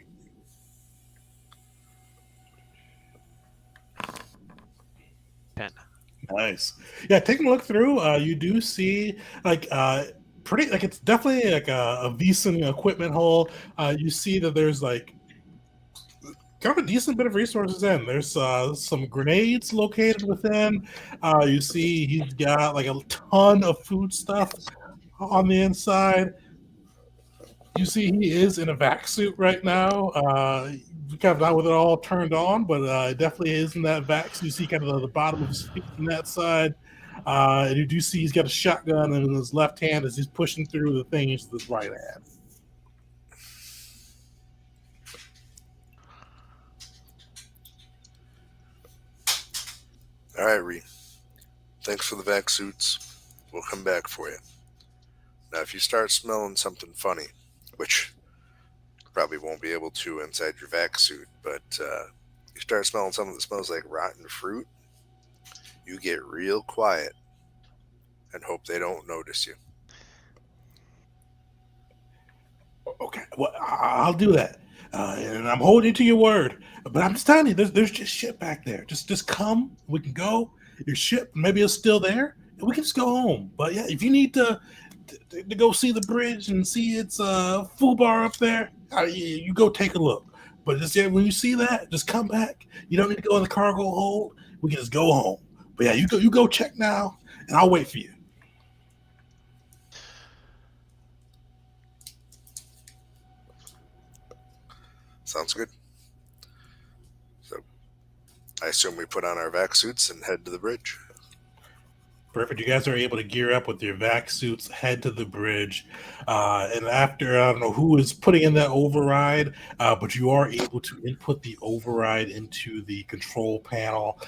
Speaker 1: Nice. Yeah, taking a look through, you do see like pretty like it's definitely like a decent equipment hole. You see that there's like kind of a decent bit of resources in. There's some grenades located within. You see he's got like a ton of food stuff on the inside. You see he is in a vac suit right now. Kind of not with it all turned on, but definitely is in that vac suit. You see kind of the bottom of his feet on that side. And you do see he's got a shotgun in his left hand as he's pushing through the things with his right hand.
Speaker 2: All right, Ree. Thanks for the vac suits. We'll come back for you. Now, if you start smelling something funny, which you probably won't be able to inside your vac suit, but you start smelling something that smells like rotten fruit, you get real quiet and hope they don't notice you.
Speaker 1: Okay, well, I'll do that. And I'm holding you to your word. But I'm just telling you, there's just shit back there. Just come. We can go. Your ship, maybe it's still there. And we can just go home. But yeah, if you need to go see the bridge and see its food bar up there, you go take a look. But just when you see that, just come back. You don't need to go in the cargo hold. We can just go home. But yeah, you go check now, and I'll wait for you.
Speaker 2: Sounds good. So I assume we put on our vac suits and head to the bridge.
Speaker 1: Perfect. You guys are able to gear up with your vac suits, head to the bridge, and after I don't know who is putting in that override, but you are able to input the override into the control panel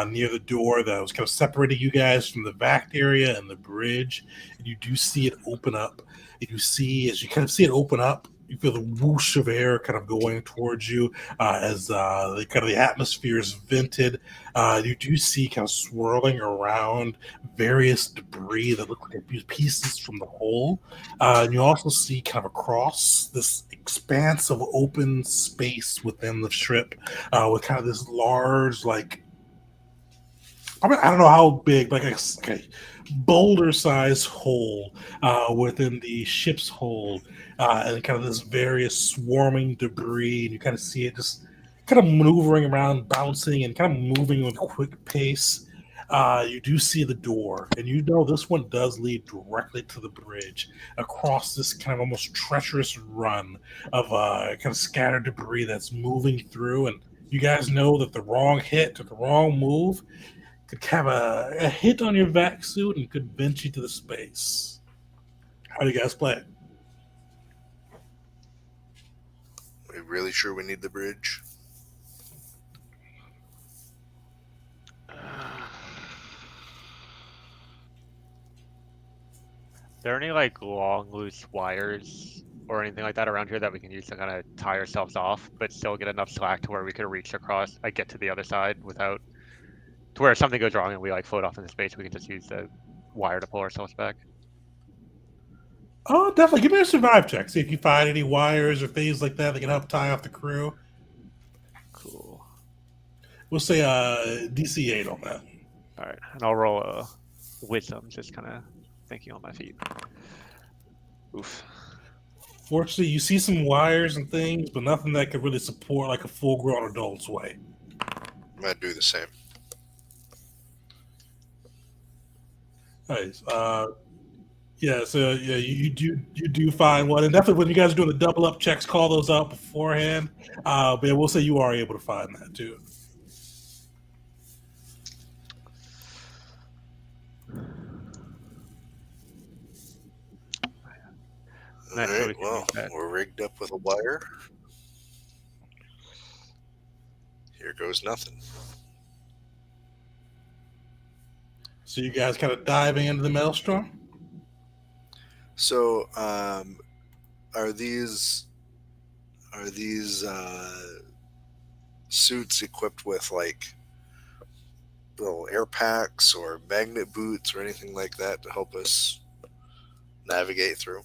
Speaker 1: near the door that was kind of separating you guys from the vac area and the bridge. And you do see it open up. And you see, as you kind of see it open up, you feel the whoosh of air kind of going towards you as the atmosphere is vented. You do see kind of swirling around various debris that look like pieces from the hole. And you also see kind of across this expanse of open space within the strip with kind of this large, like, I don't know how big, like a boulder sized hole within the ship's hold, and kind of this various swarming debris. And you kind of see it just kind of maneuvering around, bouncing, and kind of moving with a quick pace. You do see the door, and you know this one does lead directly to the bridge across this kind of almost treacherous run of kind of scattered debris that's moving through. And you guys know that the wrong hit or the wrong move could have a hit on your vac suit and could bend you to the space. How do you guys play it?
Speaker 2: Are you really sure we need the bridge?
Speaker 4: There any like long loose wires or anything like that around here that we can use to kind of tie ourselves off, but still get enough slack to where we could reach across, like get to the other side without, to where if something goes wrong and we like float off into space, we can just use the wire to pull ourselves back.
Speaker 1: Oh, definitely. Give me a survive check. See if you find any wires or things like that that can help tie off the crew.
Speaker 4: Cool.
Speaker 1: We'll say DC 8 on that.
Speaker 4: All right, and I'll roll a wisdom, just kind of thinking on my feet. Oof.
Speaker 1: Fortunately, you see some wires and things, but nothing that could really support like a full-grown adult's way.
Speaker 2: I'm going to do the same.
Speaker 1: Nice. Yeah, so yeah, you do find one, and definitely when you guys are doing the double up checks, call those out beforehand. But yeah, we'll say you are able to find that too.
Speaker 2: All
Speaker 4: Nice, so we
Speaker 2: right,
Speaker 4: can
Speaker 2: well,
Speaker 4: use that.
Speaker 2: we're rigged up with a wire. Here goes nothing.
Speaker 1: So you guys kind of diving into the maelstrom.
Speaker 2: So, are these suits equipped with like little air packs or magnet boots or anything like that to help us navigate through?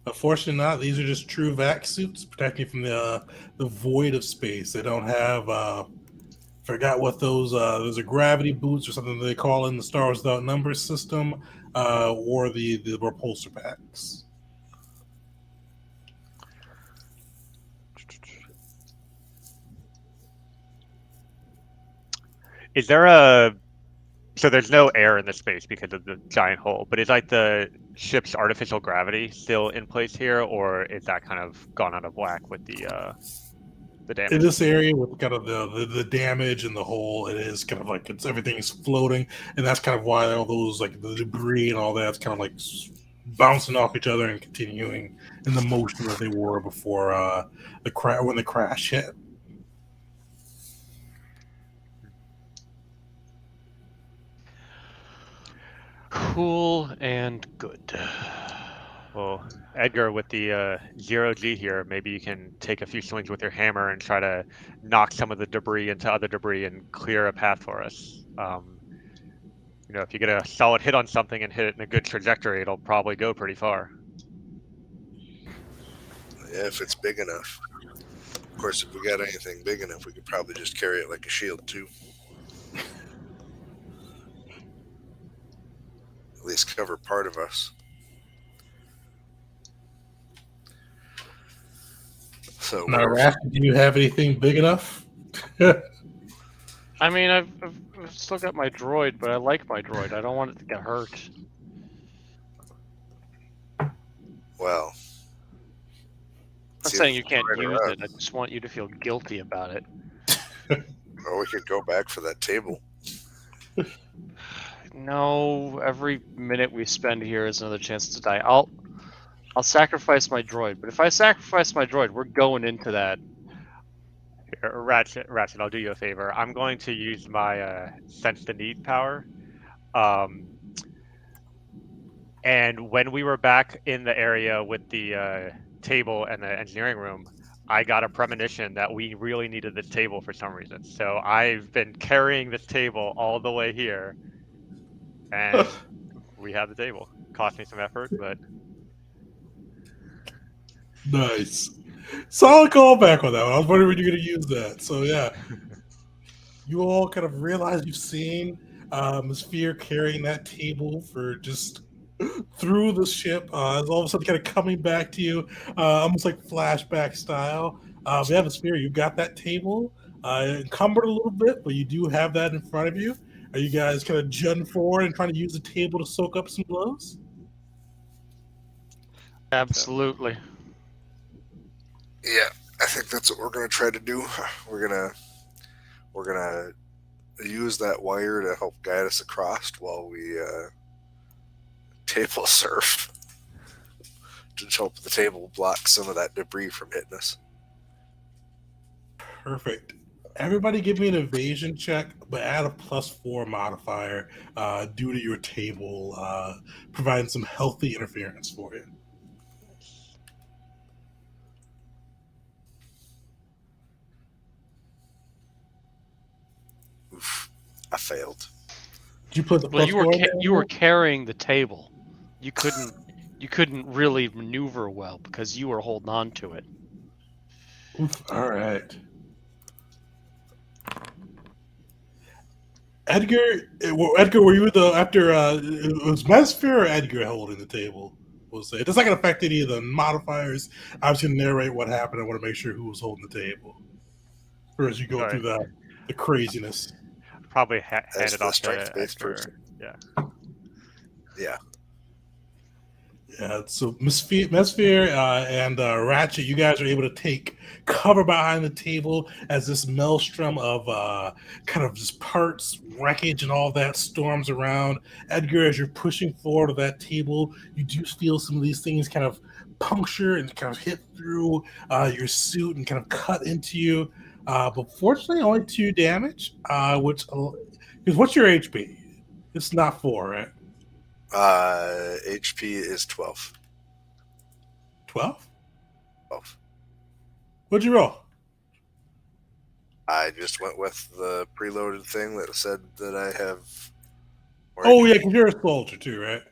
Speaker 1: Unfortunately, not. These are just true vac suits protecting you from the void of space. They don't have. Forgot what those are gravity boots or something they call in the Stars Without Number system, or the repulsor packs.
Speaker 4: Is there a, so there's no air in the space because of the giant hole, but is like the ship's artificial gravity still in place here, or is that kind of gone out of whack with the damage?
Speaker 1: In this area with kind of the damage and the hole, it is kind of like everything's floating, and that's kind of why all those like the debris and all that's kind of like bouncing off each other and continuing in the motion that they were before when the crash hit.
Speaker 3: Cool and good.
Speaker 4: Well, Edgar, with the 0G here, maybe you can take a few swings with your hammer and try to knock some of the debris into other debris and clear a path for us. You know, if you get a solid hit on something and hit it in a good trajectory, it'll probably go pretty far.
Speaker 2: Yeah, if it's big enough. Of course, if we got anything big enough, we could probably just carry it like a shield too. At least cover part of us. So,
Speaker 1: Now, Raph, do you have anything big enough?
Speaker 3: I mean, I've still got my droid, but I like my droid. I don't want it to get hurt.
Speaker 2: well,
Speaker 3: I'm not saying you can't use it. I just want you to feel guilty about it.
Speaker 2: Or we could go back for that table.
Speaker 3: No, every minute we spend here is another chance to die. I'll sacrifice my droid, but if I sacrifice my droid, we're going into that.
Speaker 4: Ratchet, I'll do you a favor. I'm going to use my sense the need power. And when we were back in the area with the table and the engineering room, I got a premonition that we really needed this table for some reason. So I've been carrying this table all the way here, and we have the table. Cost me some effort, but
Speaker 1: Nice. Solid callback on that one. I was wondering when you're going to use that. So, yeah. You all kind of realize you've seen Ms. Fear carrying that table for just through the ship. It's all of a sudden kind of coming back to you, almost like flashback style. Yeah, Ms. Fear, you've got that table encumbered a little bit, but you do have that in front of you. Are you guys kind of jutting forward and trying to use the table to soak up some blows?
Speaker 3: Absolutely.
Speaker 2: Yeah, I think that's what we're gonna try to do. We're gonna use that wire to help guide us across while we table surf to help the table block some of that debris from hitting us.
Speaker 1: Perfect. Everybody give me an evasion check, but add a +4 modifier due to your table providing some healthy interference for you.
Speaker 2: Oof, I failed.
Speaker 1: Did you put the
Speaker 3: Well,
Speaker 1: +4 in there?
Speaker 3: you were carrying the table. You couldn't really maneuver well because you were holding on to it.
Speaker 1: Oof, all right. Edgar, were you after it was Messphere or Edgar holding the table? We'll say it doesn't affect any of the modifiers. I was going to narrate what happened. I want to make sure who was holding the table, or as you go through the craziness.
Speaker 4: probably hand
Speaker 2: As
Speaker 4: it
Speaker 2: the
Speaker 4: off to
Speaker 2: strength-based
Speaker 4: Edgar.
Speaker 2: person.
Speaker 4: Yeah.
Speaker 2: Yeah.
Speaker 1: Yeah, so Messphere and Ratchet, you guys are able to take cover behind the table as this maelstrom of kind of just parts, wreckage, and all that storms around. Edgar, as you're pushing forward to that table, you do feel some of these things kind of puncture and kind of hit through your suit and kind of cut into you. But fortunately, only 2 damage, because what's your HP? It's not 4, right?
Speaker 2: HP is 12.
Speaker 1: 12?
Speaker 2: 12.
Speaker 1: What'd you roll?
Speaker 2: I just went with the preloaded thing that said that I have.
Speaker 1: Oh, yeah, because you're a soldier too, right?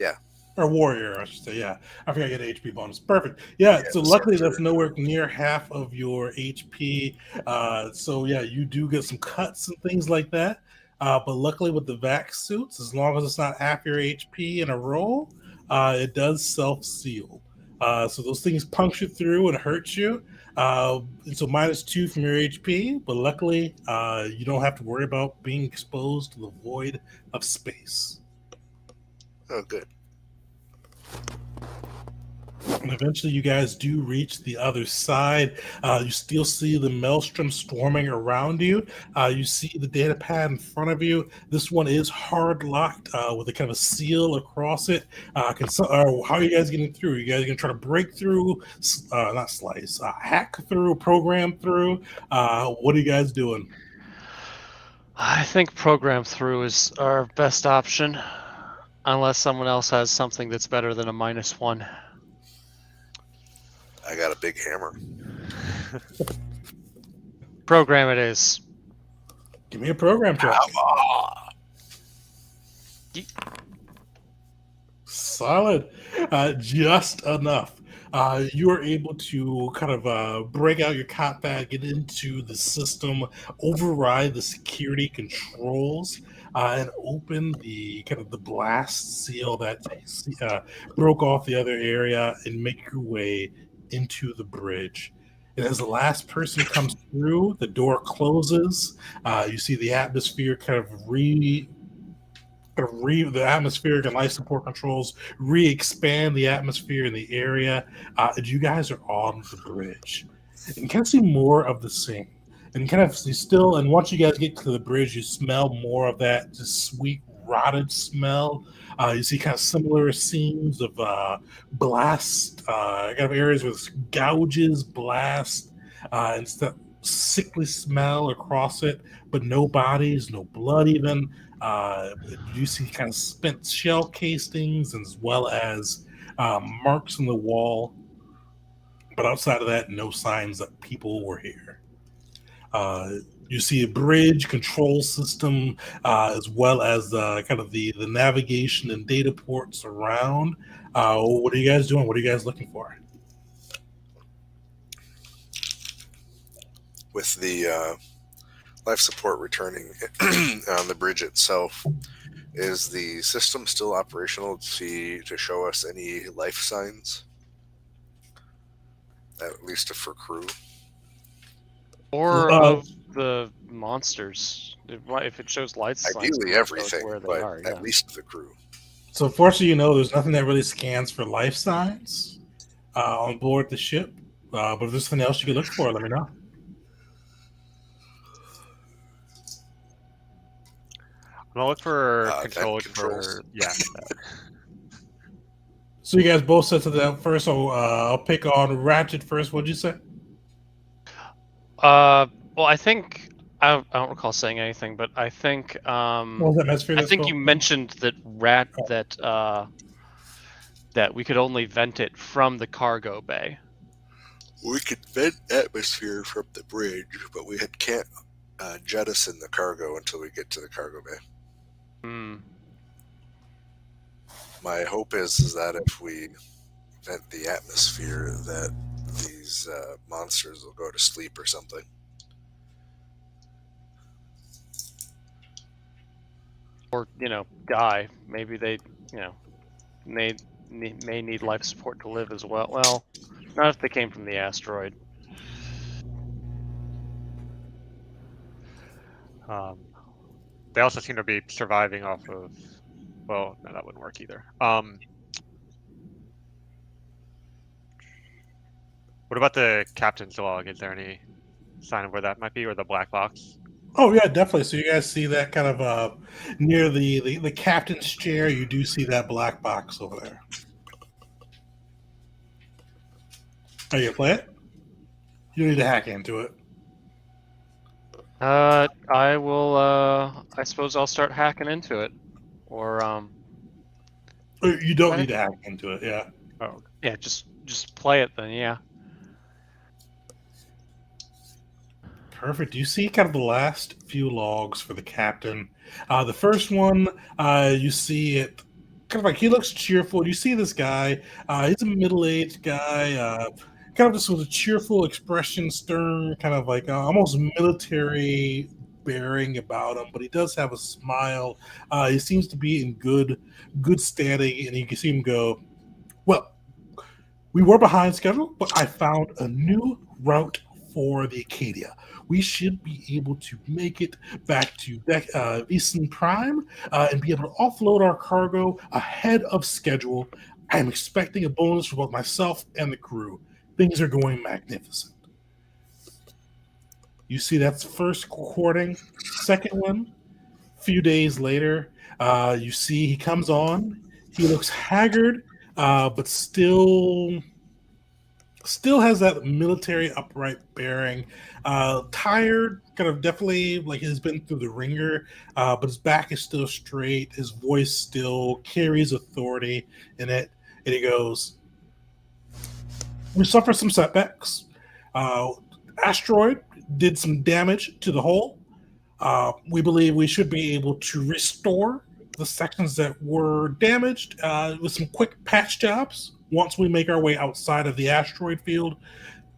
Speaker 2: Yeah.
Speaker 1: Or warrior, I should say. Yeah. I forgot you had an HP bonus. Perfect. Yeah, so luckily that's nowhere near half of your HP. So, yeah, you do get some cuts and things like that. But luckily with the vac suits, as long as it's not half your HP in a roll, it does self-seal. So those things puncture through and hurt you. And so -2 from your HP, but luckily you don't have to worry about being exposed to the void of space.
Speaker 2: Oh, good.
Speaker 1: And eventually you guys do reach the other side. You still see the maelstrom storming around you. You see the data pad in front of you. This one is hard locked with a kind of a seal across it. How are you guys getting through? Are you guys going to try to break through, not slice, hack through, program through? What are you guys doing?
Speaker 3: I think program through is our best option, unless someone else has something that's better than a -1.
Speaker 2: I got a big hammer.
Speaker 3: Program it is.
Speaker 1: Give me a program check. Solid. Just enough. You are able to kind of break out your cot bag, get into the system, override the security controls, and open the kind of the blast seal that broke off the other area and make your way into the bridge. And as the last person comes through, the door closes. You see the atmosphere kind of the atmospheric and life support controls re-expand the atmosphere in the area. And you guys are on the bridge. And you kind of see more of the same. And kind of once you guys get to the bridge, you smell more of that just sweet rotted smell. You see kind of similar scenes of blast, kind of areas with gouges, blast, and stuff, sickly smell across it, but no bodies, no blood even. You see kind of spent shell casings as well as marks in the wall. But outside of that, no signs that people were here. Uh, you see a bridge control system, as well as kind of the navigation and data ports around. What are you guys doing? What are you guys looking for?
Speaker 2: With the life support returning on the bridge itself, is the system still operational to show us any life signs? At least for crew.
Speaker 3: Or of the monsters. If it shows light signs,
Speaker 2: Ideally everything,
Speaker 3: where they
Speaker 2: but
Speaker 3: are,
Speaker 2: at least the crew.
Speaker 1: So, fortunately, there's nothing that really scans for life signs on board the ship. But if there's something else you could look for, let me know.
Speaker 4: I'm gonna look for
Speaker 2: controls.
Speaker 4: for
Speaker 1: So you guys both said to that first. So I'll pick on Ratchet first. What'd you say?
Speaker 3: Well, I think I don't recall saying anything, but I think
Speaker 1: What was that mess for you?
Speaker 3: I think you mentioned that that we could only vent it from the cargo bay.
Speaker 2: We could vent atmosphere from the bridge, but we can't jettison the cargo until we get to the cargo bay. My hope is that if we vent the atmosphere, that these monsters will go to sleep or something.
Speaker 3: Or die. Maybe they may need life support to live as well. Well, not if they came from the asteroid.
Speaker 4: They also seem to be surviving off of. Well, no, that wouldn't work either. What about the captain's log? Is there any sign of where that might be, or the black box?
Speaker 1: Oh yeah, definitely. So you guys see that kind of near the captain's chair. You do see that black box over there. Are you gonna play it? You need to hack into it.
Speaker 3: I will. I suppose I'll start hacking into it, or
Speaker 1: You don't need to hack into it. Yeah.
Speaker 3: Oh, yeah. Just play it then. Yeah.
Speaker 1: Perfect. You see kind of the last few logs for the captain. The first one, you see it kind of like he looks cheerful. You see this guy. He's a middle-aged guy, kind of just with a cheerful expression, stern, kind of like almost military bearing about him. But he does have a smile. He seems to be in good standing, and you can see him go, "Well, we were behind schedule, but I found a new route for the Acadia. We should be able to make it back to Easton Prime and be able to offload our cargo ahead of schedule. I'm expecting a bonus for both myself and the crew. Things are going magnificent." You see that's first recording. Second one, a few days later, you see he comes on. He looks haggard, but still has that military upright bearing. Tired, kind of definitely like he's been through the ringer, but his back is still straight. His voice still carries authority in it. And he goes, "We suffered some setbacks. Asteroid did some damage to the hull. We believe we should be able to restore the sections that were damaged with some quick patch jobs. Once we make our way outside of the asteroid field,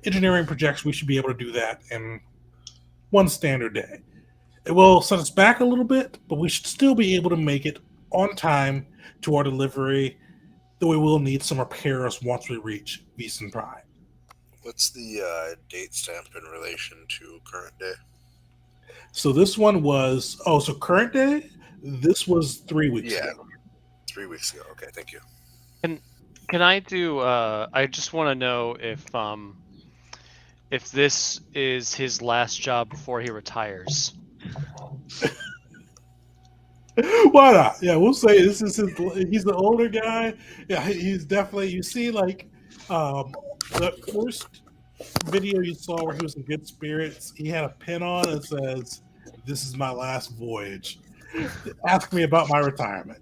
Speaker 1: engineering projects we should be able to do that in one standard day. It will set us back a little bit, but we should still be able to make it on time to our delivery, though we will need some repairs once we reach Easton Prime."
Speaker 2: What's the date stamp in relation to current day?
Speaker 1: So this one was, so current day, this was 3 weeks ago.
Speaker 2: 3 weeks ago. Okay, thank you.
Speaker 3: Can I do? I just want to know if this is his last job before he retires.
Speaker 1: Why not? Yeah, we'll say this is his. He's the older guy. Yeah, he's definitely. You see, like the first video you saw where he was in good spirits, he had a pin on that says, "This is my last voyage. Ask me about my retirement."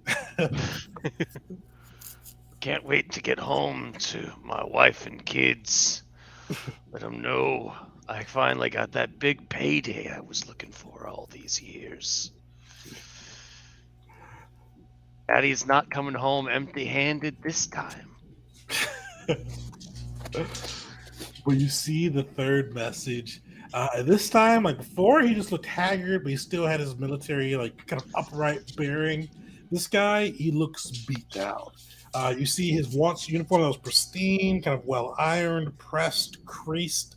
Speaker 3: Can't wait to get home to my wife and kids. Let them know I finally got that big payday I was looking for all these years. Daddy's not coming home empty-handed this time.
Speaker 1: When you see the third message, this time, like before, he just looked haggard, but he still had his military, like kind of upright bearing. This guy, he looks beat down. You see his once uniform that was pristine, kind of well ironed, pressed, creased,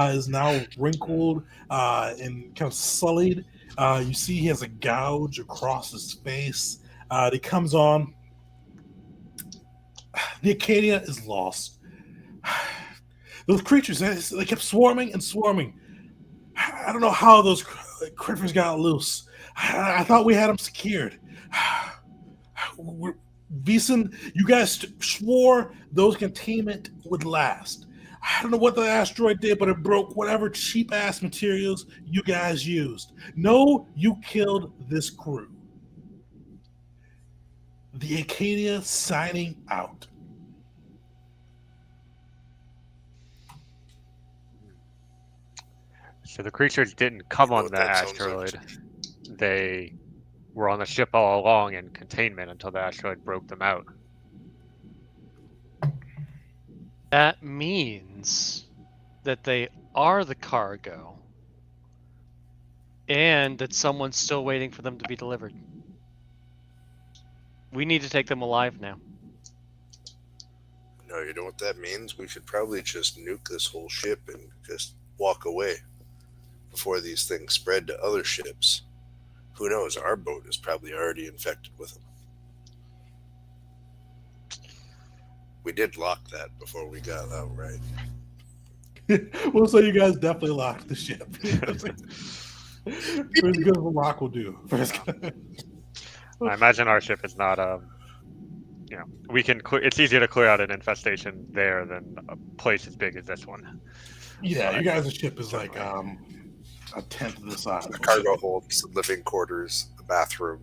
Speaker 1: is now wrinkled and kind of sullied. You see he has a gouge across his face. He comes on. The Acadia is lost. Those creatures, they kept swarming and swarming. I don't know how those critters got loose. I thought we had them secured. Beeson, you guys swore those containment would last. I don't know what the asteroid did, but it broke whatever cheap ass materials you guys used. No, you killed this crew. The Acadia signing out.
Speaker 4: So the creatures didn't come
Speaker 2: You know
Speaker 4: on
Speaker 2: what
Speaker 4: the
Speaker 2: that sounds like?
Speaker 4: asteroid. They were on the ship all along in containment until the asteroid broke them out.
Speaker 3: That means that they are the cargo and that someone's still waiting for them to be delivered. We need to take them alive now.
Speaker 2: No, you know what that means? We should probably just nuke this whole ship and just walk away before these things spread to other ships. Who knows? Our boat is probably already infected with them. We did lock that before we got out, right?
Speaker 1: Well, so you guys definitely locked the ship. For as good as a lock will do.
Speaker 4: I imagine our ship is not we can it's easier to clear out an infestation there than a place as big as this one.
Speaker 1: Yeah, you guys' ship is like a tenth of the size.
Speaker 2: The cargo holds living quarters, a bathroom,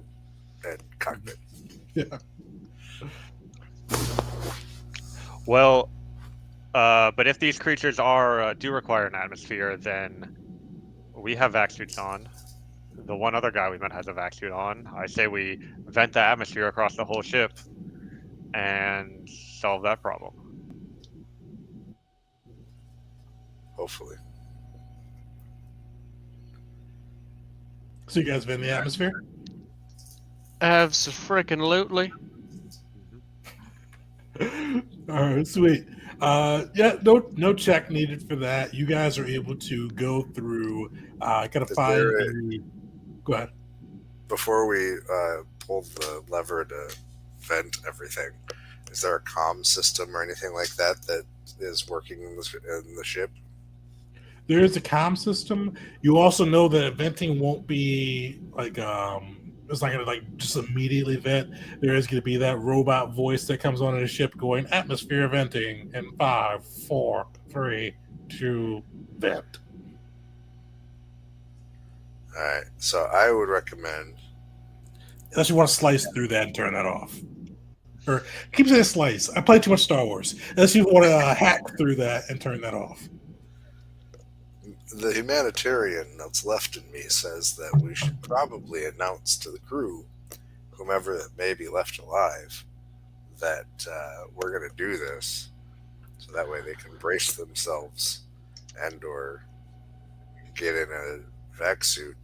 Speaker 2: and cockpit.
Speaker 1: Yeah.
Speaker 4: Well, but if these creatures do require an atmosphere, then we have vac suits on. The one other guy we met has a vac suit on. I say we vent the atmosphere across the whole ship and solve that problem.
Speaker 2: Hopefully.
Speaker 1: So you guys been in the atmosphere?
Speaker 3: Abso-frickin-lutely.
Speaker 1: All right, sweet. Yeah, no check needed for that. You guys are able to go through. Gotta find the. Go ahead.
Speaker 2: Before we pull the lever to vent everything, is there a comm system or anything like that that is working in the ship?
Speaker 1: There is a comm system. You also know that venting won't be like it's not gonna like just immediately vent. There is gonna be that robot voice that comes on in the ship going atmosphere venting in 5, 4, 3, 2, vent.
Speaker 2: All right, so I would recommend.
Speaker 1: Unless you want to slice through that and turn that off. Or keep saying slice. I play too much Star Wars. Unless you want to hack through that and turn that off.
Speaker 2: The humanitarian that's left in me says that we should probably announce to the crew, whomever that may be left alive, that we're going to do this, so that way they can brace themselves and or get in a vac suit.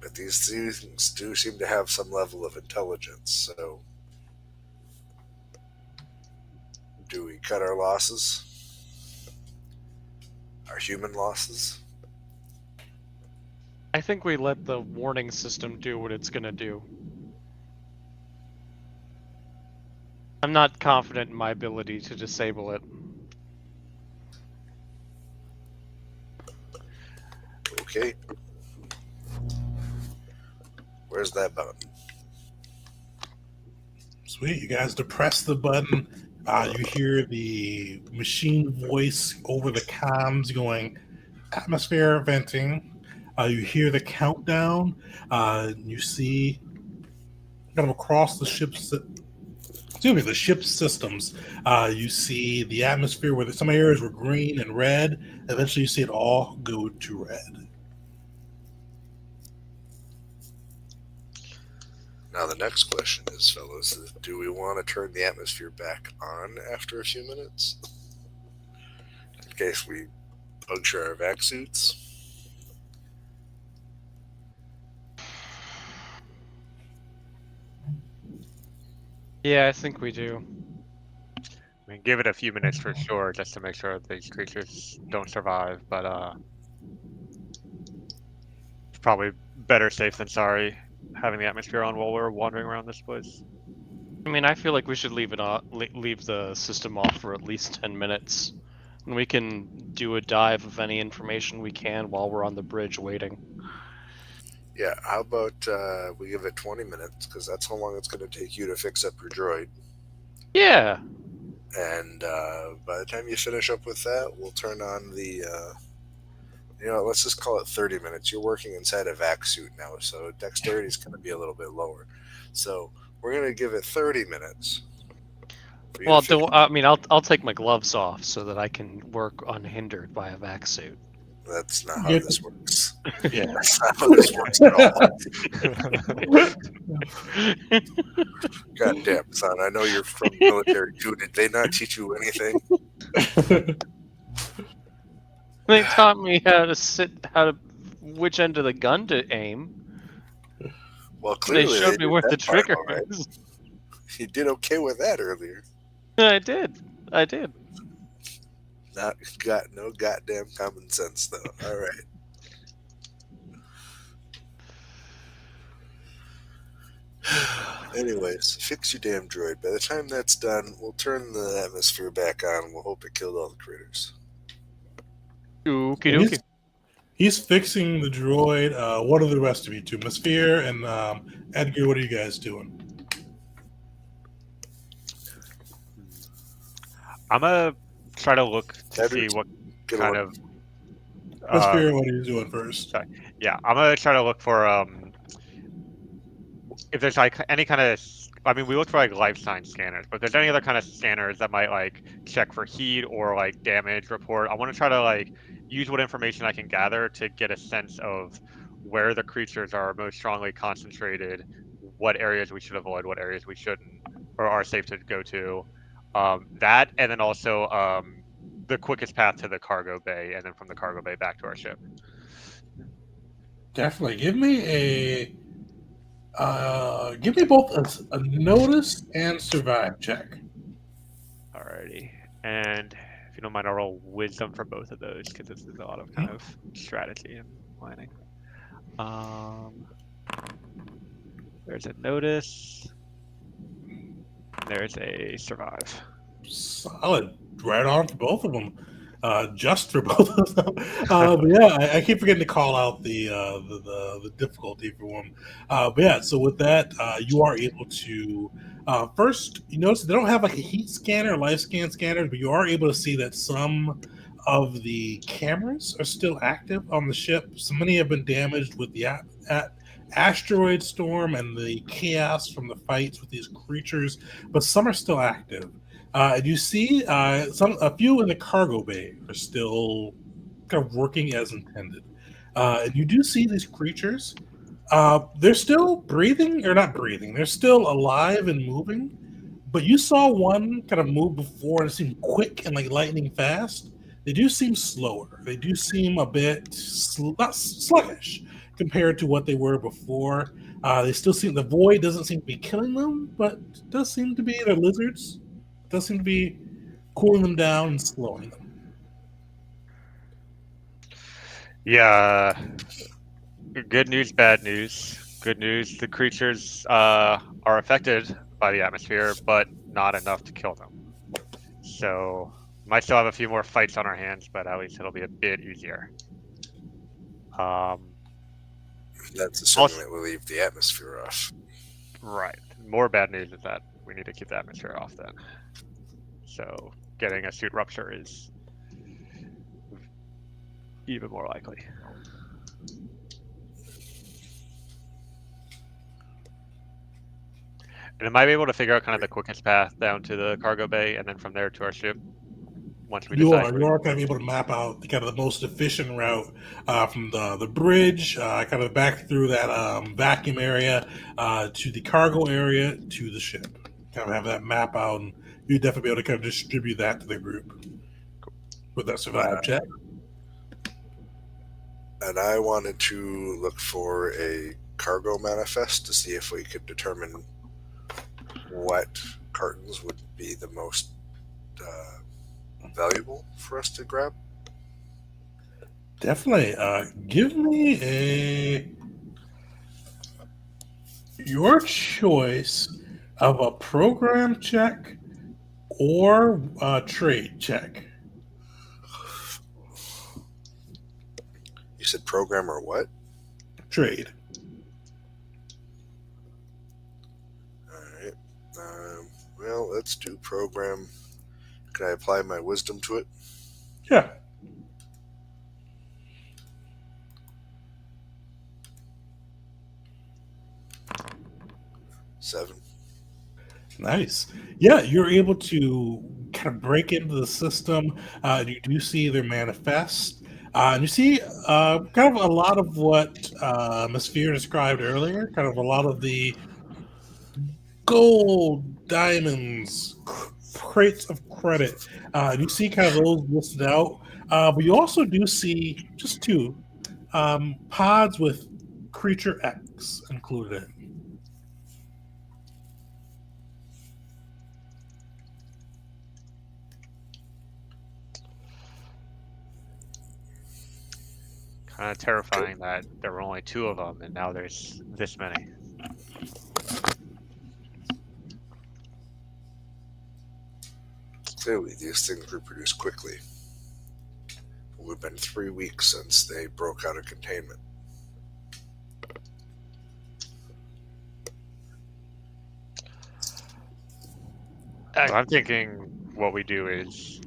Speaker 2: But these things do seem to have some level of intelligence, so do we cut our losses? Our human losses?
Speaker 3: I think we let the warning system do what it's gonna do. I'm not confident in my ability to disable it.
Speaker 2: Okay. Where's that button?
Speaker 1: Sweet. You guys depress the button. You hear the machine voice over the comms going, atmosphere venting. You hear the countdown. You see kind of across the ship's the ship's systems. You see the atmosphere where some areas were green and red. Eventually, you see it all go to red.
Speaker 2: Now the next question is, fellas, do we want to turn the atmosphere back on after a few minutes? In case we puncture our vac suits?
Speaker 3: Yeah, I think we do.
Speaker 4: I mean, give it a few minutes for sure, just to make sure these creatures don't survive. But it's probably better safe than sorry having the atmosphere on while we're wandering around this place.
Speaker 3: I mean, I feel like we should leave it on, leave the system off for at least 10 minutes, and we can do a dive of any information we can while we're on the bridge waiting.
Speaker 2: Yeah, how about we give it 20 minutes, because that's how long it's going to take you to fix up your droid.
Speaker 3: Yeah.
Speaker 2: And by the time you finish up with that, we'll turn on the, let's just call it 30 minutes. You're working inside a vac suit now, so dexterity is going to be a little bit lower. So we're going to give it 30 minutes.
Speaker 3: Well, I'll take my gloves off so that I can work unhindered by a vac suit.
Speaker 2: That's not how this works.
Speaker 4: Yeah.
Speaker 2: That's not how this works at all. God damn, son. I know you're from military too. Did they not teach you anything?
Speaker 3: They taught me which end of the gun to aim.
Speaker 2: Well, clearly
Speaker 3: they showed me where the
Speaker 2: that part
Speaker 3: trigger
Speaker 2: all right.
Speaker 3: is.
Speaker 2: You did okay with that earlier.
Speaker 3: I did.
Speaker 2: Not got no goddamn common sense though. All right. Anyways, fix your damn droid. By the time that's done, we'll turn the atmosphere back on and we'll hope it killed all the critters.
Speaker 3: Okie dokie.
Speaker 1: He's fixing the droid. What are the rest of you two? Atmosphere and Edgar, what are you guys doing?
Speaker 4: I'm gonna try to look to see what
Speaker 2: Good
Speaker 4: kind
Speaker 2: one.
Speaker 4: of.
Speaker 1: Atmosphere, what are you doing first?
Speaker 4: Yeah, I'm gonna try to look for if there's like any kind of. I mean, we look for like life sign scanners, but if there's any other kind of scanners that might like check for heat or like damage report, I want to try to like use what information I can gather to get a sense of where the creatures are most strongly concentrated, what areas we should avoid, what areas we shouldn't, or are safe to go to. That, and then also the quickest path to the cargo bay, and then from the cargo bay back to our ship.
Speaker 1: Definitely. Give me both a notice and survive check.
Speaker 4: Alrighty, and if you don't mind, I'll roll wisdom for both of those because this is a lot of kind of strategy and planning. There's a notice. There's a survive.
Speaker 1: Solid. Right on for both of them. Just for both of them. But yeah, I keep forgetting to call out the difficulty for one. But yeah, so with that, you are able to first, you notice they don't have like a heat scanner or life scan scanners, but you are able to see that some of the cameras are still active on the ship. So many have been damaged with the asteroid storm and the chaos from the fights with these creatures, but some are still active. And you see a few in the cargo bay are still kind of working as intended. And you do see these creatures. They're still breathing, or not breathing. They're still alive and moving. But you saw one kind of move before and it seemed quick and like lightning fast. They do seem slower. They do seem a bit not sluggish compared to what they were before. They still seem, the void doesn't seem to be killing them, but it does seem to be, they're lizards. It does seem to be cooling them down and slowing them.
Speaker 4: Yeah. Good news, bad news. Good news, the creatures are affected by the atmosphere, but not enough to kill them. So, might still have a few more fights on our hands, but at least it'll be a bit easier.
Speaker 2: That's assuming that we leave the atmosphere off.
Speaker 4: Right. More bad news is that we need to keep the atmosphere off then. So getting a suit rupture is even more likely. And am I able to figure out kind of the quickest path down to the cargo bay and then from there to our ship? Once we
Speaker 1: You
Speaker 4: decide.
Speaker 1: are kind of able to map out kind of the most efficient route from the bridge, kind of back through that vacuum area to the cargo area to the ship. Kind of have that map out, and you'd definitely be able to kind of distribute that to the group with that survive check.
Speaker 2: And I wanted to look for a cargo manifest to see if we could determine what cartons would be the most valuable for us to grab.
Speaker 1: Definitely. Give me your choice of a program check or a trade check.
Speaker 2: You said program or what?
Speaker 1: Trade.
Speaker 2: Alright. Well, let's do program. Can I apply my wisdom to it?
Speaker 1: Yeah.
Speaker 2: Seven.
Speaker 1: Nice. Yeah, you're able to kind of break into the system. You do see their manifest. And you see kind of a lot of what Ms. Fear described earlier, kind of a lot of the gold, diamonds, crates of credit. You see kind of those listed out. But you also do see just two pods with Creature X included in.
Speaker 4: Kind of terrifying that there were only 2 of them and now there's this many.
Speaker 2: Clearly, these things reproduce quickly. We've been 3 weeks since they broke out of containment.
Speaker 4: So I'm thinking what we do is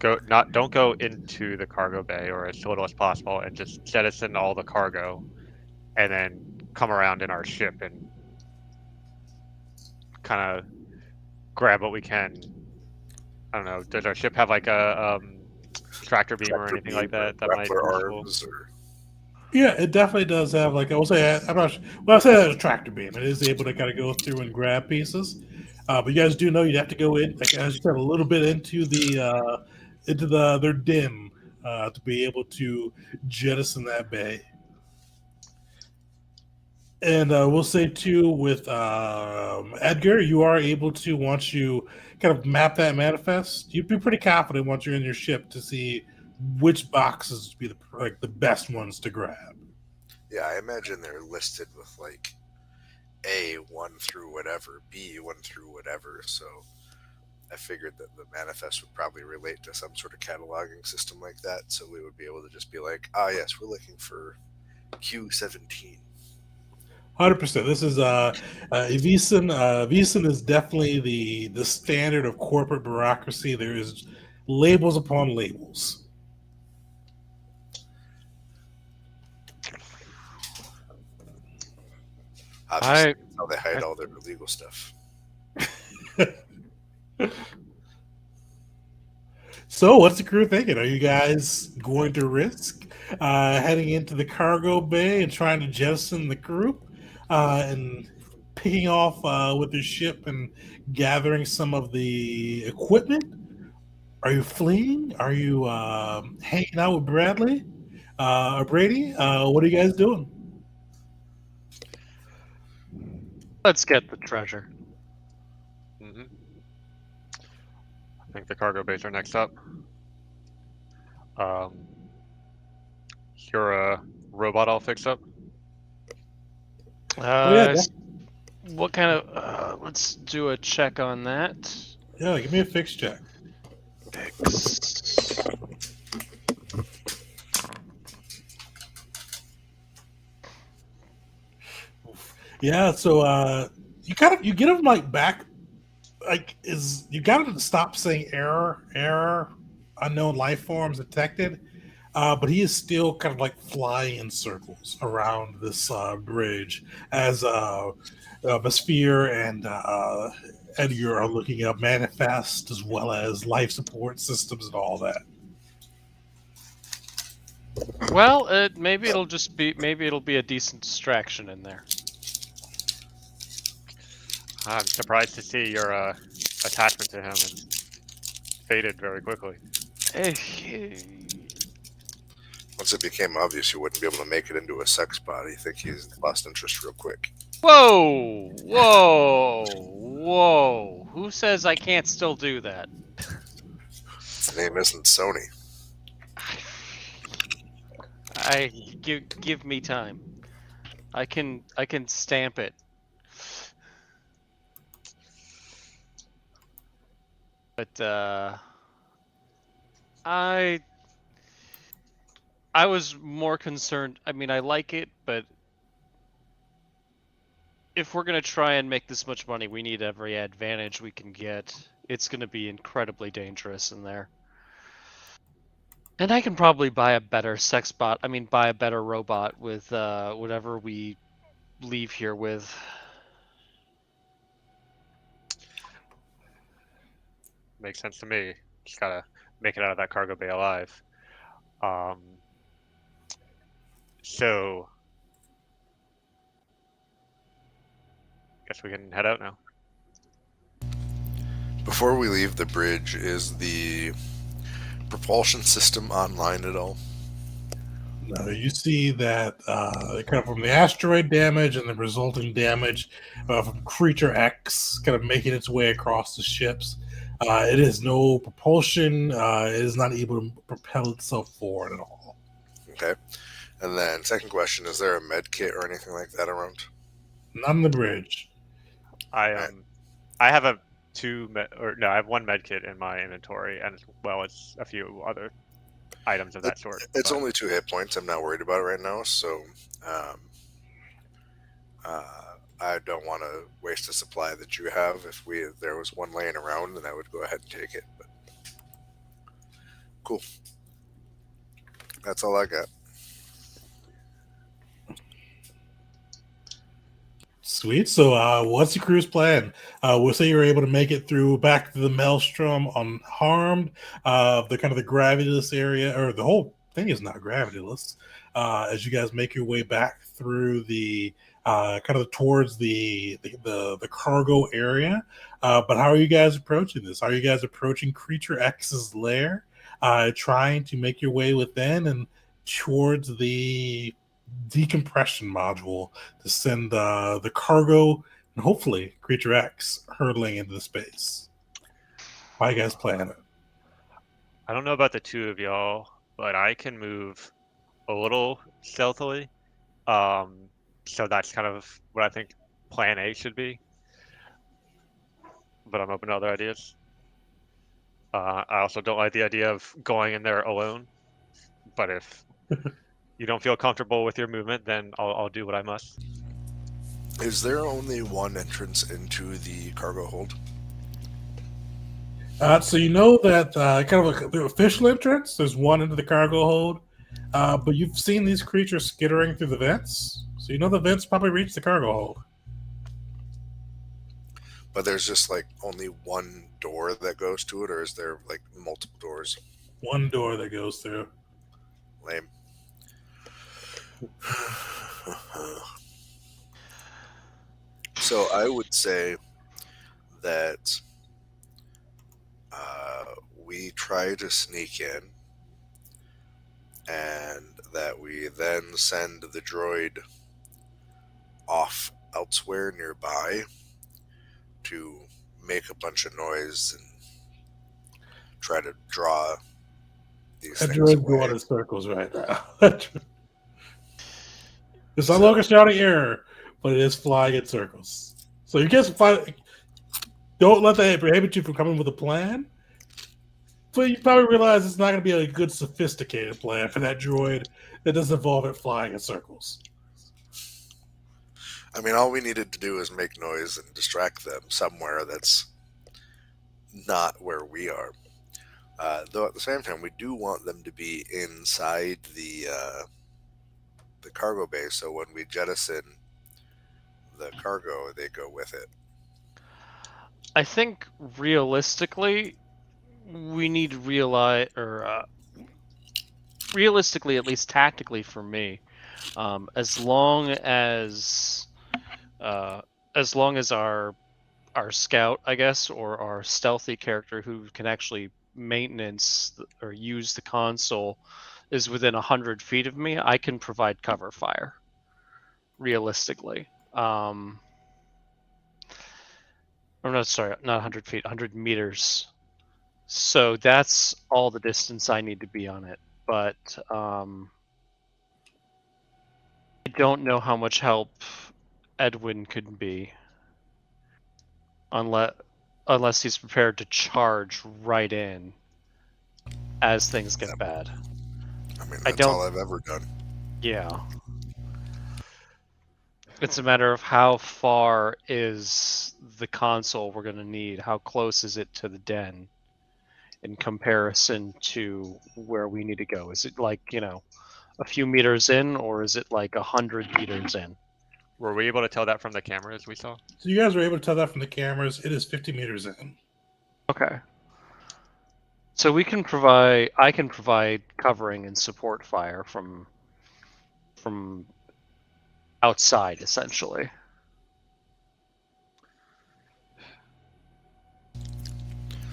Speaker 4: don't go into the cargo bay or as little as possible and just jettison all the cargo and then come around in our ship and kind of grab what we can. I don't know, does our ship have like a tractor beam or anything like that that might be useful?
Speaker 1: Yeah, it definitely does have, like, I will say, I'm not sure. Well, I'll say that a tractor beam. It is able to kind of go through and grab pieces. But you guys do know you'd have to go in, like, as you said, a little bit into their den to be able to jettison that bay. And we'll say too with Edgar, you are able to, once you kind of map that manifest, you'd be pretty confident once you're in your ship to see which boxes would be the best ones to grab.
Speaker 2: Yeah, I imagine they're listed with like A 1 through whatever, B 1 through whatever. So I figured that the manifest would probably relate to some sort of cataloging system like that. So we would be able to just be like, yes, we're looking for Q17.
Speaker 1: 100%. This is Evison. Evison is definitely the standard of corporate bureaucracy. There is labels upon labels.
Speaker 2: Obviously, that's how they hide all their illegal stuff.
Speaker 1: So, what's the crew thinking? Are you guys going to risk heading into the cargo bay and trying to jettison the group and picking off with the ship and gathering some of the equipment? Are you fleeing? Are you hanging out with Bradley or Brady? What are you guys doing?
Speaker 3: Let's get the treasure.
Speaker 4: Mm-hmm. I think the cargo bays are next up. You're a robot all fixed up?
Speaker 3: What kind of... let's do a check on that.
Speaker 1: Yeah, give me a fix check.
Speaker 3: Fix.
Speaker 1: Yeah, so you get him like back, like is you got him to stop saying error, unknown life forms detected. But he is still kind of like flying in circles around this bridge as Sphere and Edgar are looking up manifest as well as life support systems and all that.
Speaker 3: Well, maybe it'll be a decent distraction in there.
Speaker 4: I'm surprised to see your attachment to him has faded very quickly.
Speaker 2: Once it became obvious you wouldn't be able to make it into a sex bot, I think he's lost interest real quick.
Speaker 3: Whoa! Whoa! Who says I can't still do that?
Speaker 2: His name isn't Sony.
Speaker 3: Give me time. I can stamp it. But I was more concerned. I mean, I like it, but if we're gonna try and make this much money, we need every advantage we can get. It's gonna be incredibly dangerous in there. And I can probably buy a better sex bot. I mean, buy a better robot with whatever we leave here with.
Speaker 4: Makes sense to me. Just gotta make it out of that cargo bay alive. So guess we can head out now.
Speaker 2: Before we leave the bridge, is the propulsion system online at all?
Speaker 1: No, you see that kind of from the asteroid damage and the resulting damage from Creature X kind of making its way across the ships. It has no propulsion. It is not able to propel itself forward at all.
Speaker 2: Okay. And then second question, is there a med kit or anything like that around?
Speaker 1: Not on the bridge.
Speaker 4: I have I have one med kit in my inventory, and as well as a few other items of that sort.
Speaker 2: It's only 2 hit points. I'm not worried about it right now, so I don't want to waste a supply that you have. If there was one laying around, then I would go ahead and take it. But cool. That's all I got.
Speaker 1: Sweet. So, what's the crew's plan? We'll say you're able to make it through back to the Maelstrom unharmed. The kind of the gravityless area, or the whole thing is not gravityless. As you guys make your way back through the kind of towards the cargo area. But how are you guys approaching this? Are you guys approaching Creature X's lair, trying to make your way within and towards the decompression module to send the cargo and hopefully Creature X hurtling into the space? How you guys plan it?
Speaker 4: I don't know about the two of y'all, but I can move a little stealthily. So that's kind of what I think plan A should be. But I'm open to other ideas. I also don't like the idea of going in there alone. But if you don't feel comfortable with your movement, then I'll do what I must.
Speaker 2: Is there only one entrance into the cargo hold?
Speaker 1: So you know that kind of like the official entrance, there's one into the cargo hold, but you've seen these creatures skittering through the vents, so you know the vents probably reach the cargo hold.
Speaker 2: But there's just like only one door that goes to it, or is there like multiple doors?
Speaker 1: One door that goes through.
Speaker 2: Lame. So I would say that we try to sneak in, and that we then send the droid off elsewhere nearby to make a bunch of noise and try to draw these
Speaker 1: That
Speaker 2: things
Speaker 1: droid's
Speaker 2: away.
Speaker 1: going in circles right now. It's no longer shouting error, but it is flying in circles. So you guys don't let that prohibit you from coming with a plan. But you probably realize it's not going to be a good, sophisticated plan for that droid that doesn't involve it flying in circles.
Speaker 2: I mean, all we needed to do is make noise and distract them somewhere that's not where we are. Though at the same time, we do want them to be inside the cargo bay, so when we jettison the cargo, they go with it.
Speaker 3: I think realistically, we need to realize, or realistically, at least tactically for me, as long as our scout, I guess, or our stealthy character who can actually maintenance or use the console is within 100 feet of me, I can provide cover fire. Realistically, or no, sorry, not 100 feet, 100 meters. So that's all the distance I need to be on it. But I don't know how much help Edwin could be, unless he's prepared to charge right in as things get bad.
Speaker 2: I mean,
Speaker 3: I
Speaker 2: that's
Speaker 3: don't-
Speaker 2: all I've ever done.
Speaker 3: Yeah. It's a matter of how far is the console we're going to need? How close is it to the den in comparison to where we need to go? Is it like, a few meters in, or is it like 100 meters in?
Speaker 4: Were we able to tell that from the cameras we saw?
Speaker 1: So you guys were able to tell that from the cameras. It is 50 meters in.
Speaker 3: Okay. So I can provide covering and support fire from outside, essentially.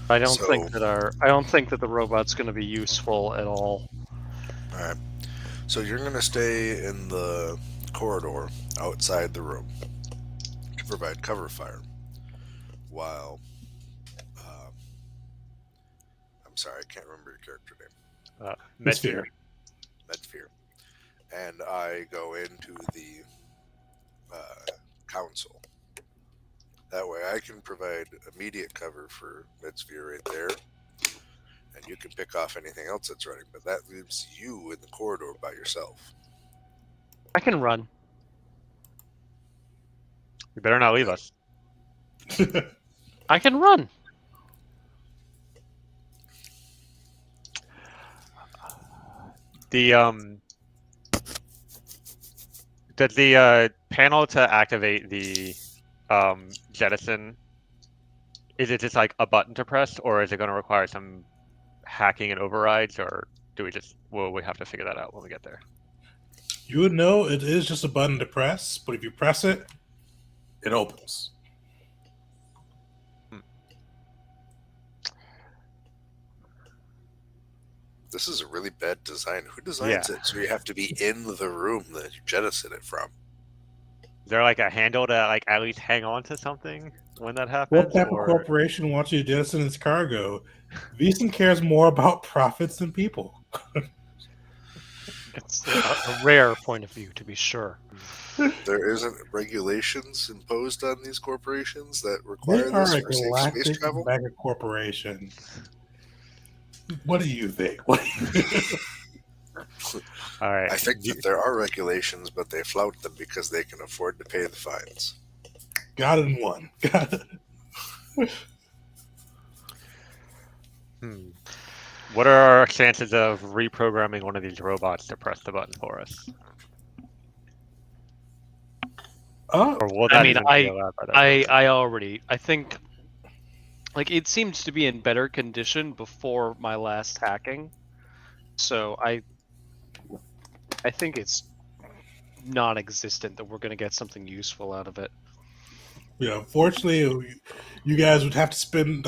Speaker 3: I don't think that the robot's going to be useful at all.
Speaker 2: All right. So you're going to stay in the corridor outside the room to provide cover fire while I'm sorry, I can't remember your character name.
Speaker 4: Medsphere.
Speaker 2: Medsphere. And I go into the council. That way I can provide immediate cover for Medsphere right there. And you can pick off anything else that's running, but that leaves you in the corridor by yourself.
Speaker 3: I can run.
Speaker 4: You better not leave us.
Speaker 3: I can run.
Speaker 4: The does the panel to activate the jettison, is it just like a button to press, or is it going to require some hacking and overrides, or will we have to figure that out when we get there?
Speaker 1: You would know it is just a button to press, but if you press it, it opens.
Speaker 2: This is a really bad design. Who designs it so you have to be in the room that you jettison it from?
Speaker 4: Is there like a handle to like at least hang on to something when that happens?
Speaker 1: What type of corporation wants you to jettison its cargo? Veasan cares more about profits than people.
Speaker 3: It's a rare point of view, to be sure.
Speaker 2: There isn't regulations imposed on these corporations that
Speaker 1: They
Speaker 2: require
Speaker 1: are
Speaker 2: this
Speaker 1: a
Speaker 2: for safe space
Speaker 1: galactic
Speaker 2: travel?
Speaker 1: mega corporation. What do you think?
Speaker 4: All right.
Speaker 2: I think that there are regulations, but they flout them because they can afford to pay the fines.
Speaker 1: Got it in one. Got it.
Speaker 4: What are our chances of reprogramming one of these robots to press the button for us?
Speaker 1: Oh,
Speaker 4: Or will
Speaker 3: I
Speaker 4: that
Speaker 3: mean,
Speaker 4: even be allowed by that?
Speaker 3: I think, like, it seems to be in better condition before my last hacking, so I think it's non-existent that we're going to get something useful out of it.
Speaker 1: yeah. Unfortunately, you guys would have to spend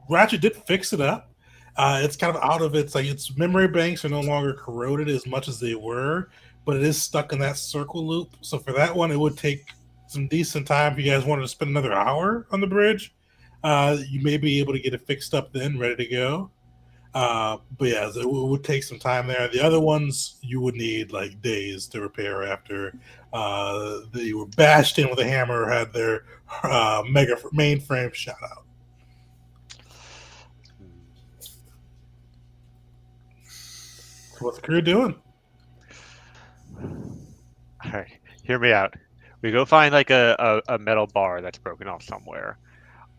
Speaker 1: Ratchet did fix it up. It's kind of out of its memory banks are no longer corroded as much as they were, but it is stuck in that circle loop. So for that one, it would take some decent time. If you guys wanted to spend another hour on the bridge, you may be able to get it fixed up then, ready to go. But yeah, it would take some time there. The other ones you would need like days to repair after they were bashed in with a hammer, or had their mega mainframe shot out. So what's the crew doing?
Speaker 4: All right. Hear me out. We go find like a metal bar that's broken off somewhere,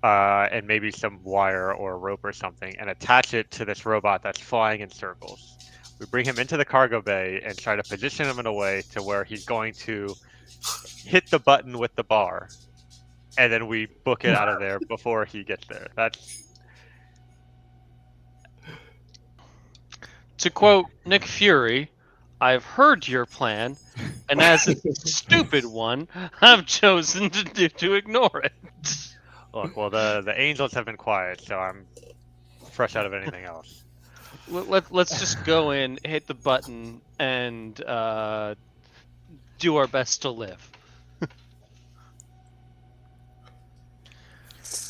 Speaker 4: and maybe some wire or rope or something, and attach it to this robot that's flying in circles. We bring him into the cargo bay and try to position him in a way to where he's going to hit the button with the bar, and then we book it out of there before he gets there. That's
Speaker 3: To quote Nick Fury, I've heard your plan, and as a stupid one, I've chosen to ignore it.
Speaker 4: look. Well, the angels have been quiet, so I'm fresh out of anything else.
Speaker 3: Let's just go in, hit the button, and do our best to live.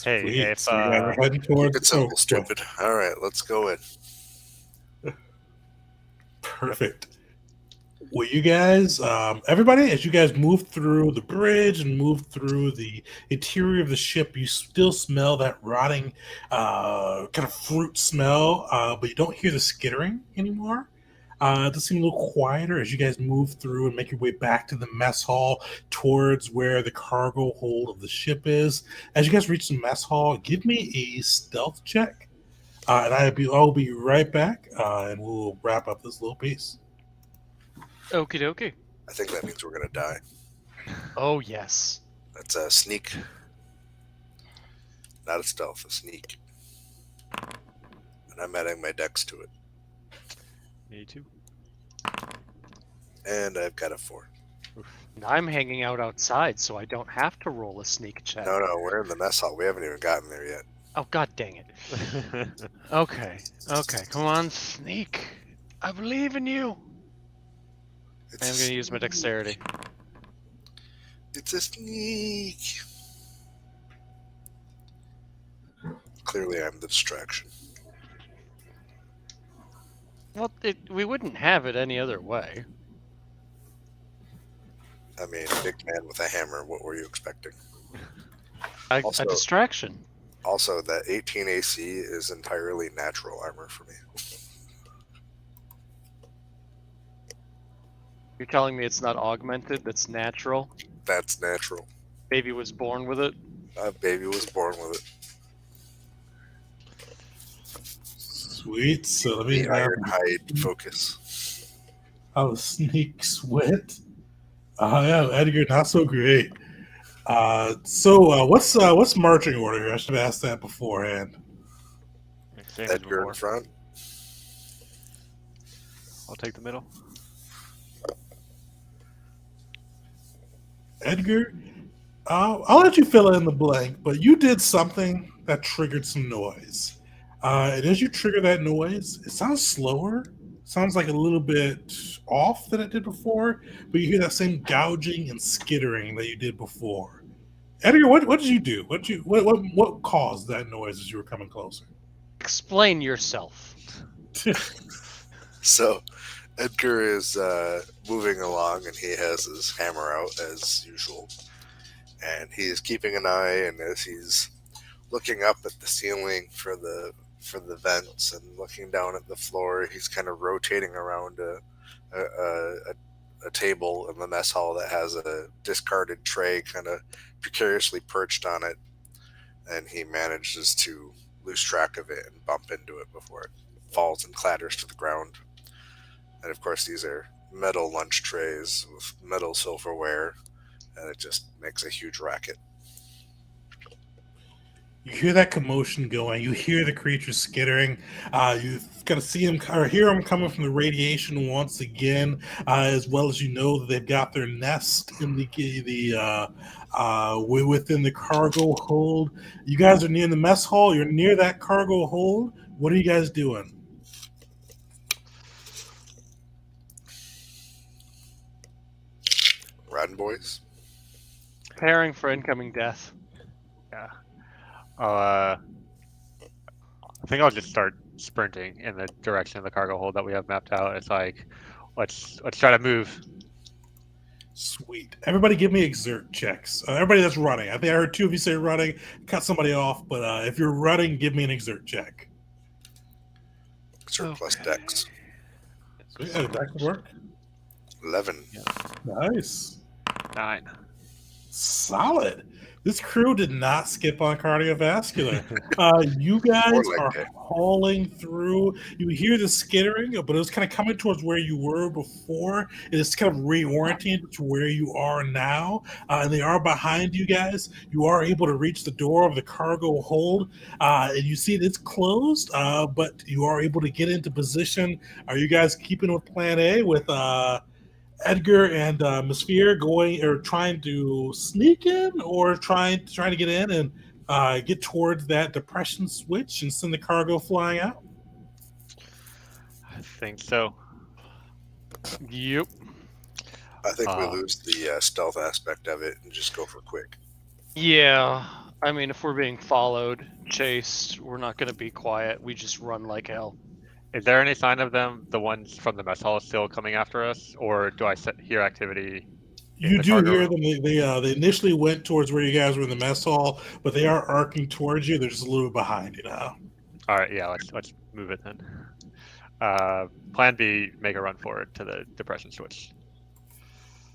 Speaker 4: Hey,
Speaker 1: Sweet.
Speaker 4: if
Speaker 1: So you guys are heading towards.
Speaker 2: Keep it simple, stupid. All right, let's go in.
Speaker 1: Perfect. Well, you guys, everybody, as you guys move through the bridge and move through the interior of the ship, you still smell that rotting kind of fruit smell, but you don't hear the skittering anymore. It does seem a little quieter as you guys move through and make your way back to the mess hall towards where the cargo hold of the ship is. As you guys reach the mess hall, give me a stealth check, and I'll be right back, and we'll wrap up this little piece.
Speaker 3: Okie dokie.
Speaker 2: I think that means we're gonna die.
Speaker 3: Oh, yes.
Speaker 2: That's a sneak, not a stealth, a sneak. And I'm adding my dex to it.
Speaker 4: Me too.
Speaker 2: And I've got a 4.
Speaker 3: And I'm hanging out outside, so I don't have to roll a sneak check.
Speaker 2: No, we're in the mess hall. We haven't even gotten there yet.
Speaker 3: Oh, god dang it. Okay, come on, sneak. I believe in you.
Speaker 2: It's
Speaker 3: I'm
Speaker 2: a
Speaker 3: going to use my dexterity.
Speaker 2: It's a sneak. Clearly, I'm the distraction.
Speaker 3: Well, we wouldn't have it any other way.
Speaker 2: I mean, big man with a hammer. What were you expecting?
Speaker 3: A
Speaker 2: Also-
Speaker 3: distraction.
Speaker 2: Also, that 18 AC is entirely natural armor for me.
Speaker 3: You're telling me it's not augmented, that's natural?
Speaker 2: That's natural.
Speaker 3: Baby was born with it?
Speaker 2: A baby was born with it.
Speaker 1: Sweet. So let me
Speaker 2: The Ironhide focus.
Speaker 1: How sneak sweat. Yeah, Edgar, not so great. So what's marching order here? I should have asked that beforehand.
Speaker 4: Same as
Speaker 2: Edgar in
Speaker 4: before.
Speaker 2: front.
Speaker 4: I'll take the middle.
Speaker 1: Edgar, I'll let you fill in the blank, but you did something that triggered some noise. And as you trigger that noise, it sounds slower. Sounds like a little bit off than it did before, but you hear that same gouging and skittering that you did before. Edgar, what did you do? What caused that noise as you were coming closer?
Speaker 3: Explain yourself.
Speaker 2: So, Edgar is moving along, and he has his hammer out as usual. And he is keeping an eye, and as he's looking up at the ceiling for the vents and looking down at the floor, he's kind of rotating around a table in the mess hall that has a discarded tray kind of precariously perched on it, and he manages to lose track of it and bump into it before it falls and clatters to the ground. And of course, these are metal lunch trays with metal silverware, and it just makes a huge racket.
Speaker 1: You hear that commotion going. You hear the creature skittering. You kind of see him or hear him coming from the radiation once again, as well as you know that they've got their nest in within the cargo hold. You guys are near the mess hall. You're near that cargo hold. What are you guys doing?
Speaker 2: Riding boys.
Speaker 3: Preparing for incoming death.
Speaker 4: Yeah. I think I'll just start sprinting in the direction of the cargo hold that we have mapped out. It's like, let's try to move.
Speaker 1: Sweet. Everybody give me exert checks. Everybody that's running. I think I heard two of you say running. Cut somebody off, but if you're running, give me an exert check.
Speaker 2: Exert plus dex.
Speaker 1: Sweet. That could work.
Speaker 2: 11.
Speaker 1: Nice.
Speaker 4: 9.
Speaker 1: Solid. This crew did not skip on cardiovascular. You
Speaker 2: Or
Speaker 1: guys
Speaker 2: leg
Speaker 1: are
Speaker 2: day.
Speaker 1: hauling through. You hear the skittering, but it was kind of coming towards where you were before. It's kind of reoriented to where you are now. And they are behind you guys. You are able to reach the door of the cargo hold. And you see it's closed, but you are able to get into position. Are you guys keeping with plan A with Edgar and Miss Fear going or trying to sneak in, or trying to get in and get towards that depression switch and send the cargo flying out?
Speaker 4: I think so.
Speaker 3: Yep.
Speaker 2: I think we
Speaker 4: Uh,
Speaker 2: lose the stealth aspect of it and just go for quick.
Speaker 3: Yeah. I mean, if we're being followed, chased, we're not going to be quiet. We just run like hell.
Speaker 4: Is there any sign of them, the ones from the mess hall, still coming after us, or do I hear activity in
Speaker 1: You
Speaker 4: the
Speaker 1: do
Speaker 4: cargo
Speaker 1: hear
Speaker 4: room?
Speaker 1: them. They initially went towards where you guys were in the mess hall, but they are arcing towards you. They're just a little bit behind you now.
Speaker 4: All right, yeah, let's move it then. Plan B, make a run for it to the depression switch.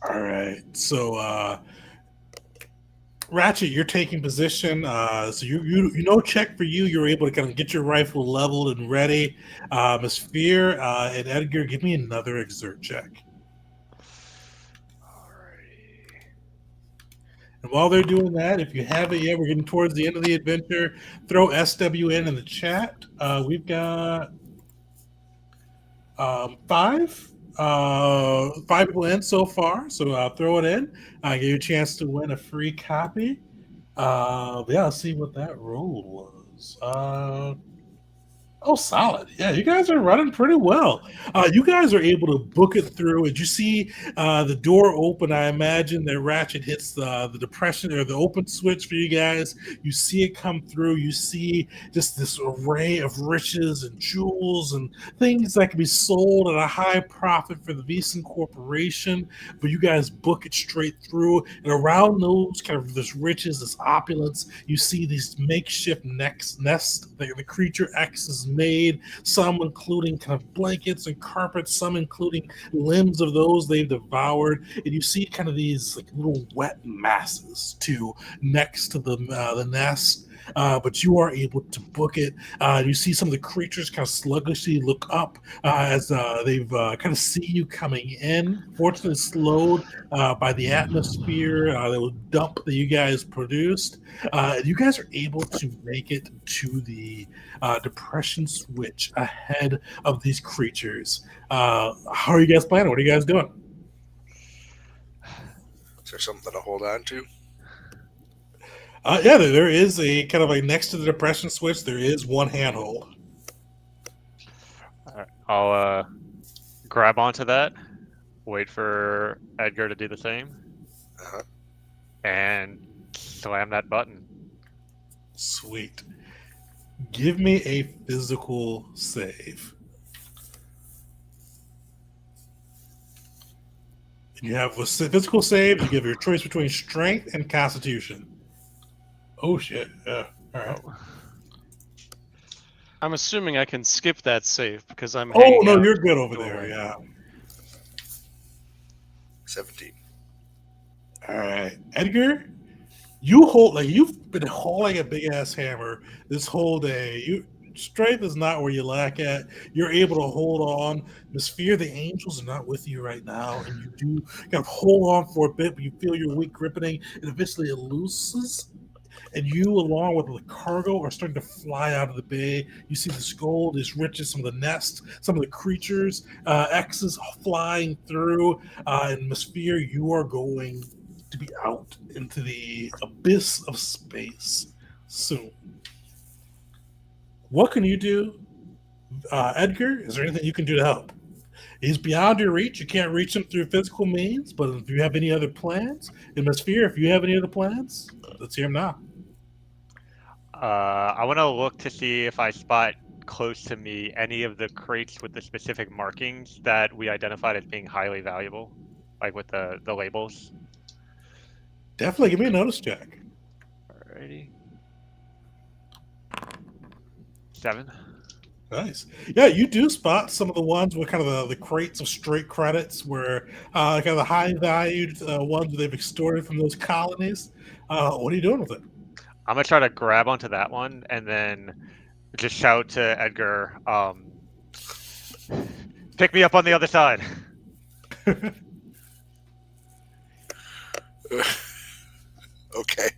Speaker 1: All right. So Ratchet, you're taking position. So you know, check for you. You're able to kind of get your rifle leveled and ready. Miss Fear and Edgar, give me another exert check.
Speaker 4: Alrighty.
Speaker 1: And while they're doing that, if you haven't yet, we're getting towards the end of the adventure. Throw SWN in the chat. We've got 5. 5 people in so far, so throw it in. Give you a chance to win a free copy. Yeah, let's see what that roll was. Oh, solid. Yeah, you guys are running pretty well. You guys are able to book it through. And you see the door open. I imagine that Ratchet hits the depression or the open switch for you guys. You see it come through. You see just this array of riches and jewels and things that can be sold at a high profit for the Veasan Corporation. But you guys book it straight through. And around those kind of this riches, this opulence, you see these makeshift nest that the creature X is made, some including kind of blankets and carpets, some including limbs of those they've devoured, and you see kind of these like little wet masses too next to the nest. But you are able to book it. You see some of the creatures kind of sluggishly look up as they've kind of see you coming in. Fortunately, slowed by the atmosphere that was dump that you guys produced. You guys are able to make it to the depression switch ahead of these creatures. How are you guys planning? What are you guys doing?
Speaker 2: Is there something to hold on to?
Speaker 1: Yeah, there is a kind of like next to the depression switch, there is one handhold.
Speaker 4: All right, I'll grab onto that, wait for Edgar to do the same,
Speaker 2: Uh-huh.
Speaker 4: and slam that button.
Speaker 1: Sweet. Give me a physical save. You have a physical save. You give your choice between strength and constitution. Oh shit! Yeah. All right.
Speaker 4: Oh.
Speaker 3: I'm assuming I can skip that save because I'm
Speaker 1: Oh
Speaker 3: hanging
Speaker 1: no,
Speaker 3: out
Speaker 1: you're good over
Speaker 3: the
Speaker 1: there.
Speaker 3: doorway.
Speaker 1: Yeah.
Speaker 2: 17.
Speaker 1: All right, Edgar. You hold like you've been holding a big ass hammer this whole day. You strength is not where you lack at. You're able to hold on. Miss Fear, the angels are not with you right now, and you do kind of hold on for a bit, but you feel your weak gripping, and eventually it looses. And you, along with the cargo, are starting to fly out of the bay. You see this gold, this riches, some of the nests, some of the creatures, X's flying through. And Miss Fear, you are going to be out into the abyss of space soon. What can you do, Edgar? Is there anything you can do to help? He's beyond your reach. You can't reach him through physical means, but if you have any other plans, and Miss Fear, if you have any other plans, let's hear him now.
Speaker 4: I want to look to see if I spot close to me any of the crates with the specific markings that we identified as being highly valuable, like with the labels.
Speaker 1: Definitely give me a notice check.
Speaker 4: Alrighty. 7.
Speaker 1: Nice. Yeah, you do spot some of the ones with kind of the crates of straight credits where kind of the high valued ones they've extorted from those colonies. What are you doing with it?
Speaker 4: I'm gonna try to grab onto that one and then just shout to Edgar, pick me up on the other side.
Speaker 2: Okay.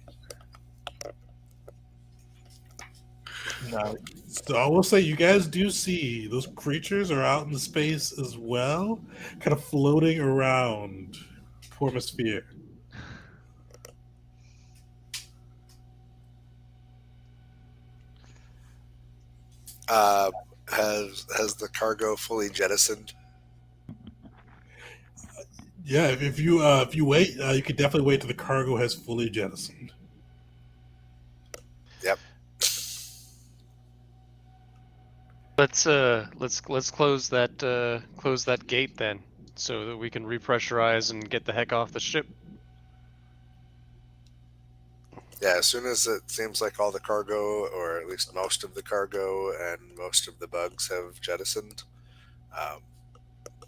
Speaker 1: No. So I will say, you guys do see those creatures are out in the space as well, kind of floating around Pormosphere.
Speaker 2: Has the cargo fully jettisoned?
Speaker 1: Yeah, if you wait, you could definitely wait till the cargo has fully jettisoned.
Speaker 2: Yep.
Speaker 3: Let's close that gate then, so that we can repressurize and get the heck off the ship.
Speaker 2: Yeah, as soon as it seems like all the cargo, or at least most of the cargo and most of the bugs have jettisoned, um,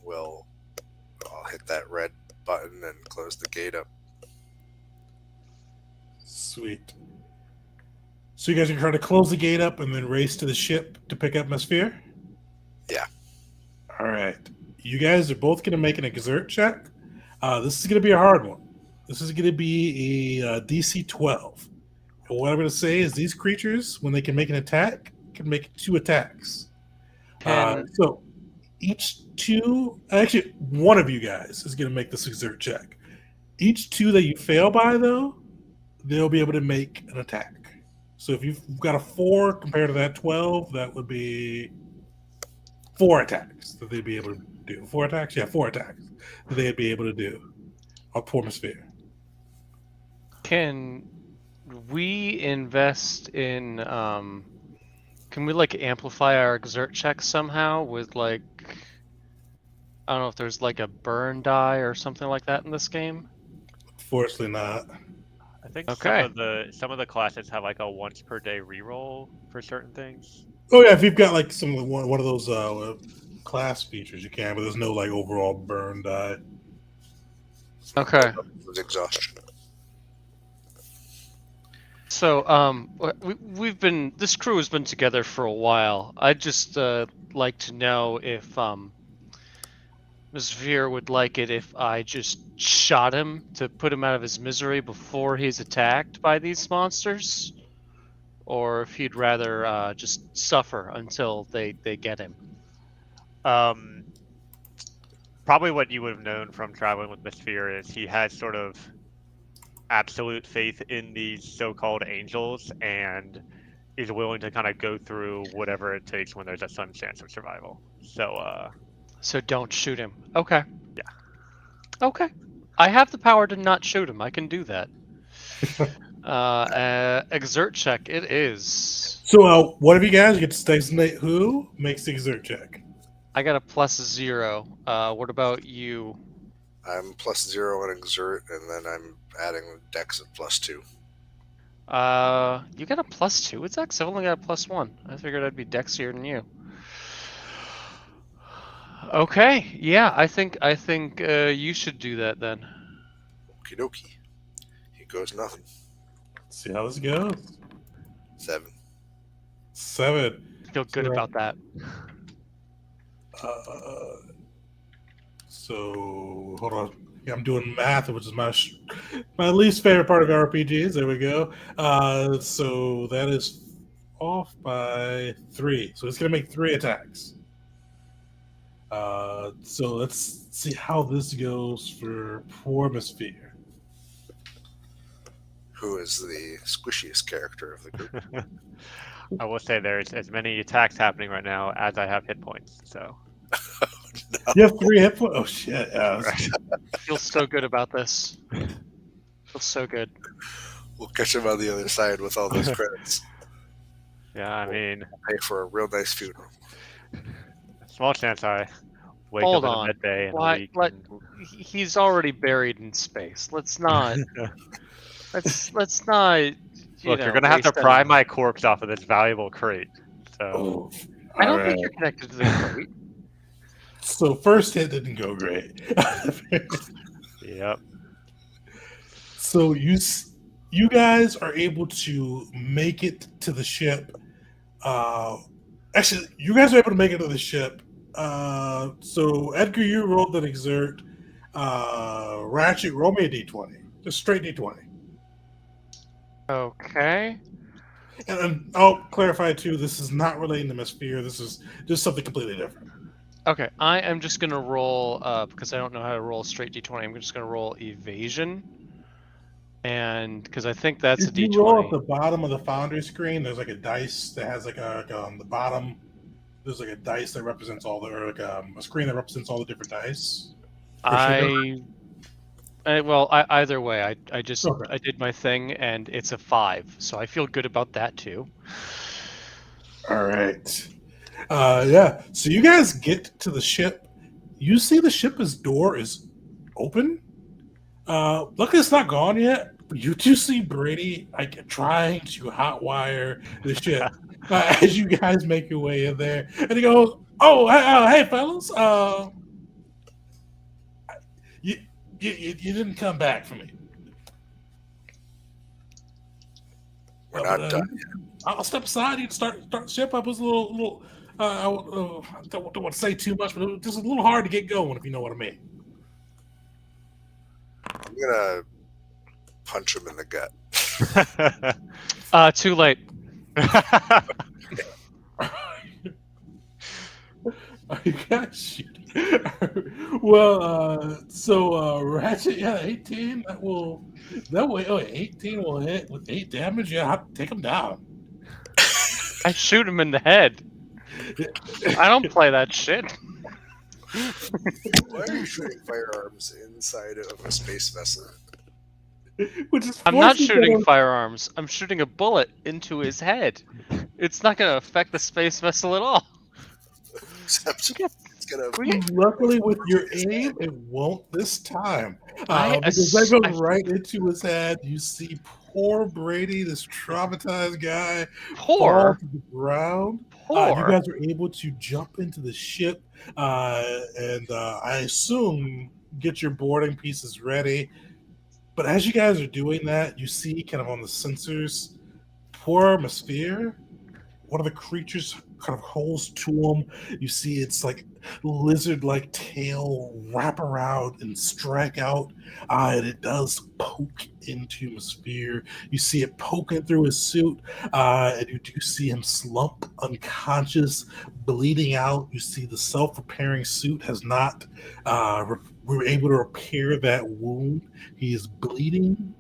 Speaker 2: I'll hit that red button and close the gate up.
Speaker 1: Sweet. So you guys are trying to close the gate up and then race to the ship to pick up Mesphere?
Speaker 2: Yeah.
Speaker 1: All right. You guys are both going to make an exert check. This is going to be a hard one. This is going to be a DC 12. And what I'm going to say is these creatures, when they can make an attack, can make 2 attacks. So actually, one of you guys is going to make this exert check. Each 2 that you fail by, though, they'll be able to make an attack. So if you've got a 4 compared to that 12, that would be 4 attacks that they'd be able to do. 4 attacks? Yeah, 4 attacks that they'd be able to do on Pormosphere.
Speaker 3: Can we invest in can we like amplify our exert check somehow with like, I don't know if there's like a burn die or something like that in this game?
Speaker 1: Fortunately not.
Speaker 4: I think
Speaker 3: Okay.
Speaker 4: some of the classes have like a once per day reroll for certain things.
Speaker 1: Oh yeah, if you've got like some of the, one of those class features, you can, but there's no like overall burn die.
Speaker 3: Okay.
Speaker 2: It was exhaustion.
Speaker 3: So this crew has been together for a while. I'd just like to know if Ms. Veer would like it if I just shot him to put him out of his misery before he's attacked by these monsters, or if he'd rather just suffer until they get him.
Speaker 4: Probably what you would have known from traveling with Miss Fear is he has sort of absolute faith in these so-called angels and is willing to kind of go through whatever it takes when there's a some chance of survival.
Speaker 3: So don't shoot him. Okay.
Speaker 4: Yeah.
Speaker 3: Okay. I have the power to not shoot him. I can do that. Exert check it is.
Speaker 1: So one of you guys gets to designate who makes the exert check.
Speaker 3: I got a +0. What about you?
Speaker 2: I'm +0 on exert, and then I'm adding dex of +2.
Speaker 3: You got a +2 with Dex? I've only got a +1. I figured I'd be dexier than you. Okay, yeah, I think you should do that then.
Speaker 2: Okie dokie. Here goes nothing.
Speaker 1: Let's see how this goes.
Speaker 2: 7.
Speaker 1: 7.
Speaker 3: Feel good about that.
Speaker 1: So hold on. Yeah, I'm doing math, which is my least favorite part of RPGs. There we go. So that is off by 3. So it's gonna make 3 attacks. So let's see how this goes for Pormosphere.
Speaker 2: Who is the squishiest character of the group?
Speaker 4: I will say there's as many attacks happening right now as I have hit points. So
Speaker 2: No.
Speaker 1: You have 3 hit points. Oh shit! Yeah,
Speaker 3: Feel so good about this. Feel so good.
Speaker 2: We'll catch him on the other side with all those credits.
Speaker 4: yeah, I mean,
Speaker 2: Pay for a real nice funeral.
Speaker 4: small chance I wake
Speaker 3: Hold
Speaker 4: up in
Speaker 3: on.
Speaker 4: a med bay in a
Speaker 3: Why?
Speaker 4: week.
Speaker 3: He's already buried in space. Let's not. let's not.
Speaker 4: Look, you're gonna have to
Speaker 3: waste
Speaker 4: pry
Speaker 3: any-
Speaker 4: my corpse off of this valuable crate. So
Speaker 1: Oh,
Speaker 3: I
Speaker 1: All
Speaker 3: don't think
Speaker 1: right.
Speaker 3: you're connected to the crate.
Speaker 1: So first hit didn't go great.
Speaker 4: Yep.
Speaker 1: So you guys are able to make it to the ship. Actually, you guys are able to make it to the ship. So Edgar, you rolled an exert. Ratchet, roll me a d20, just straight d20.
Speaker 3: Okay.
Speaker 1: And I'll clarify too. This is not relating to Miss Fear. This is just something completely different.
Speaker 3: Okay, I am just gonna roll because I don't know how to roll straight d20. I'm just gonna roll evasion, and because I think that's a
Speaker 1: If you roll at
Speaker 3: d20.
Speaker 1: the bottom of the Foundry screen, there's like a dice that has on the bottom. There's like a dice that represents all the, or like a screen that represents all the different dice.
Speaker 3: Either way, I
Speaker 1: Okay.
Speaker 3: did my thing, and it's a 5, so I feel good about that too.
Speaker 1: All right. Yeah. So you guys get to the ship. You see the ship's door is open. Luckily, it's not gone yet. But you do see Brady like trying to hotwire the ship as you guys make your way in there, and he goes, "Oh, hey, fellas. You, you didn't come back for me.
Speaker 2: We're not done.
Speaker 1: I'll step aside. You can start the ship up. It was a little. I don't want to say too much, but it was just a little hard to get going, if you know what I mean."
Speaker 2: I'm gonna punch him in the gut.
Speaker 3: Too late.
Speaker 1: You guys shooting? Well, so Ratchet, yeah, 18. Oh, 18 will hit with 8 damage. Yeah, I'll take him down.
Speaker 3: I shoot him in the head. I don't play that shit.
Speaker 2: Why are you shooting firearms inside of a space vessel?
Speaker 1: Which is
Speaker 3: I'm not
Speaker 1: fortunate
Speaker 3: shooting
Speaker 1: that
Speaker 3: firearms. I'm shooting a bullet into his head. It's not going to affect the space vessel at all.
Speaker 2: Except it's gonna.
Speaker 1: luckily with your aim, it won't this time.
Speaker 3: I
Speaker 1: Because that
Speaker 3: ass-
Speaker 1: goes
Speaker 3: I-
Speaker 1: right into his head. You see poor Brady, this traumatized guy, fall
Speaker 3: Poor.
Speaker 1: to the ground. You
Speaker 3: Poor.
Speaker 1: guys are able to jump into the ship, and I assume get your boarding pieces ready. But as you guys are doing that, you see kind of on the sensors, poor Atmosphere, one of the creatures kind of holds to him. You see its like lizard-like tail wrap around and strike out, and it does poke into Atmosphere. You see it poking through his suit, and you do see him slump unconscious, bleeding out. You see the self-repairing suit has not we were able to repair that wound. He is bleeding,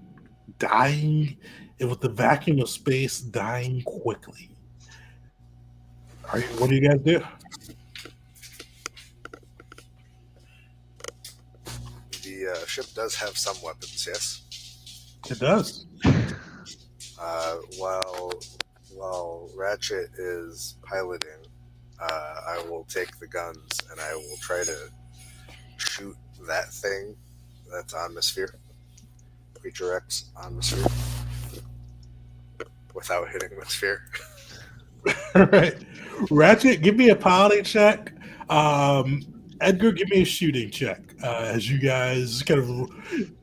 Speaker 1: dying, and with the vacuum of space, dying quickly. What do you guys do?
Speaker 2: The ship does have some weapons, yes.
Speaker 1: It does.
Speaker 2: While Ratchet is piloting, I will take the guns and I will try to shoot that thing that's on Atmosphere, Creature X on Atmosphere, without hitting Atmosphere.
Speaker 1: All right. Ratchet, give me a piloting check. Edgar, give me a shooting check as you guys kind of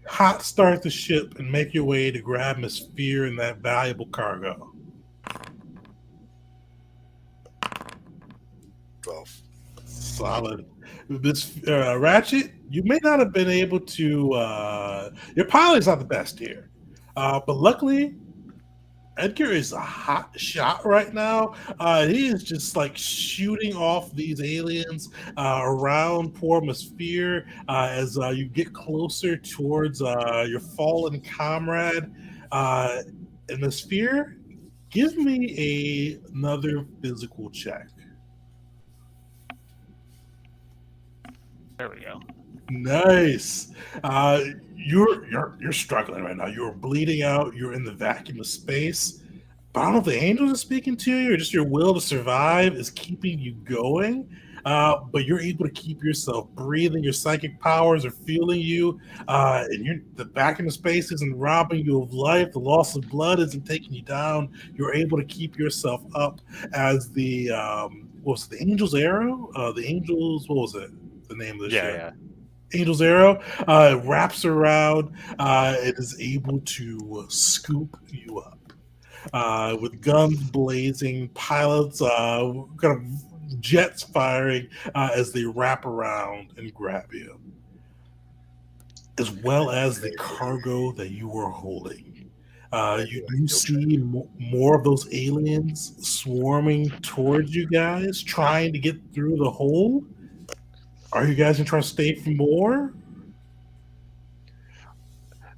Speaker 1: hot start the ship and make your way to grab Atmosphere and that valuable cargo.
Speaker 2: 12.
Speaker 1: Solid. This Ratchet, you may not have been able to. Your piloting's not the best here, but luckily, Edgar is a hot shot right now. He is just like shooting off these aliens around poor Atmosphere as you get closer towards your fallen comrade. Atmosphere, give me another physical check.
Speaker 3: There we go.
Speaker 1: Nice. You're struggling right now. You're bleeding out. You're in the vacuum of space. But I don't know if the angels are speaking to you or just your will to survive is keeping you going. But you're able to keep yourself breathing. Your psychic powers are fueling you, and the vacuum of space isn't robbing you of life. The loss of blood isn't taking you down. You're able to keep yourself up as the what was it, the Angel's Arrow? The Angel's, what was it? The name of the ship?
Speaker 4: Yeah.
Speaker 1: Angel's Arrow wraps around. It is able to scoop you up with guns blazing, pilots kind of jets firing as they wrap around and grab you, as well as the cargo that you are holding. You do see more of those aliens swarming towards you guys, trying to get through the hole. Are you guys gonna try to stay for more?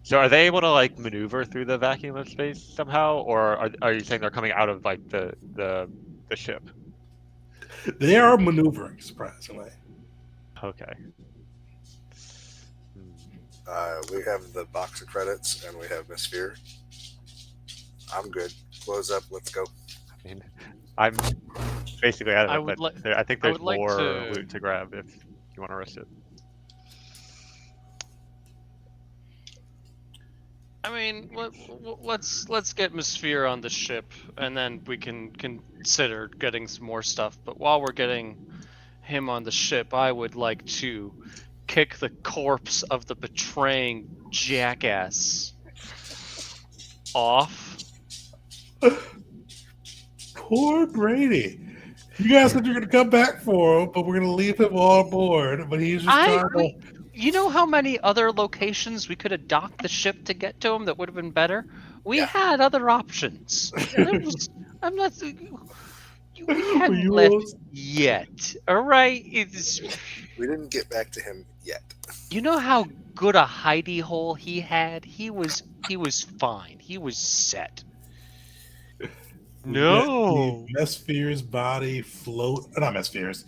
Speaker 4: So are they able to like maneuver through the vacuum of space somehow, or are you saying they're coming out of like the ship?
Speaker 1: They are maneuvering, surprisingly.
Speaker 4: Okay.
Speaker 2: We have the box of credits and we have Miss Fear. I'm good. Close up. Let's go.
Speaker 4: I mean, I'm basically out
Speaker 3: I
Speaker 4: of
Speaker 3: would
Speaker 4: it,
Speaker 3: li-
Speaker 4: but I think
Speaker 3: I
Speaker 4: there's
Speaker 3: would like
Speaker 4: more
Speaker 3: to-
Speaker 4: loot to grab if you want to risk it.
Speaker 3: I mean, let's get Miss Fear on the ship, and then we can consider getting some more stuff. But while we're getting him on the ship, I would like to kick the corpse of the betraying jackass off.
Speaker 1: Poor Brady. You guys said you're going to come back for him, but we're going to leave him on board. But he's just trying to.
Speaker 3: You know how many other locations we could have docked the ship to get to him that would have been better? We had other options. I'm not. We hadn't left yet. All right.
Speaker 2: We didn't get back to him yet.
Speaker 3: You know how good a hidey hole he had? He was fine. He was set. No.
Speaker 1: Mesfear's body not Mesfear's.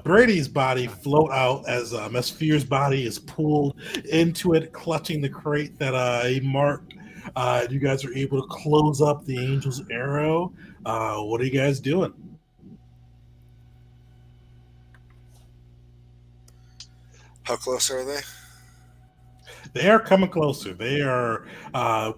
Speaker 1: Brady's body float out as Mesfear's body is pulled into it, clutching the crate that he marked. You guys are able to close up the Angel's Arrow. What are you guys doing?
Speaker 2: How close are they?
Speaker 1: They are coming closer. They are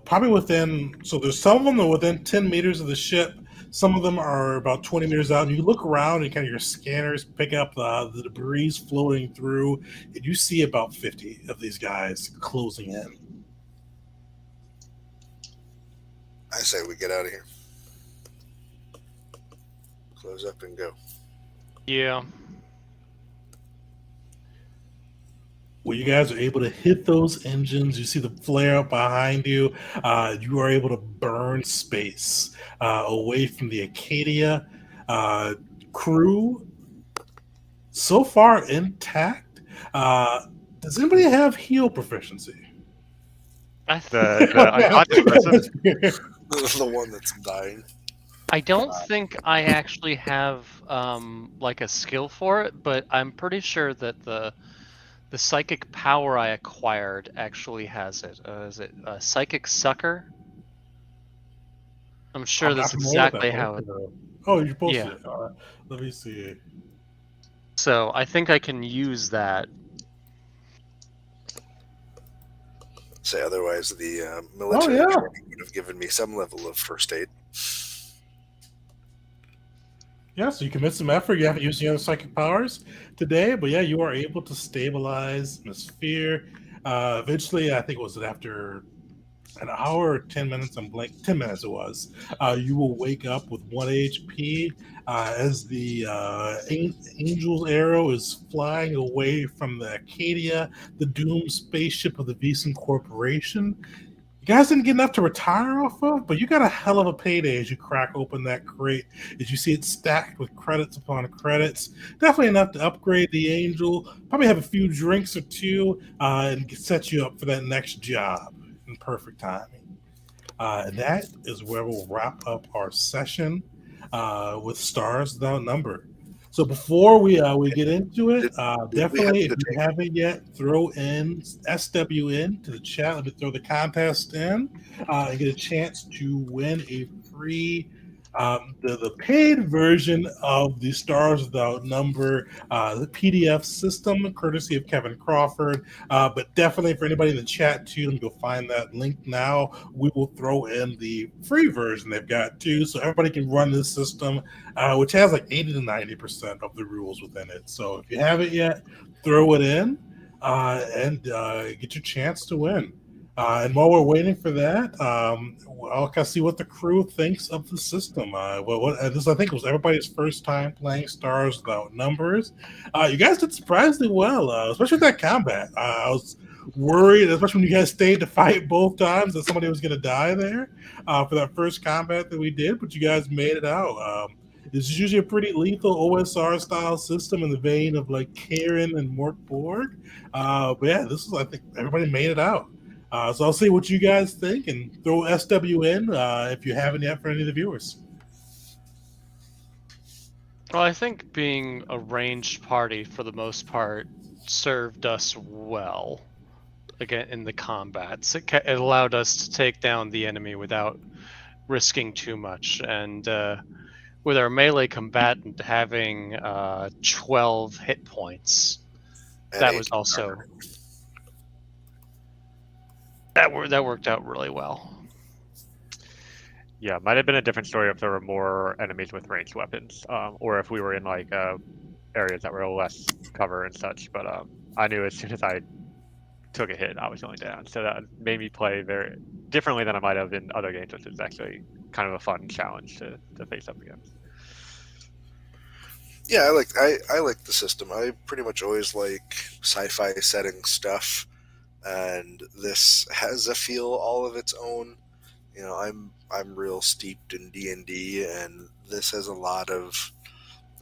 Speaker 1: probably within. So there's some of them that are within 10 meters of the ship. Some of them are about 20 meters out. And you look around and kind of your scanners pick up the debris floating through, and you see about 50 of these guys closing in.
Speaker 2: I say we get out of here. Close up and go.
Speaker 3: Yeah.
Speaker 1: Well, you guys are able to hit those engines. You see the flare up behind you. You are able to burn space away from the Acadia crew. So far intact. Does anybody have heal proficiency?
Speaker 4: Unconscious person?
Speaker 2: The one that's dying.
Speaker 3: I don't think I actually have like a skill for it, but I'm pretty sure that the psychic power I acquired actually has it. Is it a psychic sucker? I'm sure that's exactly how it.
Speaker 1: Oh, you're posted it. Let me see.
Speaker 3: So I think I can use that.
Speaker 2: Say otherwise, the military
Speaker 1: yeah.
Speaker 2: training would have given me some level of first aid.
Speaker 1: Yeah, so you commit some effort. You haven't used the other psychic powers today, but yeah, you are able to stabilize Miss Fear. Eventually, I think it after an hour or 10 minutes, 10 minutes it was, you will wake up with 1 HP as the Angel's Arrow is flying away from the Acadia, the doomed spaceship of the Veasan Corporation. You guys didn't get enough to retire off of, but you got a hell of a payday as you crack open that crate, as you see it stacked with credits upon credits. Definitely enough to upgrade the Angel, probably have a few drinks or two, and set you up for that next job in perfect timing. And that is where we'll wrap up our session with Stars Without Number. So before we get into it, definitely, if you haven't yet, throw in SWN to the chat. Let me throw the contest in and get a chance to win a free The paid version of the Stars Without Number the PDF system, courtesy of Kevin Crawford. But definitely for anybody in the chat too, and go find that link now. We will throw in the free version they've got too, so everybody can run this system, which has like 80 to 90% of the rules within it. So if you haven't yet, throw it in and get your chance to win. And while we're waiting for that, I'll kind of see what the crew thinks of the system. This I think was everybody's first time playing Stars Without Numbers. You guys did surprisingly well, especially with that combat. I was worried, especially when you guys stayed to fight both times, that somebody was going to die there for that first combat that we did, but you guys made it out. This is usually a pretty lethal OSR style system in the vein of like Karen and Mort Borg. But yeah, I think everybody made it out. So I'll see what you guys think and throw SW in if you haven't yet for any of the viewers.
Speaker 3: Well, I think being a ranged party for the most part served us well again in the combats. It allowed us to take down the enemy without risking too much, and with our melee combatant having 12 hit points,
Speaker 2: And
Speaker 3: that
Speaker 2: 18
Speaker 3: was also
Speaker 2: armor.
Speaker 3: that worked out really well.
Speaker 4: Yeah, might have been a different story if there were more enemies with ranged weapons, or if we were in like areas that were less cover and such. But I knew as soon as I took a hit, I was going down. So that made me play very differently than I might have in other games, which is actually kind of a fun challenge to face up against.
Speaker 2: Yeah, I like the system. I pretty much always like sci-fi setting stuff, and this has a feel all of its own. You know, I'm real steeped in D&D, and this has a lot of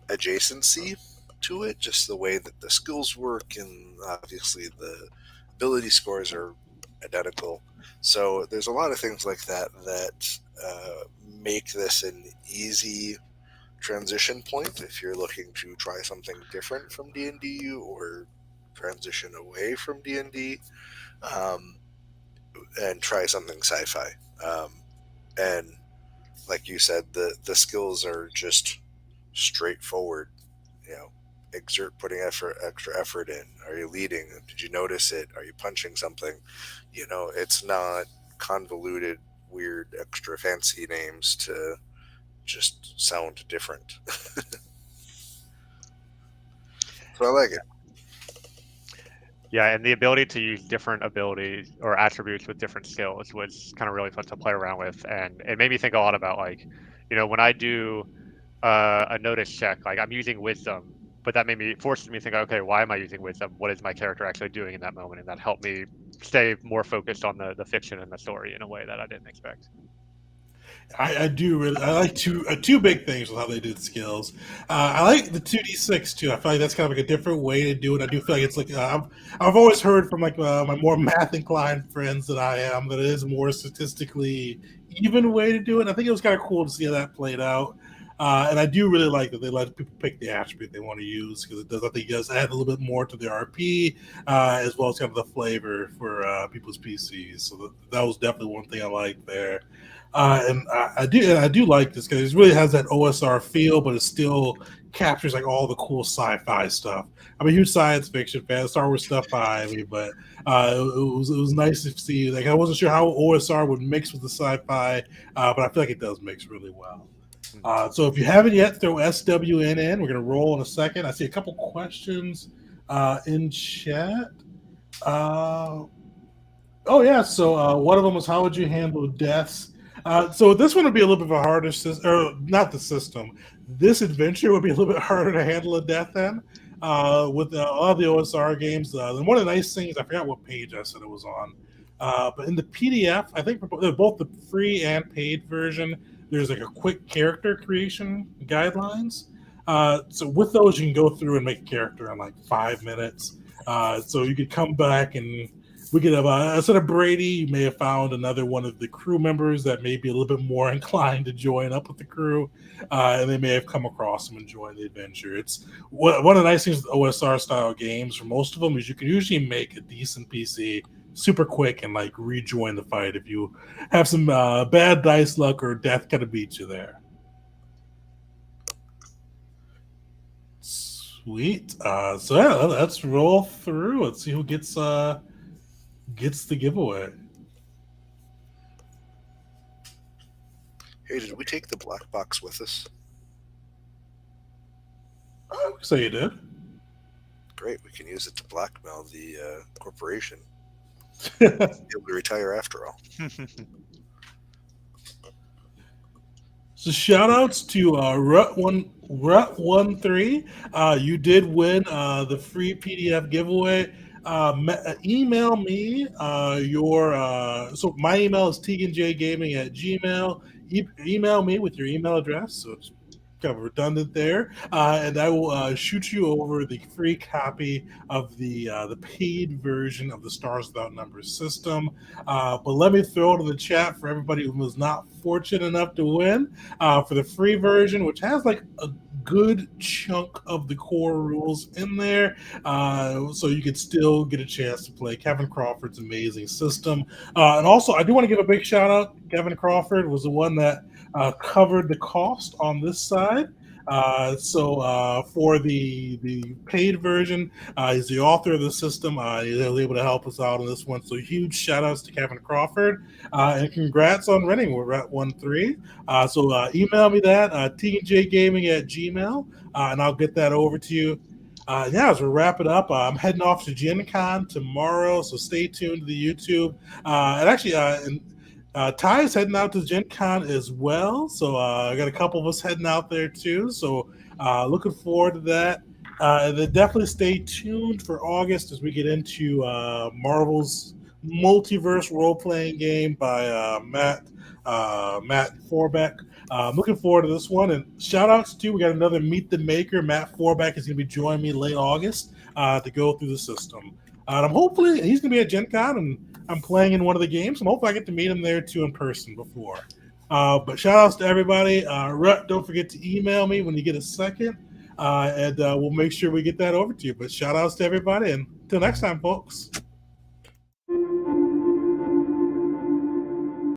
Speaker 2: adjacency to it, just the way that the skills work, and obviously the ability scores are identical. So there's a lot of things like that make this an easy transition point if you're looking to try something different from D&D or transition away from D&D, and try something sci-fi. And like you said, the skills are just straightforward. You know, putting extra effort in. Are you leading? Did you notice it? Are you punching something? You know, it's not convoluted, weird, extra fancy names to just sound different. So I like it.
Speaker 4: Yeah, and the ability to use different abilities or attributes with different skills was kind of really fun to play around with, and it made me think a lot about, like, you know, when I do a notice check, like I'm using wisdom, but that forces me to think, okay, why am I using wisdom? What is my character actually doing in that moment? And that helped me stay more focused on the fiction and the story in a way that I didn't expect.
Speaker 1: I do really. I like two big things with how they did skills. I like the 2d6 too. I feel like that's kind of like a different way to do it. I do feel like it's like I've always heard from like my more math inclined friends that I am that it is a more statistically even way to do it. I think it was kind of cool to see how that played out. And I do really like that they let people pick the attribute they want to use, because I think it does add a little bit more to the RP, as well as kind of the flavor for people's PCs. So that was definitely one thing I liked there. And I do like this because it really has that OSR feel, but it still captures like all the cool sci-fi stuff. I'm a huge science fiction fan, Star Wars stuff behind me, but it was nice to see. Like, I wasn't sure how OSR would mix with the sci-fi, but I feel like it does mix really well. So if you haven't yet, throw SWN in. We're going to roll in a second. I see a couple questions in chat. Oh yeah, so one of them was, how would you handle deaths? So this one would be a little bit of a harder system, or not the system. This adventure would be a little bit harder to handle a death in. With all the OSR games, and one of the nice things, I forgot what page I said it was on, but in the PDF, I think for both the free and paid version, there's like a quick character creation guidelines. So with those, you can go through and make a character in like 5 minutes. So you could come back and we could have, instead of Brady, you may have found another one of the crew members that may be a little bit more inclined to join up with the crew, and they may have come across them and joined the adventure. It's one of the nice things with OSR style games for most of them is you can usually make a decent PC super quick and like rejoin the fight if you have some bad dice luck or death kind of beat you there. Sweet. So yeah, let's roll through. Let's see who gets the giveaway.
Speaker 2: Hey, did we take the black box with us?
Speaker 1: So you did.
Speaker 2: Great, we can use it to blackmail the corporation.
Speaker 1: So
Speaker 2: Be able to retire after all.
Speaker 1: shout outs to Rut13. You did win the free PDF giveaway. Email me so my email is teganjgaming@gmail. Email me with your email address. So it's kind of redundant there, and I will shoot you over the free copy of the paid version of the Stars Without Numbers system. But let me throw it in the chat for everybody who was not fortunate enough to win. For the free version, which has like a good chunk of the core rules in there, so you could still get a chance to play Kevin Crawford's amazing system. And also, I do want to give a big shout out. Kevin Crawford was the one that covered the cost on this side. So for the paid version, he's the author of the system. He was able to help us out on this one. So huge shout outs to Kevin Crawford, and congrats on winning. We're at 1-3. So email me that, tjgaming@gmail, and I'll get that over to you. Yeah, as we wrap it up, I'm heading off to Gen Con tomorrow, so stay tuned to the YouTube. And actually, Ty is heading out to Gen Con as well, so I got a couple of us heading out there too. So looking forward to that. And then definitely stay tuned for August as we get into Marvel's multiverse role-playing game by Matt Forbeck. I'm looking forward to this one. And shout outs to, we got another Meet the Maker. Matt Forbeck is going to be joining me late August to go through the system. And I'm hopefully, he's going to be at Gen Con, and I'm playing in one of the games. I'm hoping I get to meet him there too in person before. But shout outs to everybody. Rut, don't forget to email me when you get a second. And we'll make sure we get that over to you. But shout outs to everybody. And until next time, folks.